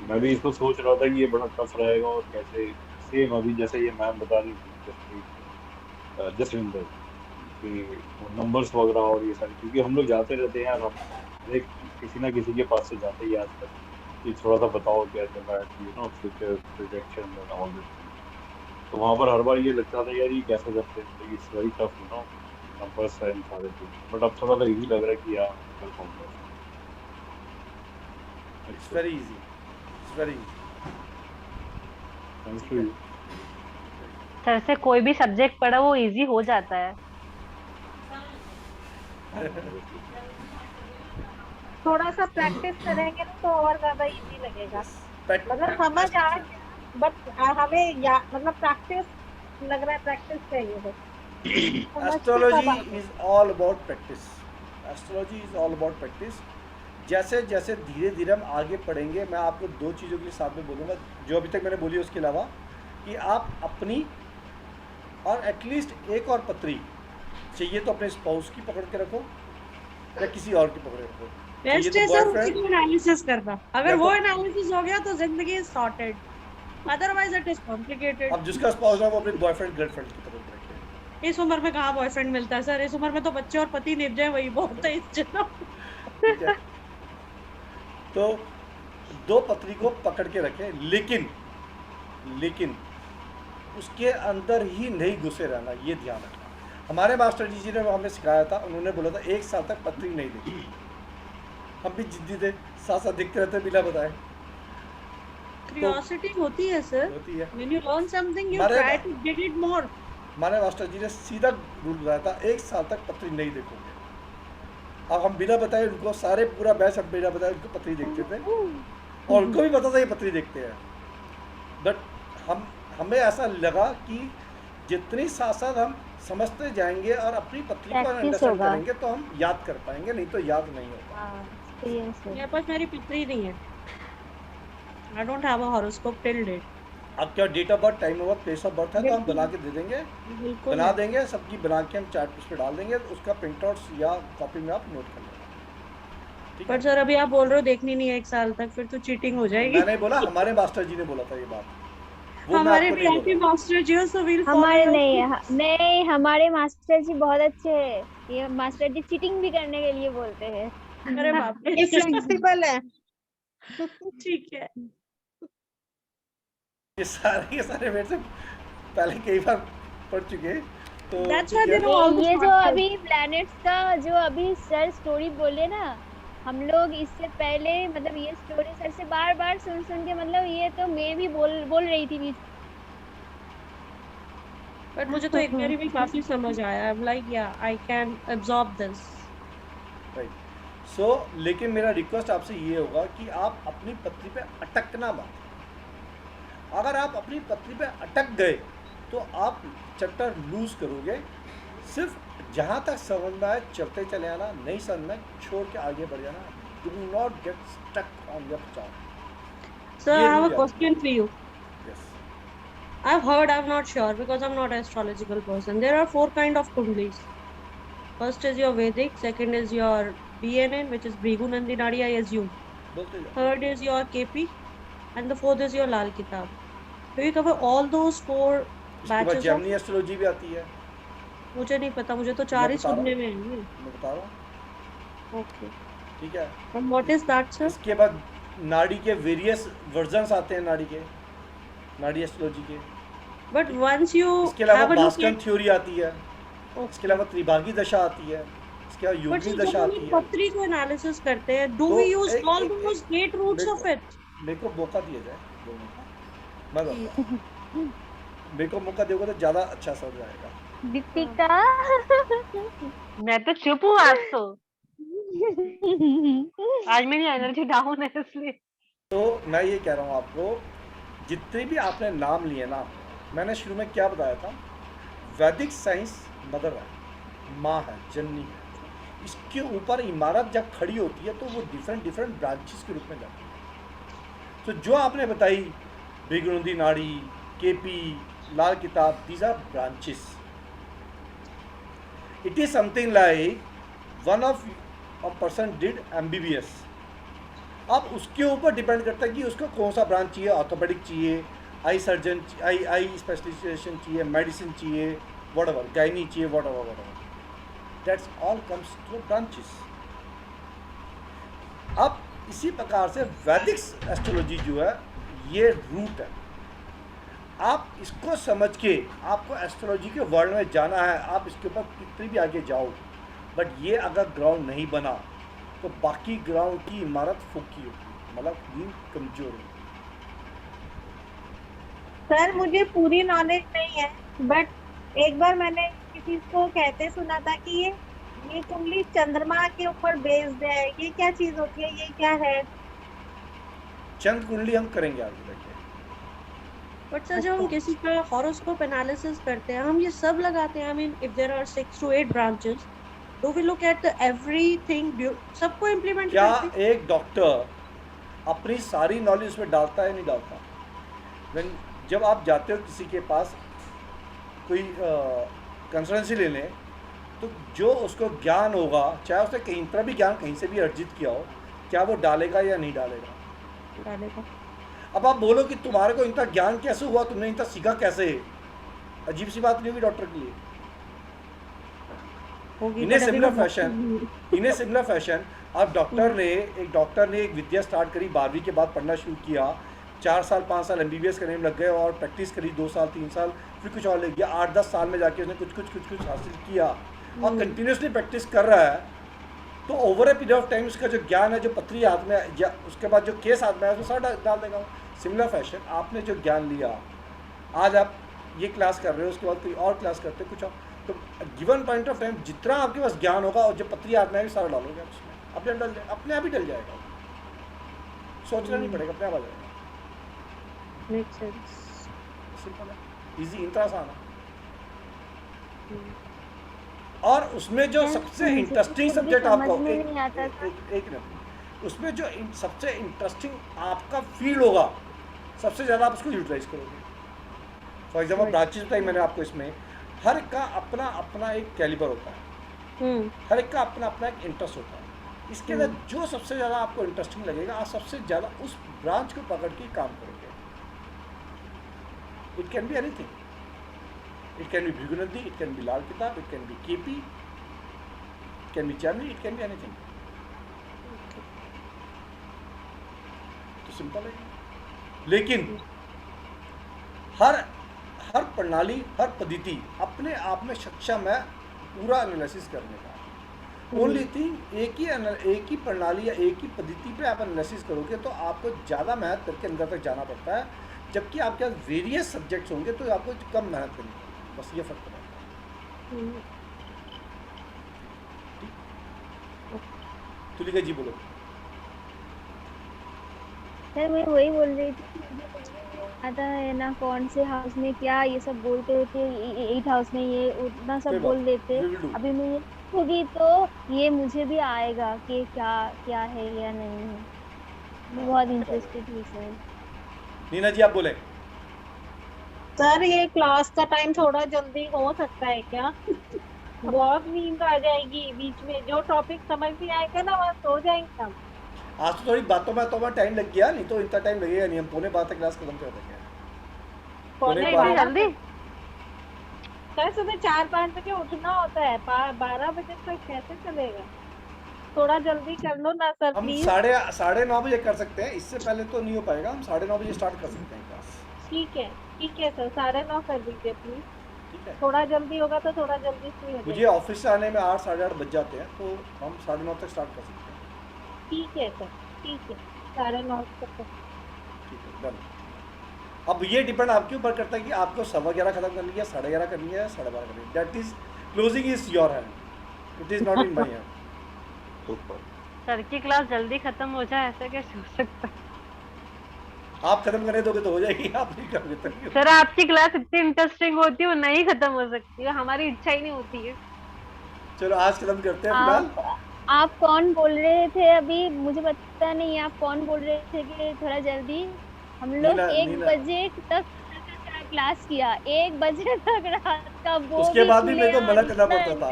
मैं भी इसको सोच रहा था कि ये बड़ा टफ रहेगा, और कैसे सेम अभी जैसे ये मैम बता रही थी जसविंदर कि नंबर्स वगैरह और ये सारी, क्योंकि हम लोग जाते रहते हैं यार, हम एक किसी ना किसी के पास से जाते ही आज तक कि थोड़ा सा बताओ क्या चल रहा है, फ्यूचर प्रोजेक्शन और ऑल दिस. तो वहाँ पर हर बार ये लगता था यार ये कैसे करते हैं, it's very tough numbers and सारे चीज. बट अब थोड़ा सा इजी लग रहा है कि यार कर पाऊंगा. It's very easy, it's very easy. Thanks to you. Sir से कोई भी सब्जेक्ट पढ़ा वो इजी हो जाता है। थोड़ा सा प्रैक्टिस करेंगे तो और ज्यादा इजी लगेगा। मतलब समझ आ, बट हमें मतलब प्रैक्टिस लग रहा है, प्रैक्टिस चाहिए बस। Astrology is all about practice. Astrology is all about practice. जैसे जैसे धीरे धीरे हम आगे पढ़ेंगे, मैं आपको 2 चीज़ों के लिए साथ में बोलूँगा जो अभी तक मैंने बोली उसके अलावा, कि आप अपनी और एटलीस्ट एक और पत्री चाहिए तो अपने स्पाउस की पकड़ के रखो या किसी और की पकड़ के रखो। बेस्ट है सर उसी को एनालिसिस करना, अगर वो एनालिसिस हो गया तो जिंदगी is sorted, otherwise it is complicated. अब जिसका स्पाउस है वो अपने बॉयफ्रेंड गर्लफ्रेंड की पकड़ के रखे। इस उम्र में कहाँ बॉयफ्रेंड मिलता है सर, इस उम्र में तो बच्चे और पति निभ जाए वही बहुत है इस जन्म। ठीक है, तो 2 पत्री को पकड़ के रखें, लेकिन उसके अंदर ही नहीं घुसे रहना, ये ध्यान रखना। हमारे मास्टर जी ने हमें सिखाया था, उन्होंने बोला था 1 साल तक पत्री नहीं देखी। हम भी जिद्दी थे, साथ साथ देखते रहते बिना बताए। क्यूरियोसिटी होती है सर, होती है। When you learn something you try to get it more. हमारे मास्टर जी ने सीधा रूल बताया था 1 साल तक पत्री नहीं देखोगे। अब हम बिना बताए उनको, सारे पूरा बैच हम बिना बताए उनको पत्री देखते थे और उनको भी पता था ये पत्री देखते हैं, बट हमें ऐसा लगा कि जितनी साथ साथ हम समझते जाएंगे और अपनी पत्री को अंडरस्टैंड करेंगे तो हम याद कर पाएंगे, नहीं तो याद नहीं होगा। मेरे पास मेरी पत्री नहीं है, I don't have a horoscope till date. अब क्या date of birth, time of birth, place of birth है तो हम बना के दे देंगे, बना देंगे, सबकी बना के हम चार्ट पे डाल देंगे, उसका प्रिंट आउट या कॉपी में आप नोट कर लेना। पर सर अभी आप बोल रहे हो देखनी नहीं है 1 साल तक, फिर तो चीटिंग हो जाएगी। मैंने बोला, हमारे मास्टर जी ने बोला था ये बात। हमारे भी आपके मास्टर जी हो, सो विल हमारे नहीं हमारे मास्टर जी बहुत अच्छे हैं, ये मास्टर जी चीटिंग भी करने के लिए बोलते हैं। अरे बाप रे, फ्लेक्सिबल है। ठीक है। ये सारे मेरे से पहले कई बार पढ़ चुके, तो ये जो अभी प्लैनेट्स का जो अभी सर स्टोरी बोले ना, हम लोग इससे पहले मतलब ये स्टोरी सर से बार बार सुन के, मतलब ये तो मैं भी बोल रही थी बीच, बट मुझे तो एक बार भी काफी समझ आया। आई एम लाइक या I can absorb this. Right. So लेकिन मेरा रिक्वेस्ट आपसे ये होगा कि आप अपनी पत्री पे अटकना मत। अगर आप अपनी पत्री पे अटक गए तो आप चैप्टर लूज करोगे। सिर्फ जहाँ तक समझ में आए चलते चले आना, नहीं समझ में छोड़ के आगे बढ़ जाना। Do not get stuck on your chart. Sir I have a question for you. Yes, I've heard, I'm not sure because I'm not an astrological person. There are 4 kind of kundlis. First is your Vedic, second is your BNN, which is Bhrigu Nandinadi, I assume. Third is your KP, and the fourth is your Lal Kitab. Do you cover all those 4 batches of? Gemini astrology भी आती है। मुझे नहीं पता, मुझे तो 4 ही सुनने में है। मैं बता रहा हूँ। Okay. ठीक है। And what is that, sir? इसके बाद नाड़ी के वेरियस वर्जन्स आते हैं, नाड़ी एस्ट्रोलॉजी के। But once you इसके अलावा बास्कन थ्योरी आती है, इसके अलावा त्रिभागी दशा आती है, इसके अलावा योगी दशा आती है। पत्री को एनालिसिस करते हैं, do we use all those 8 roots of it? मेरे को मौका दिया जाए बोलने का, मैं बताऊँ। मेरे को मौका दोगे तो ज़्यादा अच्छा समझ आएगा। दीपिका मैं तो चुप हूँ आज तो। आज मेरी एनर्जी डाउन है इसलिए। तो मैं ये कह रहा हूँ आपको, जितने भी आपने नाम लिए ना, मैंने शुरू में क्या बताया था, वैदिक साइंस मदर है, माँ है, जननी है। इसके ऊपर इमारत जब खड़ी होती है तो वो डिफरेंट ब्रांचेस के रूप में जाती है। तो जो आपने बताई भृगुनंदी नाड़ी, KP, Lal Kitab, these are branches. It is something like one of a person did MBBS। अब उसके ऊपर डिपेंड करता है कि उसको कौन सा ब्रांच चाहिए, ऑर्थोपेडिक चाहिए, आई सर्जन, आई स्पेशलाइजेशन चाहिए, मेडिसिन चाहिए, व्हाटएवर, गायनी चाहिए, whatever, that's all comes two branches. अब इसी प्रकार से वैदिक एस्ट्रोलॉजी जो है ये रूट है। आप इसको समझ के आपको एस्ट्रोलॉजी के वर्ल्ड में जाना है, आप इसके ऊपर कितनी भी आगे जाओ, बट ये अगर ग्राउंड नहीं बना तो बाकी ग्राउंड की इमारत फूकी होगी, मतलब नींव कमजोर होगी। सर मुझे पूरी नॉलेज नहीं है, बट एक बार मैंने किसी को कहते सुना था कि ये कुंडली चंद्रमा के ऊपर बेस्ड है। ये क्या चीज होती है, ये क्या है? चंद्र कुंडली हम करेंगे आगे देखिए। बट सर जब हम किसी का हॉरोस्कोप एनालिसिस करते हैं, हम ये सब लगाते हैं। I mean if there are 6 to 8 branches, Do we look at everything? सबको implement क्या करते? एक डॉक्टर अपनी सारी नॉलेज उसमें डालता है नहीं डालता? जब आप जाते हो किसी के पास कोई कंसल्टेंसी लेने, तो जो उसको ज्ञान होगा, चाहे उसने कहीं पर भी ज्ञान कहीं से भी अर्जित किया हो, क्या वो डालेगा या नहीं डालेगा? डालेगा। अब आप बोलो कि तुम्हारे को इतना ज्ञान कैसे हुआ, तुमने इतना सीखा कैसे? अजीब सी बात नहीं होगी डॉक्टर के लिए। इन ए सिमिलर फैशन अब एक डॉक्टर ने एक विद्या स्टार्ट करी, 12वीं के बाद पढ़ना शुरू किया, 4 साल 5 साल MBBS करने में लग गए और प्रैक्टिस करी 2 साल 3 साल, फिर कुछ और लग गया, 8-10 साल में जाके उसने कुछ हासिल किया और कंटिन्यूसली प्रैक्टिस कर रहा है, तो over a period of time उसका जो ज्ञान है, जो पत्री हाथ में या उसके बाद जो केस हाथ में है, उसमें सारा डाल देगा। सिमिलर फैशन आपने जो ज्ञान लिया, आज आप ये क्लास कर रहे हो, उसके बाद कोई और क्लास करते हो कुछ और, तो गिवन पॉइंट ऑफ टाइम जितना आपके पास ज्ञान होगा और जो पत्री हाथ में है सारा डालोगे आप उसमें, अपने आप ही डल जाएगा, सोचना नहीं पड़ेगा, अपने आप आ जाएगा। Makes sense. सिंपल है, इजी, इतना आसान है। और उसमें जो सबसे इंटरेस्टिंग सब्जेक्ट आपको एक मिनट, उसमें जो सबसे इंटरेस्टिंग आपका फील होगा, सबसे ज़्यादा आप उसको यूटिलाइज करोगे। फॉर एग्जाम्पल ब्रांचेस बताई मैंने आपको, इसमें हर एक का अपना अपना एक कैलिबर होता है, हर एक का अपना अपना एक इंटरेस्ट होता है। इसके अंदर जो सबसे ज़्यादा आपको इंटरेस्टिंग लगेगा, आप सबसे ज़्यादा उस ब्रांच को पकड़ के काम करोगे। It can be anything, it can be Bhrigu Nadi, it can be Lal Kitab, it can be KP, it can be Chamli, it can be anything. तो सिंपल है, लेकिन हर प्रणाली, हर पद्धति अपने आप में सक्षम है पूरा एनालिसिस करने का। ओनली थिंग एक ही प्रणाली या एक ही पद्धति पे आप एनालिसिस करोगे तो आपको ज़्यादा मेहनत करके अंदर तक जाना पड़ता है, जबकि आपके पास वेरियस सब्जेक्ट्स होंगे तो आपको कम मेहनत करनी पड़ेगी। बस ये फर्क है। तुलिका जी बोलो। सर मैं वही बोल रही थी, आता है ना कौन से हाउस में क्या ये सब बोलते थे, 8 हाउस में ये उतना सब बोल देते। अभी मैं ये होगी तो ये मुझे भी आएगा कि क्या क्या है या नहीं है। मैं बहुत इंटरेस्टेड हूँ सर। नीना जी आप बोले। सर ये क्लास का टाइम थोड़ा जल्दी हो सकता है क्या? बहुत नींद आ जाएगी बीच में, जो टॉपिक समझ नहीं आएगा ना वहाँ सो जाएंगे हम। आज तो थोड़ी बातों में टाइम लग गया, नहीं तो इतना टाइम लगेगा नहीं, हम पौने 12 तक क्लास खत्म कर देंगे। पौने 12 जल्दी? सर सुबह 4-5 बजे उठना होता है, 12 बजे तक कैसे चलेगा? थोड़ा जल्दी कर लो ना सर हम प्लीज। 9:30 बजे कर सकते हैं, इससे पहले तो नहीं हो पाएगा। हम 9:30 बजे स्टार्ट कर सकते हैं क्लास। ठीक है सर, 9:30 कर दीजिए प्लीज। ठीक है, थोड़ा जल्दी होगा तो थोड़ा जल्दी फ्री हो मुझे ऑफिस से आने में 8 साढ़े 8 बज जाते हैं, तो हम 9:30 तक स्टार्ट कर सकते हैं। ठीक है सर, ठीक है 9:30 तक। ठीक है, डन। अब ये डिपेंड आपके ऊपर करता है कि आपको 11:15 खत्म करनी है, 11:30 करनी है, 12:30 करनी है। That is closing is your hand, it is not in my hand. Sir की क्लास जल्दी खत्म हो जाए ऐसा कैसे हो सकता है? आप खत्म करने दोगे तो हो जाएगी, आप नहीं करोगे तो नहीं। सर आपकी क्लास इतनी इंटरेस्टिंग होती है वो नहीं खत्म हो सकती है, हमारी इच्छा ही नहीं होती है। चलो आज खत्म करते हैं फिलहाल। आप कौन बोल रहे थे अभी, मुझे पता नहीं आप कौन बोल रहे थे कि थोड़ा जल्दी? हम लोग 1 बजे तक क्लास किया, 1 बजे तक रात का। वो उसके बाद भी मेरे को मना करना पड़ता था,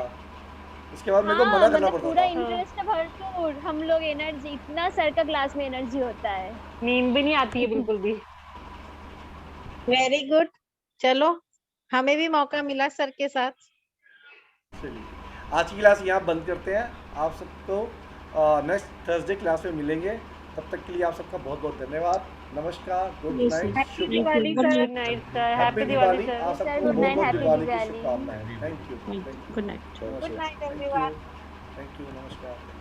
उसके बाद मेरे को मना करना पड़ता पूरा था। इंटरेस्ट भरपूर हम लोग, एनर्जी इतना सर का क्लास में एनर्जी होता है, नींद भी नहीं आती है बिल्कुल भी। वेरी गुड, चलो हमें भी मौका मिला सर के साथ। चलिए आज की क्लास यहाँ बंद करते हैं। आप सबको नेक्स्ट थर्सडे क्लास में मिलेंगे, तब तक के लिए आप सबका बहुत बहुत धन्यवाद। नमस्कार, good night, happy Diwali sir. Good night sir, happy Diwali sir. आप सबको गुड बहुत नाइट, बहुत हैप्पी दिवाली की दिवाली। शुभकामनाएं। Thank you, good night. Good night everyone. Thank you, नमस्कार।